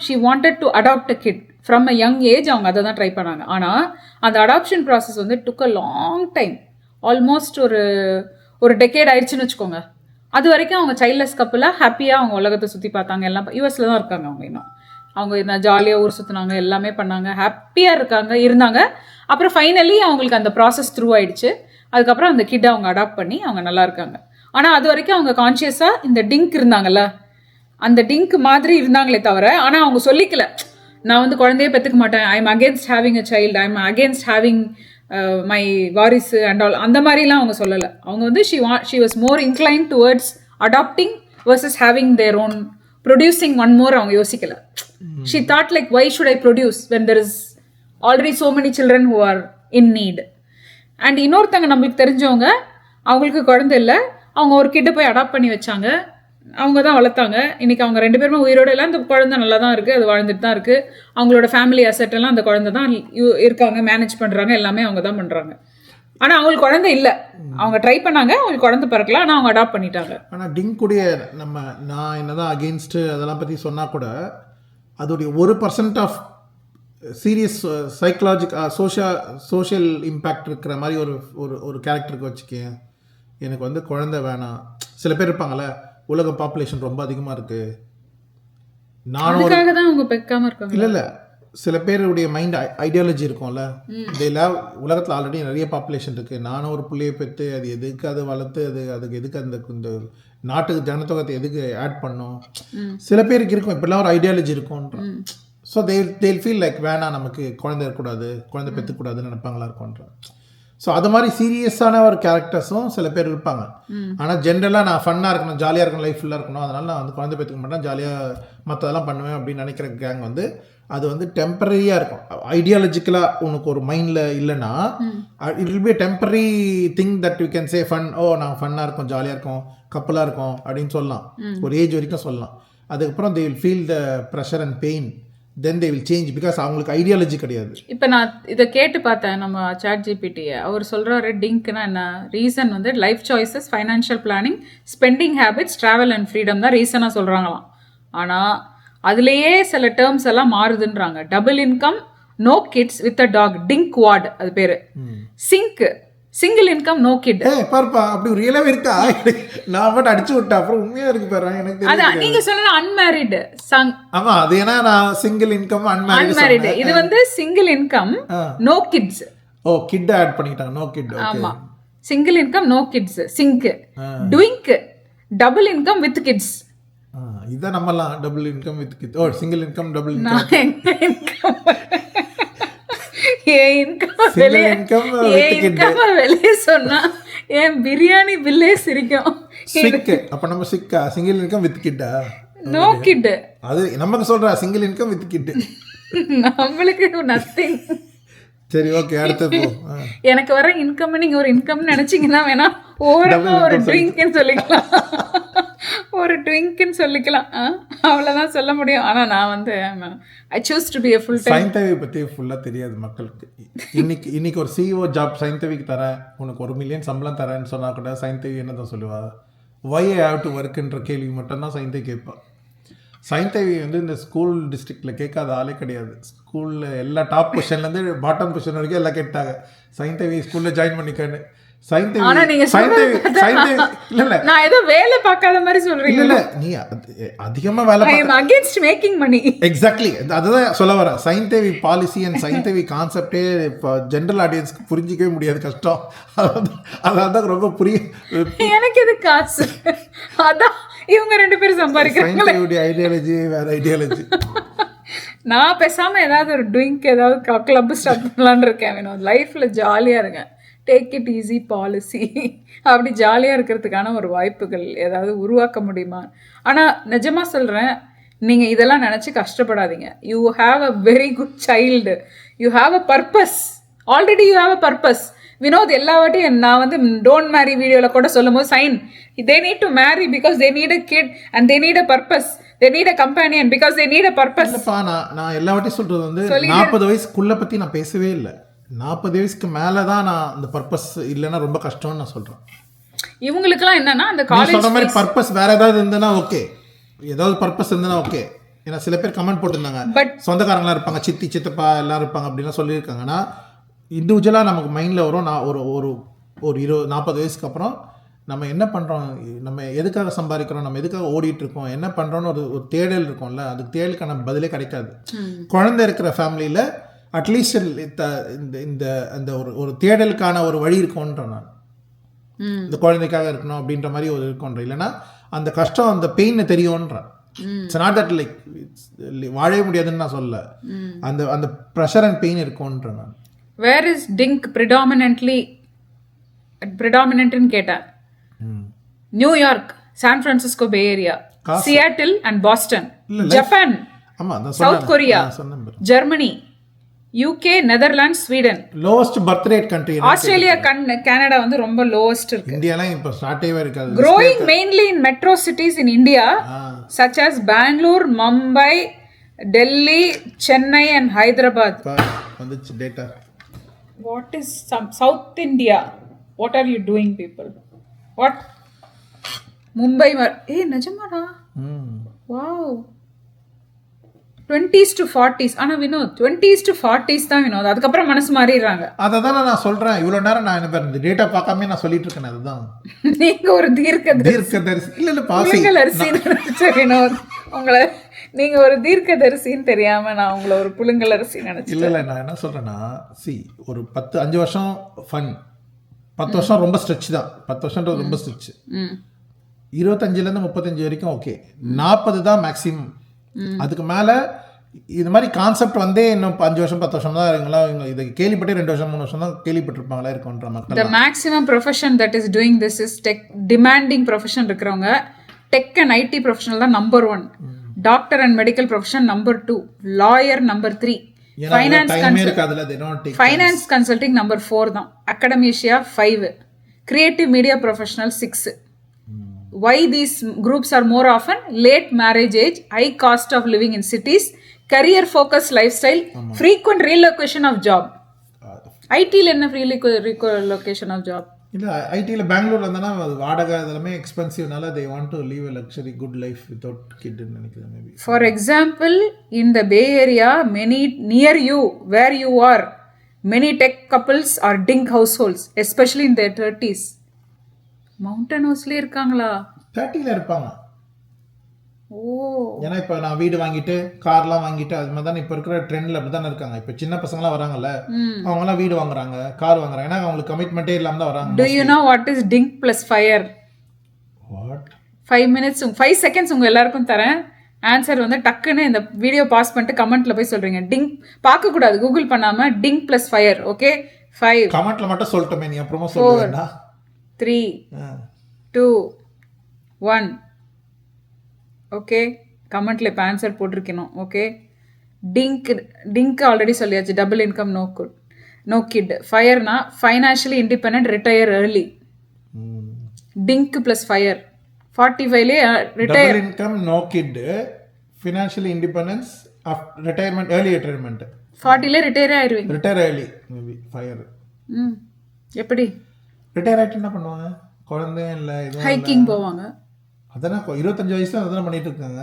she wanted to adapt a kid from a young age. அவங்க அதை தான் ட்ரை பண்ணாங்க. ஆனால் அந்த அடாப்ஷன் ப்ராசஸ் வந்து டுக் அ லாங் டைம், ஆல்மோஸ்ட் ஒரு டெக்கேட் ஆயிடுச்சுன்னு வச்சுக்கோங்க. அது வரைக்கும் அவங்க சைல்ட்லெஸ் கப்பில் ஹாப்பியாக அவங்க உலகத்தை சுற்றி பார்த்தாங்க. எல்லாம் யூஎஸில் தான் இருக்காங்க அவங்க. இன்னும் அவங்க என்ன ஜாலியாக ஊர் சுற்றினாங்க, எல்லாமே பண்ணாங்க, ஹாப்பியாக இருந்தாங்க. அப்புறம் ஃபைனலி அவங்களுக்கு அந்த ப்ராசஸ் த்ரூ ஆயிடுச்சு. அதுக்கப்புறம் அந்த கிட்டை அவங்க அடாப்ட் பண்ணி அவங்க நல்லா இருக்காங்க. ஆனால் அது வரைக்கும் அவங்க கான்ஷியஸாக இந்த டிங்க் இருந்தாங்கல்ல, அந்த டிங்க் மாதிரி இருந்தாங்களே தவிர, ஆனால் அவங்க சொல்லிக்கல நான் வந்து குழந்தையே பெற்றுக்க மாட்டேன், I am against having a child, I am against having my வாரிசு அண்ட் ஆல், அந்த மாதிரிலாம் அவங்க சொல்லலை. அவங்க வந்து she was more inclined towards adopting versus having their own producing one more. அவங்க யோசிக்கல. She thought like why should I produce when there is already so many children who are in need. And இன்னொருத்தங்க நம்மளுக்கு தெரிஞ்சவங்க, அவங்களுக்கு குழந்தை இல்லை, அவங்க ஒரு கிட்ட போய் அடாப்ட் பண்ணி வச்சாங்க, அவங்க தான் வளர்த்தாங்க. இன்னைக்கு அவங்க 2 பேருமே உயிரோடு எல்லாம், அந்த குழந்தை நல்லா தான் இருக்குது, அது வாழ்ந்துட்டு தான் இருக்குது. அவங்களோட ஃபேமிலி அசெட் எல்லாம் அந்த குழந்தை தான் இருக்காங்க, மேனேஜ் பண்ணுறாங்க, எல்லாமே அவங்க தான் பண்ணுறாங்க. ஆனால் அவங்களுக்கு குழந்தை இல்லை, அவங்க ட்ரை பண்ணாங்க, அவங்களுக்கு குழந்தை பிறக்கல, ஆனால் அவங்க அடாப்ட் பண்ணிட்டாங்க. ஆனால் டிங்குடைய நான் என்னதான் அகெயின்ஸ்ட்டு அதெல்லாம் பற்றி சொன்னால் கூட அதோடைய 1% ஆஃப் சீரியஸ் சோஷியல் இம்பேக்ட் இருக்கிற மாதிரி ஒரு கேரக்டருக்கு வச்சுக்கேன். எனக்கு வந்து குழந்தை வேணாம். சில பேர் இருப்பாங்கள்ல, உலக பாப்புலேஷன் ரொம்ப அதிகமாக இருக்குது, நானும் தான் அவங்க பெக்காம இருக்காங்க. இல்லை சில பேருடைய மைண்ட் ஐடியாலஜி இருக்கும்ல, இதெல்லாம் உலகத்தில் ஆல்ரெடி நிறைய பாப்புலேஷன் இருக்குது, நானும் ஒரு பிள்ளையை பெற்று அது எதுக்கு அது வளர்த்து அதுக்கு எதுக்கு இந்த நாட்டுக்கு ஜனத்தொகத்தை எதுக்கு ஆட் பண்ணும். சில பேருக்கு இருக்கும் இப்படிலாம் ஒரு ஐடியாலஜி இருக்கும்ன்ற. ஸோ தேல் ஃபீல் லைக் வேணாம், நமக்கு குழந்தை இருக்கக்கூடாது, குழந்தை பெற்றுக்கூடாதுன்னு நினைப்பாங்களா இருக்கும்ன்ற. ஸோ அது மாதிரி சீரியஸான ஒரு கேரக்டர்ஸும் சில பேர் இருப்பாங்க. ஆனால் ஜென்ரலாக நான் ஃபன்னாக இருக்கணும், ஜாலியாக இருக்கணும், லைஃப் ஃபுல்லாக இருக்கணும், அதனால் நான் வந்து குழந்தை பெற்றுக்க மாட்டேன், ஜாலியாக மற்றதெல்லாம் பண்ணுவேன் அப்படின்னு நினைக்கிற கேங் வந்து அது வந்து டெம்பரரியாக இருக்கும். ஐடியாலஜிக்கலாக உனக்கு ஒரு மைண்டில் இல்லைன்னா it will be temporary thing that you can say fun. ஓ நான் ஃபன்னாக இருக்கும், ஜாலியாக இருக்கும், கப்பலாக இருக்கும் அப்படின்னு சொல்லலாம், ஒரு ஏஜ் வரைக்கும் சொல்லலாம். அதுக்கப்புறம் they will feel the pressure and pain, then they will change because அவங்களுக்கு ஐடியாலஜி கிடையாது. இப்போ நான் இதை கேட்டு பார்த்தேன் நம்ம சாட் ஜிபிடியை. அவர் சொல்கிறாரு டிங்க்னா என்ன ரீசன் வந்து life choices, financial planning, spending habits, travel and freedom தான் ரீசனாக சொல்கிறாங்களாம். ஆனால் அதுலேயே சில டேர்ம்ஸ் எல்லாம் மாறுதுன்றாங்க. Double income, no kids with a dog, DINK word அது பேர். SINK, single income, no kid. பார்ப்பா அப்படி ஒரு ரியலாவே இருக்கா? நான் மட்டும் அடிச்சு விட்டேன், அப்புறம் உண்மையா இருக்கு பாரு. எனக்கு அதான் நீங்க சொன்னது அன்மேரிட். ஆமா, அது ஏன்னா நான் சிங்கிள் இன்கம் அன்மேரிட், இது வந்து சிங்கிள் இன்கம் நோ கிட்ஸ். ஓ கிட் ஆட் பண்ணிட்டாங்க, நோ கிட். ஆமா, single income no kids. SINK, TWINK, double income with kids. இதான் நம்மலாம் டபுள் இன்கம் வித் கிட்ஸ். ஓ சிங்கிள் இன்கம் டபுள் இன்கம். வெளியே சொன்னா என் பிரியாணி பில்லே சிரிக்கும். அப்ப நம்ம சிக்கா சிங்கிள் இன்கம் வித் கிட்டா? No kid. அது நமக்கு சொல்றா சிங்கிள் இன்கம் வித் கிட், நம்மளுக்கு நத்திங். சரி ஓகே, அடுத்து போ. எனக்கு வர இன்கம் நீங்க ஒரு இன்கம் நினைச்சீங்கன்னா வேணா ஓரமா ஒரு ட்ரிங்க்னு சொல்லிக்கலாம், ஒரு ட்ரிங்க்னு சொல்லிக்கலாம், அவ்வளோதான் சொல்ல முடியும். ஆனால் நான் வந்து I choose to be a full time. சயின்டிஃபை பற்றி ஃபுல்லாக தெரியாது மக்களுக்கு. இன்னைக்கு ஒரு சிஇஓ ஜாப் சயின்டிஃபிக் தரேன், உனக்கு 1 மில்லியன் சம்பளம் தரேன்னு சொன்னால் கூட சயின்டிஃபிக் என்ன தான் சொல்லுவா? வை ஐ ஹேவ் டு ஒர்க்குன்ற கேள்வி மட்டும்தான் சயின்டிஃபிக் கேட்பா. சயின்டிஃபிக் வந்து இந்த ஸ்கூல் டிஸ்ட்ரிக்டில் கேட்காத ஆளே கிடையாது. ஸ்கூலில் எல்லா டாப் பொசிஷன்லேருந்து பாட்டம் பொசிஷன் வரைக்கும் எல்லாம் கேட்டாங்க சயின்டிஃபிக் ஸ்கூலில் ஜாயின் பண்ணிக்கன்னு. நான் ஏதோ வேலை பார்க்காத மாதிரி சொல்றீங்க. இல்ல நீ அதிகமா வேலை I am against making money. Exactly, அதுதான் சொல்ல வரேன். சயின்டிஃபிக் பாலிசி அண்ட் சயின்டிஃபிக் கான்செப்டே இப்போ ஜென்ரல் ஆடியன்ஸ்க்கு புரிஞ்சிக்கவே முடியாது, கஷ்டம். அதான் ரொம்ப புரியும். எனக்கு இது காசு, அதான் இவங்க 2 பேரும் சம்பாதிக்கிறாங்க. ஐடியாலஜி வேற ஐடியாலஜி. நான் பேசாம ஏதாவது ஒரு ட்ரிங்க் ஏதாவது கிளப் ஸ்டார்ட் பண்ணலான்னு இருக்கேன். லைஃப்ல ஜாலியா இருக்கேன், டேக் இட் ஈஸி பாலிசி, அப்படி ஜாலியாக இருக்கிறதுக்கான ஒரு வாய்ப்புகள் ஏதாவது உருவாக்க முடியுமா? ஆனால் நிஜமாக சொல்கிறேன், நீங்கள் இதெல்லாம் நினச்சி கஷ்டப்படாதீங்க. You have a very good child, you have a purpose, already you have a purpose. Vinod எல்லா வாட்டியும் நான் வந்து டோன்ட் மேரி வீடியோவில் கூட சொல்லும் போது since they need to marry because they need a kid and they need a purpose, they need a companion because they need a purpose. நான் எல்லா வாட்டியும் சொல்கிறது வந்து 40 வயசுக்குள்ளே பற்றி நான் பேசவே இல்லை. 40 வயசுக்கு மேலே தான் நான் அந்த பர்பஸ் இல்லைன்னா ரொம்ப கஷ்டம்னு நான் சொல்கிறேன். இவங்களுக்குலாம் என்னன்னா அந்த நீ காலேஜ் சொல்ற மாதிரி பர்பஸ் வேற ஏதாவது இருந்ததுன்னா ஓகே, ஏதாவது பர்பஸ் இருந்ததுன்னா ஓகே. ஏன்னா சில பேர் கமெண்ட் போட்டிருந்தாங்க, பட் சொந்தக்காரங்களாம் இருப்பாங்க, சித்தி சித்தப்பா எல்லாரும் இருப்பாங்க அப்படின்லாம் சொல்லியிருக்காங்கன்னா இண்டிவிஜுவலாக நமக்கு மைண்டில் வரும். நான் ஒரு ஒரு ஒரு 40 வயசுக்கு அப்புறம் நம்ம என்ன பண்ணுறோம், நம்ம எதுக்காக சம்பாதிக்கிறோம், நம்ம எதுக்காக ஓடிட்டு இருக்கோம், என்ன பண்ணுறோன்னு ஒரு தேடல் இருக்கும்ல, அதுக்கு தேடலுக்கான பதிலே கிடைக்காது. குழந்தை இருக்கிற ஃபேமிலியில் அட்லீஸ்ட் இந்த இந்த அந்த ஒரு தேடலுக்கான ஒரு வழி இருக்கும்ன்ற நான் இந்த குழந்தைக்காக இருக்கணும் அப்படின்ற மாதிரி ஒரு இருக்கும்ன்ற. இல்லைன்னா அந்த கஷ்டம் அந்த பெயின் தெரியும்ன்ற. இட்ஸ் நாட் தட் லைக் வாழவே முடியாதுன்னு நான் சொல்ல, அந்த அந்த ப்ரெஷர் அண்ட் பெயின் இருக்கும்ன்ற நான். வேர் இஸ் டிங்க் ப்ரிடாமினன்ட்னு கேட்டேன். New York, San Francisco Bay Area, Seattle and Boston, Japan, South Korea, Germany, UK, Netherlands, Sweden. Lowest birth rate country Australia, Canada வந்து ரொம்ப லோவஸ்ட் இருக்கு. இந்தியாலாம் இப்போ ஸ்டார்ட்டே இருக்காது. growing mainly in metro cities in India such as Bangalore, Mumbai, Delhi, Chennai and Hyderabad. வந்துச்சு data. What is South India? What are you doing people? What? Mumbai நிஜமாடா? Wow. 20s to 40s. ஆனா வினோத் 20s to 40s தான் வினோத். அதுக்கப்புறம் மனசு மாறிடுறாங்க. அதை தான் நான் சொல்றேன். இவ்வளோ நேரம் நான் இந்த டேட்டா பார்க்காம நான் சொல்லிட்டு இருக்கேன். அதுதான் நீங்க ஒரு தீர்க்கதரிசி. இல்ல பாசி வினோத், உங்களை நீங்க ஒரு தீர்க்கதரிசின்னு தெரியாம நான் உங்களை ஒரு புழுங்கலரிசி நினைச்சேன். இல்ல நான் என்ன சொல்றேன்னா, ஒரு 5 வருஷம் ஃபன், 10 வருஷம் ரொம்ப ஸ்ட்ரெச் தான். 10 வருஷம் ரொம்ப ஸ்ட்ரெச். 25லேருந்து 35 வரைக்கும் ஓகே, 40 தான் மேக்ஸிமம். அதுக்கு மேலே இது மாதிரி கான்செப்ட் வந்து இன்னும் 5 வருஷம் 10 வருஷம் தான் இருக்குங்களா, இதை கேள்விப்பட்டு 2 வருஷம் 3 வருஷம் தான் கேள்விப்பட்டிருப்பாங்களா இருக்குன்ற மக்கள். The maximum profession that is doing this is tech demanding profession இருக்கிறவங்க. டெக் அண்ட் ஐடி ப்ரொஃபஷனல் தான் number 1, doctor and medical profession number 2, lawyer number 3, finance consulting number 4 தான், அகடமீஷியா 5, creative media professional 6. Why these groups are more often? Late marriage age, high cost of living in cities, career focused lifestyle, frequent relocation of job. IT ல என்ன relocation of job? இல்ல ஐடில பெங்களூர்ல இருந்தானா வாடகை அதெல்லாம் எக்ஸ்பென்சிவ்னால they want to live a luxury good life without kid ன்னு நினைக்கிறேன் maybe. For example, in the Bay Area, many near you where you are, many tech couples are dink households, especially in their 30s. Mountain ஹவுஸ்ல இருக்காங்களா? 30ல இருப்பாங்க. ஓ, ஏன்னா இப்போ நான் வீடு வாங்கிட்டு கார்லாம் வாங்கிட்டு அது மாதிரி தான் இப்போ இருக்கிற ட்ரெண்ட்ல அப்படி தானே இருக்காங்க. இப்போ சின்ன பசங்களாம் வராங்கல்ல, அவங்கலாம் வீடு வாங்குறாங்க, கார் வாங்குறாங்க. ஏன்னா அவங்களுக்கு கமிட்மெண்ட்டே இல்லாம தான் வராங்க. Do you know what is dink plus fire? What? 5 seconds உங்க எல்லாருக்கும் தரேன். ஆன்சர் வந்து டக்குன்னு இந்த வீடியோ பாஸ் பண்ணிட்டு கமெண்ட்ல போய் சொல்றீங்க. டிங்க் பார்க்க கூடாது, கூகுள் பண்ணாம டிங்க் பிளஸ் ஃபயர். ஓகே, 5 கமெண்ட்ல மட்டும் சொல்லிட்டோமே, நீ அப்புறமா சொல்லுவேன்னா. 3 2 1. ஓகே, கமெண்ட்ல இப்போ ஆன்சர் போட்டிருக்கணும். ஓகே, டிங்க் ஆல்ரெடி சொல்லியாச்சு, டபுள் இன்கம் நோ கிட். ஃபயர்னா financially independent, retire early. DINK plus FIRE 45லே retire. Double income no kid, financially independence, retirement, early retirement. 40லே ரிட்டையர் ஆயிருவீங்க. Retire early maybe FIRE. எப்படி ரிட்டையர் ஆகிட்டு என்ன பண்ணுவாங்க? குழந்தையும் இல்லை, எதுவும் ஹைக்கிங் போவாங்க. அதான் 25 வயசுல அதெல்லாம் பண்ணிட்டு இருக்காங்க.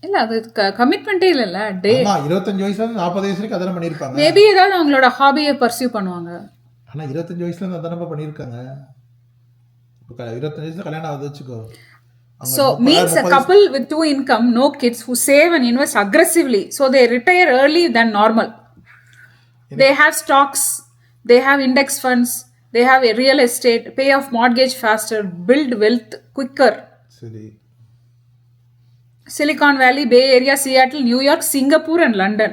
இல்ல அது கமிட்மெண்டே இல்லைல்ல. டே 25 வயசுல 40 வயசு வரைக்கும் அதெல்லாம் பண்ணியிருப்பாங்க. மேபி ஏதாவது அவங்களோட ஹாபியை பர்சியூ பண்ணுவாங்க. ஆனா 25 வயசுல இருந்து அதெல்லாம் பண்ணியிருக்காங்க. 25 வயசுல கல்யாணம் ஆகுது வச்சுக்கோ. So means a couple with 2 income, no kids, who save and invest aggressively, so they retire early than normal. They have stocks, they have index funds, they have a real estate, pay off mortgage faster, build wealth quicker. சரி. Silicon Valley, Bay Area, Seattle, New York, Singapore and London.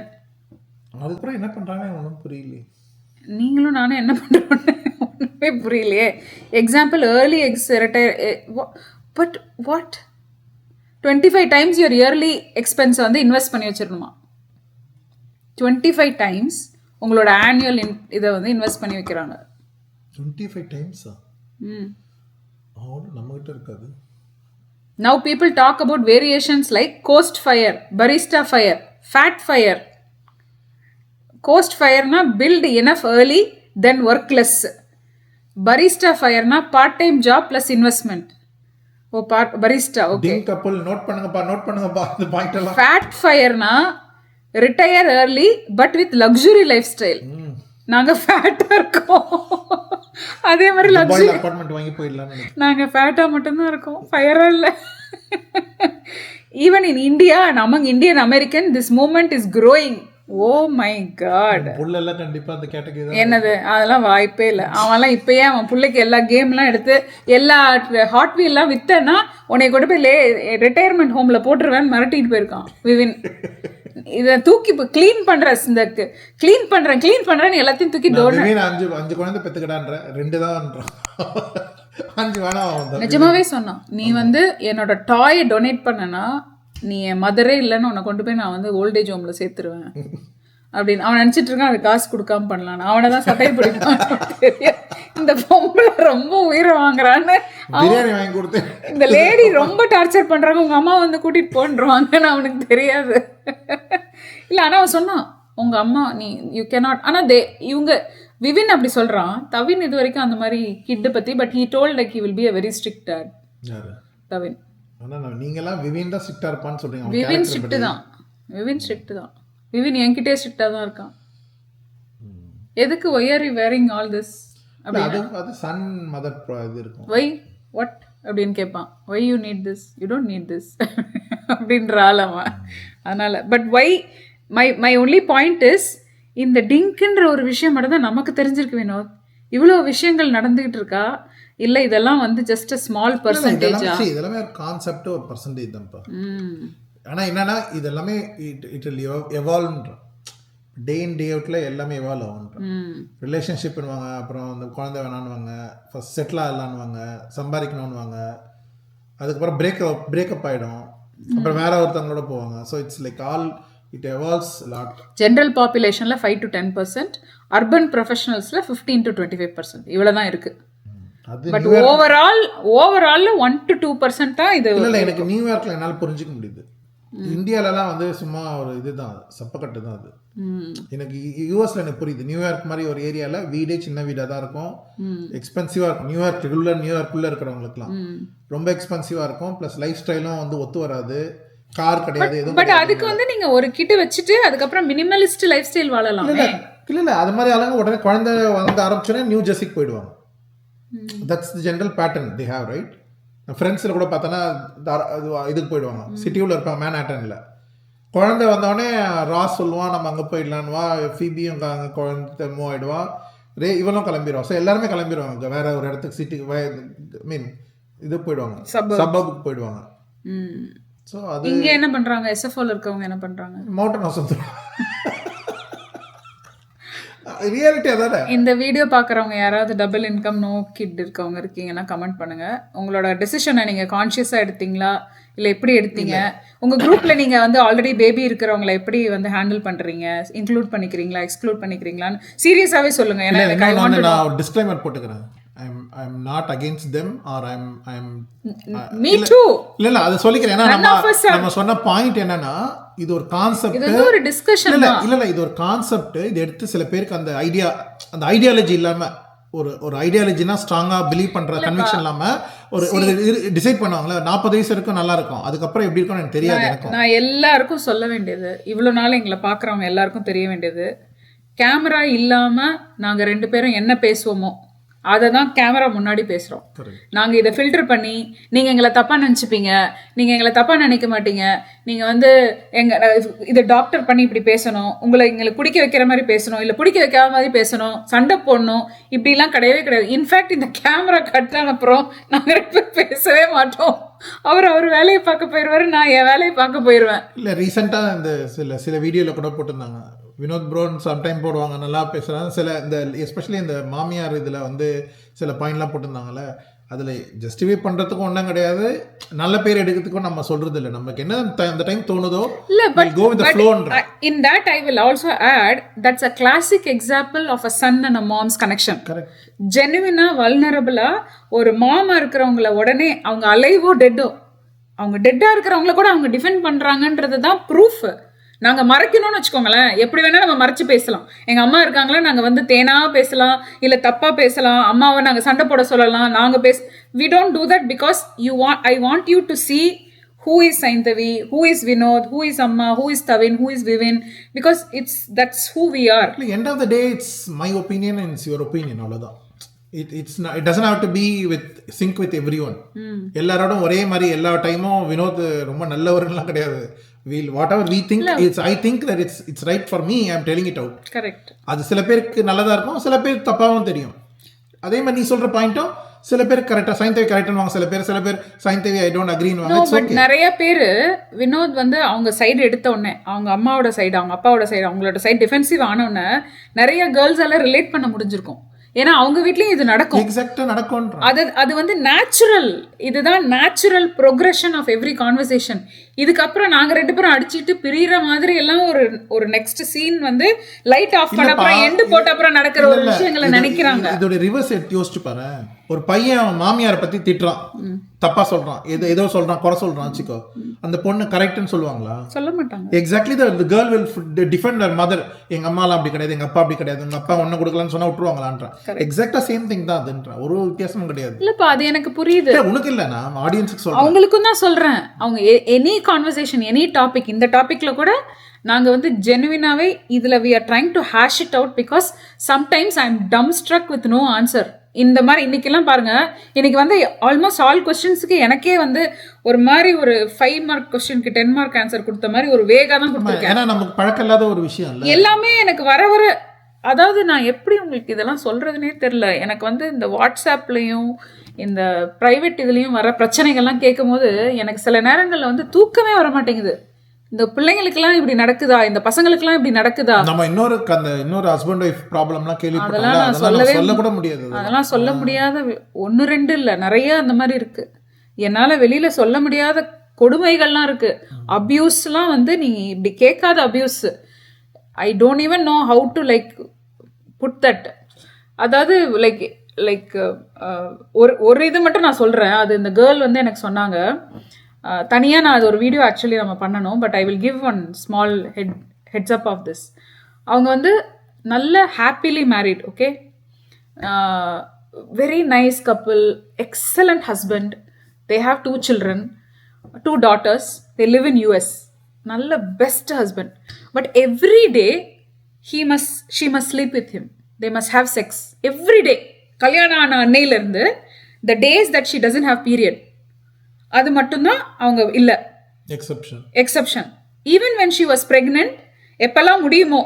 அதுக்கப்புறம் என்ன பண்றாங்க ஒன்றும் புரியல. நீங்களும் நானும் என்ன பண்றோம்னு ஒன்றுமே புரியலையே. Example early retire, but what? 25 times your yearly expense வந்து இன்வெஸ்ட் பண்ணி வச்சிடணுமா? 25 times உங்களோட ஆனுவல் இதை வந்து இன்வெஸ்ட் பண்ணி வைக்கிறாங்க. 25 times நம்ம கிட்ட இருக்காது. Now people talk about variations like coast fire, barista fire, fat fire. Coast fire na build enough early then work less. Barista ஃபயர்னா part time job plus investment. ஓ barista okay. DINK couple note பண்ணுங்கப்பா அந்த பாயிண்ட் எல்லாம். ஃபேட் ஃபயர்னா retire early but with luxury lifestyle. நாங்க ஃபேட்டா இருக்கோம், அதே மாதிரி லக்ஸுரி அபார்ட்மெண்ட் வாங்கி போயிடலாம். நாங்க ஃபேட்டா மட்டும்தான் இருக்கோம், ஃபயரா இல்லை. Even in India and among Indian American this movement is growing. Oh my God. புள்ளெல்லாம் கண்டிப்பா அந்த கேட்டகரி என்னது, அதெல்லாம் வாய்ப்பே இல்லை. அவன்லாம் இப்பயே அவன் பிள்ளைக்கு எல்லா கேம்லாம் எடுத்து எல்லா ஹாட் வீல்லாம் வித்தனா உன்னை கொண்டு போய் ரிட்டையர்மெண்ட் ஹோம்ல போட்டுருவேன்னு மிரட்டிட்டு போயிருக்கான் விவின். இதை தூக்கி இப்போ க்ளீன் பண்றேன், இந்த க்ளீன் பண்றேன்னு எல்லாத்தையும் தூக்கி டோர். அஞ்சு குழந்தை பெத்துக்கடான்ற 2 தான் 5 வேணாம். நிஜமாவே சொன்னான், நீ வந்து என்னோட டாயை டொனேட் பண்ணனா நீ என் மதரே இல்லைன்னு உன்னை கொண்டு போய் நான் வந்து ஓல்டேஜ் ஹோம்ல சேர்த்துருவேன் அப்படின்னு அவன் நினைச்சிட்டு இருக்கான். அது காசு கொடுக்காம பண்ணலாம், அவனை தான் சட்டை பிடிப்பான். இந்த பொம்பளை ரொம்ப உயிரை வாங்குறான்னு வாங்கி கொடுத்து இந்த லேடி ரொம்ப டார்ச்சர் பண்றாங்க, உங்க அம்மா வந்து கூட்டிட்டு போன்றுவாங்கன்னு அவனுக்கு தெரியாது. இல்லை ஆனால் அவன் சொன்னான், உங்க அம்மா நீ யூ கேனாட். ஆனால் இவங்க விவின் அப்படி சொல்றான். தவின் இது வரைக்கும் அந்த மாதிரி கிட்டு பத்தி, but he told like he will be a very strict dad. தவின் நீங்களாம் விவின் தான் ஸ்ட்ரிக்டா இருப்பான்னு சொல்றீங்க. விவின் ஸ்ட்ரிக்ட் தான், விவின் ஸ்ட்ரிக்ட் தான். விவின் என்கிட்டே ஸ்ட்ரிக்டா தான் இருக்கான். எதுக்கு why are you wearing all this அது சன் மதர் இது இருக்கும். why what அப்படின்னு கேட்பான். why you need this, you don't need this அப்படின்ற ஆளமா. அதனால but why my only point is இந்த டிங்க்ன்ற ஒரு விஷயம் மட்டும் தான் நமக்கு தெரிஞ்சிருக்கு வினோத். இவ்வளோ விஷயங்கள் நடந்துகிட்டு இருக்கா, இல்லை இதெல்லாம் வந்து ஜஸ்ட் அ ஸ்மால் பர்சன்டேஜா? இதெல்லாமே ஒரு கான்செப்ட், ஒரு பர்சன்டேஜ் தான்ப்பா. ஆனால் என்னன்னா இதெல்லாமே இட் வில் எவால்வ்ன்ற டே இன் டே அவுட்ல எல்லாமே எவால்வ் ஆகுன்ற. ரிலேஷன்ஷிப் பண்ணுவாங்க, அப்புறம் அந்த குழந்தை வேணான்னுவாங்க, ஃபர்ஸ்ட் செட்டில் ஆகலான்னுவாங்க, சம்பாதிக்கணும்னுவாங்க, அதுக்கப்புறம் பிரேக்கப் ஆகிடும், அப்புறம் வேற ஒருத்தவங்களோட போவாங்க. So it's like all it evolves a lot. General பாப்புலேஷன்ல 5 to 10%, அர்பன் ப்ரொஃபஷனல்ஸ்ல 15 to 25%, இவ்வளவுதான் இருக்கு. பட் ஓவரால் 1 to 2% தான் இது. இல்லை எனக்கு நியூயார்க்ல என்னால் புரிஞ்சிக்க முடியுது. இந்தியாலலாம் வந்து சும்மா ஒரு இதுதான், சப்பக்கட்டு தான் அது. எனக்கு யூஎஸ்ல எனக்கு புரியுது. நியூயார்க் மாதிரி ஒரு ஏரியால வீடே சின்ன வீடா தான் இருக்கும், எக்ஸ்பென்சிவா இருக்கும். நியூயார்க்குள்ள இருக்கிறவங்களுக்குலாம் ரொம்ப எக்ஸ்பென்சிவா இருக்கும். பிளஸ் லைஃப் ஸ்டைலும் வந்து ஒத்து வராது, கார் கிடையாது எதுவும். பட் அதுக்கு வந்து நீங்க ஒரு கிட்ட வச்சுட்டு அதுக்கப்புறம் மினிமலிஸ்ட் லைஃப் ஸ்டைல் வாழலாம். இல்ல அது மாதிரி ஆளுங்க உடனே குழந்தை வந்து ஆரம்பிச்சோன்னே நியூ ஜெர்சிக்கு போயிடுவாங்க. That's the general pattern they have, right? ஃப்ரெண்ட்ஸில் கூட பார்த்தோன்னா இதுக்கு போயிடுவாங்க, சிட்டியூவில் இருப்பாங்க, மேன்ஹாட்டனில். குழந்தை வந்தோடனே ராஸ் சொல்லுவான் நம்ம அங்கே போயிடலான்வா, ஃபீபியும் அங்கே குழந்தை மூவ் ஆகிடுவா, இவனும் கிளம்பிடுவான். ஸோ எல்லாருமே கிளம்பிடுவாங்க வேற ஒரு இடத்துக்கு, சிட்டிக்கு மீன் இது போயிடுவாங்க, சப்பபுக்கு போயிடுவாங்க. ஸோ அது இங்க என்ன பண்றாங்க, எஸ்எஃப்ஓல இருக்கவங்க என்ன பண்றாங்க, மவுண்டன் ஹவுஸ் வந்து ரியாலிட்டி அதானே. இந்த வீடியோ பார்க்குறவங்க யாராவது டபுள் இன்கம் நோ கிட் இருக்கவங்க இருக்கீங்கன்னா கமெண்ட் பண்ணுங்க. உங்களோட டெசிஷனை நீங்க கான்ஷியஸா எடுத்தீங்களா, இல்லை எப்படி எடுத்தீங்க? உங்க குரூப்ல நீங்க வந்து ஆல்ரெடி பேபி இருக்கிறவங்களை எப்படி வந்து ஹேண்டில் பண்றீங்க, இன்க்ளூட் பண்ணிக்கிறீங்களா, எக்ஸ்க்ளூட் பண்ணிக்கிறீங்களான்னு சீரியஸாவே சொல்லுங்க. ஏன்னா நான் ஒரு டிஸ்க்ளைமர் போட்டுக்கிறேன். I'm not against them or I'm me too. இல்ல அது சொல்லிக்கிறேன். ஏன்னா நம்ம சொன்ன பாயிண்ட் என்னன்னா, இது ஒரு கான்செப்ட், இது ஒரு டிஸ்கஷன். இல்ல இது ஒரு கான்செப்ட். இது எடுத்து சில பேருக்கு அந்த ஐடியாலஜி இல்லாம, ஒரு ஐடியாலஜினா ஸ்ட்ராங்கா பிலீவ் பண்ற கன்விக்ஷன் இல்லாம ஒரு டிசைட் பண்ணுவாங்கல்ல, 40 வயசு வரைக்கும் நல்லா இருக்கும், அதுக்கப்புறம் எப்படி இருக்கும்னு எனக்கு தெரியாது. எனக்கு நான் எல்லாருக்கும் சொல்ல வேண்டியது, இவ்வளவு நாள் எங்களை பாக்குறவங்க எல்லாருக்கும் தெரிய வேண்டியது, கேமரா இல்லாம நாங்க 2 பேரும் என்ன பேசுவோமோ அதை தான் கேமரா முன்னாடி பேசுகிறோம். நாங்கள் இதை ஃபில்டர் பண்ணி, நீங்கள் எங்களை தப்பாக நினச்சிப்பீங்க, நீங்கள் எங்களை தப்பாக நினைக்க மாட்டீங்க, நீங்கள் வந்து இதை டாக்டர் பண்ணி இப்படி பேசணும், எங்களுக்கு பிடிக்க வைக்கிற மாதிரி பேசணும், இல்லை பிடிக்க வைக்காத மாதிரி பேசணும், சண்டை போடணும், இப்படிலாம் கிடையவே கிடையாது. இன்ஃபேக்ட் இந்த கேமரா கட் ஆன அப்புறம் நாங்கள் 2 பேர் பேசவே மாட்டோம். அவர் வேலையை பார்க்க போயிடுவார், நான் என் வேலையை பார்க்க போயிடுவேன். இல்லை ரீசெண்டாக இந்த சில வீடியோவில் கூட போட்டிருந்தாங்க, வினோத் ப்ரோன் சம்டைம் போடுவாங்க, நல்லா பேசுகிறாங்க. சில இந்த எஸ்பெஷலி இந்த மாமியார் இதில் வந்து சில பாயிண்ட்லாம் போட்டிருந்தாங்கல்ல, அதில் ஜஸ்டிஃபை பண்ணுறதுக்கும் ஒன்றும் கிடையாது, நல்ல பேர் எடுக்கிறதுக்கும் நம்ம சொல்கிறது இல்லை. நமக்கு என்ன அந்த டைம் தோணுதோ go with the flow. In that I will also add, that's a classic example of a son and a mom's connection. Correct. ஜெனுவினா வல்னரபிளா ஒரு மாமா இருக்கிறவங்கள உடனே அவங்க அலைவோ டெட்டோ, அவங்க டெட்டா இருக்கிறவங்கள கூட அவங்க டிஃபெண்ட் பண்றாங்கன்றது தான் ப்ரூஃப். நாங்க மறைக்கணும்னு வச்சுக்கோங்களேன், எப்படி வேணா நம்ம மறைச்சு பேசலாம். எங்க அம்மா இருக்காங்களா, நாங்க வந்து தேனா பேசலாம், இல்ல தப்பா பேசலாம், அம்மாவை நாங்க சண்டை போட சொல்லலாம், நாங்க we don't do that because I want you to see who is Sainthavi, who is Vinod, who is Amma, who is Tavin, who is Vivin, because that's who we are. End of the day, it's my opinion and it's your opinion, அவ்வளவுதான். It doesn't have to be sync with everyone. எல்லாரோடும் ஒரே மாதிரி எல்லா டைமும் வினோத் ரொம்ப நல்லவர்கள்லாம் கிடையாது. Whatever we think, I think that it's right for me, I'm telling it out. Correct. அது சில பேருக்கு நல்லதா இருக்கும், சில பேருக்கு தப்பாவும் தெரியும். அதே மாதிரி நீ சொல்ற பாயிண்ட்டும் சில பேர் கரெக்டா சைந்தவி கரெக்ட்னுவாங்க, சில பேர் சைந்தவி ஐ டோன்ட் அக்ரின்னுவாங்க. பட் நிறைய பேர் வினோத் வந்து அவங்க சைடு எடுத்த உடனே, அவங்க அம்மாவோட சைடு, அவங்க அப்பாவோட சைடு, அவங்களோட சைடு டிஃபென்சிவ் ஆன உடனே நிறைய கேர்ள்ஸ் எல்லாம் ரிலேட் பண்ண முடிஞ்சிருக்கும். ஏன்னா அவங்க வீட்லயும் இது நடக்கும். எக்ஸாக்ட்டா நடக்கும். அது வந்து நேச்சுரல். இதுதான் natural progression of every conversation. இதுக்கப்புறம் நாங்க 2 பேரும் அடிச்சுட்டு பிரியிற மாதிரி எல்லாம் ஒரு நெக்ஸ்ட் சீன் வந்து லைட் ஆஃப் பண்ண அப்புறம் எண்டு போட்ட அப்புறம் நடக்கிற ஒரு விஷயங்களை நினைக்கிறாங்க. இதோட ரிவர்ஸ் யோசிச்சு பாரு. ஒரு பையன் மாமியாரை பத்தி திட்டுறான், தப்பா சொல்றான், ஏதோ சொல்றான், குறை சொல்றான் வச்சுக்கோ, அந்த பொண்ணு கரெக்ட்னு சொல்லுவாங்களா? சொல்ல மாட்டாங்க. Exactly the girl will defend her mother. எங்க அம்மாலாம் அப்படி கிடையாது, எங்க அப்பா அப்படி கிடையாது, எங்க அப்பா ஒண்ணு கொடுக்கலன்னு சொன்னா விட்டுருவாங்களான்றா. எக்ஸாக்ட்டா சேம் திங் தான் அதுன்றா. ஒரு வித்தியாசமும் கிடையாது. இல்லப்பா, அது எனக்கு புரியுது. உனக்கு இல்ல, நான் ஆடியன்ஸ்க்கு சொல்றேன். அவங்களுக்கும் தான் சொல்றேன். அவங்க எனி கான்வர்சேஷன், எனி டாபிக், இந்த டாபிக்ல கூட நாங்க வந்து ஜெனுவினாவே இதுல we are trying to hash it out because sometimes I am dumbstruck with no answer. இந்த மாதிரி இன்னைக்கெல்லாம் பாருங்க, இன்னைக்கு வந்து ஆல்மோஸ்ட் ஆல் கொஸ்டின்ஸுக்கு எனக்கே வந்து ஒரு மாதிரி ஒரு 5 மார்க் கொஸ்டினுக்கு 10 மார்க் ஆன்சர் கொடுத்த மாதிரி ஒரு வேகா தான் கொடுத்துருக்கேன். ஏன்னா நமக்கு பழக்கம் இல்லாத ஒரு விஷயம் இல்லை. எல்லாமே எனக்கு வர அதாவது நான் எப்படி உங்களுக்கு இதெல்லாம் சொல்றதுனே தெரியல. எனக்கு வந்து இந்த வாட்ஸ்அப்லையும் இந்த ப்ரைவேட் இதுலேயும் வர பிரச்சனைகள்லாம் கேட்கும் போது எனக்கு சில நேரங்களில் வந்து தூக்கமே வர மாட்டேங்குது. இந்த பிள்ளைங்களுக்குலாம் இப்படி நடக்குதா, இந்த பசங்களுக்குலாம் இப்படி நடக்குதா? நம்ம இன்னொரு ஹஸ்பண்ட் ஒய்ஃப் ப்ராப்ளம்லாம் கேள்விப்பட்டோம். அதெல்லாம் சொல்ல கூட முடியாது. அதெல்லாம் சொல்ல முடியாத 1 2 இல்லை, நிறைய அந்த மாதிரி இருக்கு. என்னால் வெளியில சொல்ல முடியாத கொடுமைகள்லாம் இருக்கு. அபியூஸ்லாம் வந்து நீ இப்படி கேட்காத abuse. I don't even know how to like put that. அதாவது லைக் ஒரு இது மட்டும் நான் சொல்கிறேன். அது இந்த கேர்ள் வந்து எனக்கு சொன்னாங்க. தனியாக நான் அது ஒரு வீடியோ ஆக்சுவலி நம்ம பண்ணணும். But I will give one small heads up of this. அவங்க வந்து நல்ல happily married, okay, very nice couple, excellent husband, they have 2 children, 2 daughters, they live in US. நல்ல best husband. But every day she must sleep with him. They must have sex every day. கல்யாணம் ஆன அன்னையிலேருந்து the days that she doesn't have period, அது மட்டும்தான் அவங்க இல்லை exception. Even when she was pregnant, எப்பெல்லாம் முடியுமோ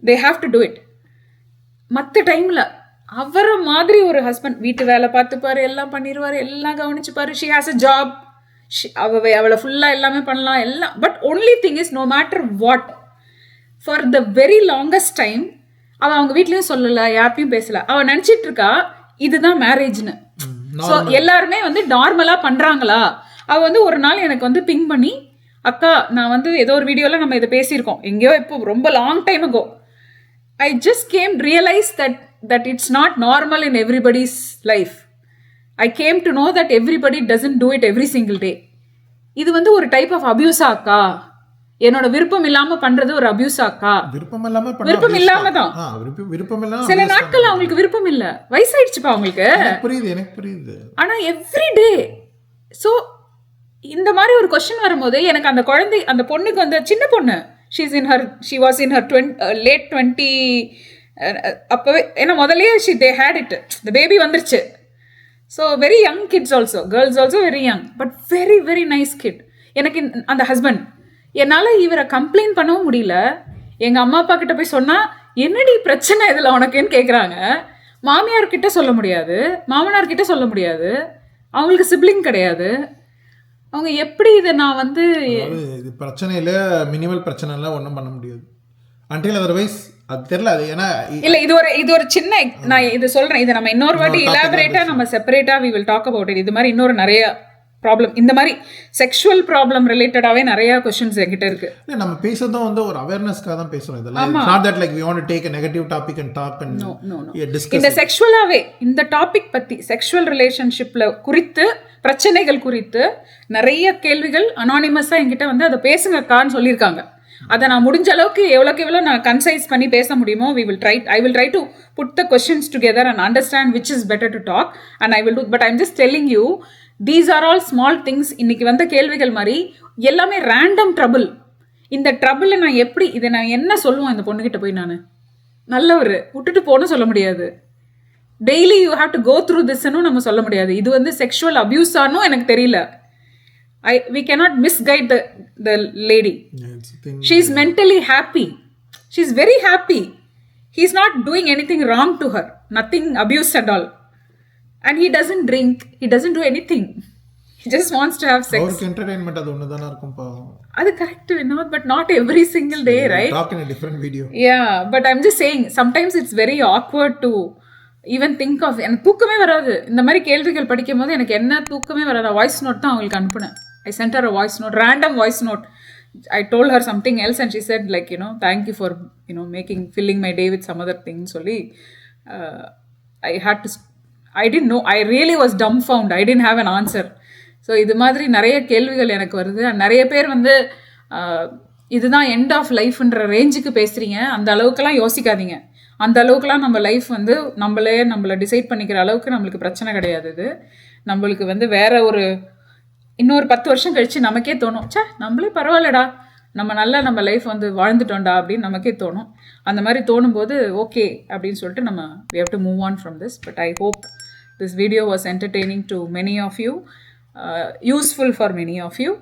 they have to do it. மற்ற டைமில் அவரை மாதிரி ஒரு ஹஸ்பண்ட் வீட்டு வேலை பார்த்துப்பாரு, எல்லாம் பண்ணிடுவார், எல்லாம் கவனிச்சுப்பாரு. she has a job, அவளை ஃபுல்லாக எல்லாமே பண்ணலாம் எல்லாம். But only thing is, no matter what, for the very longest time அவள் அவங்க வீட்லேயும் சொல்லலை, யார்ட்டையும் பேசலை. அவள் நினச்சிட்டு இருக்கா இதுதான் மேரேஜ்னு. ஸோ எல்லாருமே வந்து நார்மலாக பண்ணுறாங்களா? அவள் வந்து ஒரு நாள் எனக்கு வந்து பிங் பண்ணி, அக்கா நான் வந்து ஏதோ ஒரு வீடியோவில் நம்ம இதை பேசியிருக்கோம், எங்கேயோ இப்போ ரொம்ப long time ago, I just game realise that it's not normal in everybody's life. I came to know that everybody doesn't do it every single day. இது வந்து ஒரு டைப் ஆஃப் அபியூஸா அக்கா? என்னோட விருப்பம் இல்லாம பண்றது ஒரு அபியூஸா அக்கா? விருப்பம் இல்லாம தான். சில நாட்கள் அவங்களுக்கு விருப்பம் இல்ல, வயசாயிடுச்சுப்பா அவங்களுக்கு. எனக்கு புரியுது. ஆனா எவ்ரி டே. ஸோ இந்த மாதிரி ஒரு கொஸ்டின் வரும்போது எனக்கு அந்த குழந்தை, அந்த பொண்ணுக்கு வந்து சின்ன பொண்ணு, she was in her late 20, அப்பவே ஏன்னா முதல்லயே they had it, the baby வந்துருச்சு. So very young kids also, girls also very young, but very very nice kid. எனக்கு அந்த ஹஸ்பண்ட், என்னால் இவரை கம்ப்ளைண்ட் பண்ணவும் முடியல. எங்கள் அம்மா அப்பா கிட்ட போய் சொன்னால் என்னடி பிரச்சனை இதில் உனக்குன்னு கேட்குறாங்க. மாமியார்கிட்ட சொல்ல முடியாது, மாமனார்கிட்ட சொல்ல முடியாது, அவங்களுக்கு சிப்ளிங் கிடையாது. அவங்க எப்படி இதை நான் வந்து இது பிரச்சனையில் மினிமல் பிரச்சனைலாம் ஒன்றும் பண்ண முடியாது. அன்டில் அதர்வைஸ் அது தெரியல. அது ஏன்னா இல்லை, இது ஒரு சின்ன, நான் இது சொல்கிறேன், இதை நம்ம இன்னொரு வாட்டி இலாபரேட்டாக நம்ம செப்பரேட்டாக we will talk about it. இது மாதிரி இன்னொரு நிறைய ப்ராப்ளம், இந்த மாதிரி செக்ஷுவல் ப்ராப்ளம் ரிலேட்டடாவே நிறைய क्वेश्चंस என்கிட்ட இருக்கு. இல்ல நம்ம பேசுறதும் வந்து ஒரு அவேர்னஸ்க்காக தான் பேசுறோம். இதெல்லாம் not that like we want to take a negative topic and talk and discuss. இந்த செக்ஷுவலாவே இந்த டாபிக் பத்தி, செக்ஷுவல் ரிலேஷன்ஷிப்ல குறித்து, பிரச்சனைகள் குறித்து நிறைய கேள்விகள் அனானிமஸா என்கிட்ட வந்து அதை பேசுங்கக்கான்னு சொல்லியிருக்காங்க. அதை நான் முடிஞ்ச அளவுக்கு எவ்வளோக்கு எவ்வளோ நான் கன்சைஸ் பண்ணி பேச முடியுமோ I will try to put the questions together and understand which is better to talk and I will do, but I'm just telling you these are all small things. இன்னைக்கு வந்த கேள்விகள் மாதிரி எல்லாமே ரேண்டம் ட்ரபிள். இந்த ட்ரபிளில் நான் எப்படி இதை நான் என்ன சொல்லுவேன் இந்த பொண்ணுகிட்ட போய்? நான் நல்லவர் விட்டுட்டு போகணும் சொல்ல முடியாது, daily you have to go through திஸ்ன்னு நம்ம சொல்ல முடியாது. இது வந்து செக்ஷுவல் அபியூஸ் ஆனும் எனக்கு தெரியல. We cannot misguide the lady. She is mentally happy. She is very happy. He is not doing anything wrong to her. Nothing abuse at all. And he doesn't drink. He doesn't do anything. He just wants to have sex. அவருக்கு entertainment அது ஒண்ணுதானா இருக்கும் பாவம். அது correct, but not every single day, right? Talk in a different video. Yeah, but I'm just saying sometimes it's very awkward to even think of. எனக்கு தூக்கமே வராது இந்த மாதிரி கேள்விகள் படிக்கும் போது. எனக்கு என்ன தூக்கமே வராது. வாய்ஸ் நோட் தான் அவங்களுக்கு அனுப்புனேன். I sent her a voice note, random voice note. I told her something else and she said like, thank you for, filling my day with some other thing. Solli, I didn't know. I really was dumbfounded. I didn't have an answer. So இது மாதிரி நிறைய கேள்விகள் எனக்கு வருது. நிறைய பேர் வந்து இதுதான் எண்ட் ஆஃப் லைஃப்ன்ற ரேஞ்சுக்கு பேசுகிறீங்க. அந்த அளவுக்குலாம் யோசிக்காதீங்க. அந்த அளவுக்குலாம் நம்ம லைஃப் வந்து நம்மளை டிசைட் பண்ணிக்கிற அளவுக்கு நம்மளுக்கு பிரச்சனை கிடையாது. இது நம்மளுக்கு வந்து வேற ஒரு இன்னொரு 10 வருஷம் கழிச்சு நமக்கே தோணும், நம்மளே பரவாயில்லடா, நம்ம லைஃப் வந்து வாழ்ந்துட்டோம்டா அப்படின்னு நமக்கே தோணும். அந்த மாதிரி தோணும்போது ஓகே அப்படின்னு சொல்லிட்டு நம்ம we have to move on from this. But I hope this video was entertaining to many of you, useful for many of you.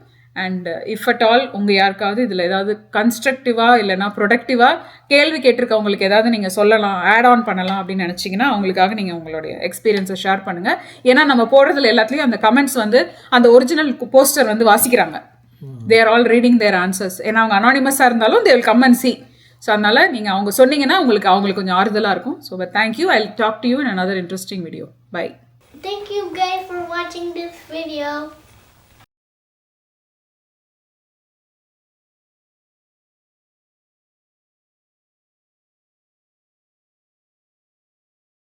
And if at all உங்கள் யாருக்காவது இதில் ஏதாவது கன்ஸ்ட்ரக்டிவாக இல்லைனா ப்ரொடக்டிவாக கேள்வி கேட்டிருக்கவங்களுக்கு ஏதாவது நீங்கள் சொல்லலாம், ஆட் ஆன் பண்ணலாம் அப்படின்னு நினச்சிங்கன்னா அவங்களுக்காக நீங்கள் உங்களுடைய எக்ஸ்பீரியன்ஸை ஷேர் பண்ணுங்கள். ஏன்னா நம்ம போடுறதுல எல்லாத்துலேயும் அந்த கமெண்ட்ஸ் வந்து அந்த ஒரிஜினல் போஸ்டர் வந்து வாசிக்கிறாங்க. They are all reading their answers. ஏன்னா அவங்க அனானிமஸாக இருந்தாலும் they will come and see. So அதனால் நீங்கள் அவங்க சொன்னீங்கன்னா அவங்களுக்கு கொஞ்சம் ஆறுதலாக இருக்கும். So but thank you. I will talk to you in another interesting video. Bye. Thank you guys for watching this video.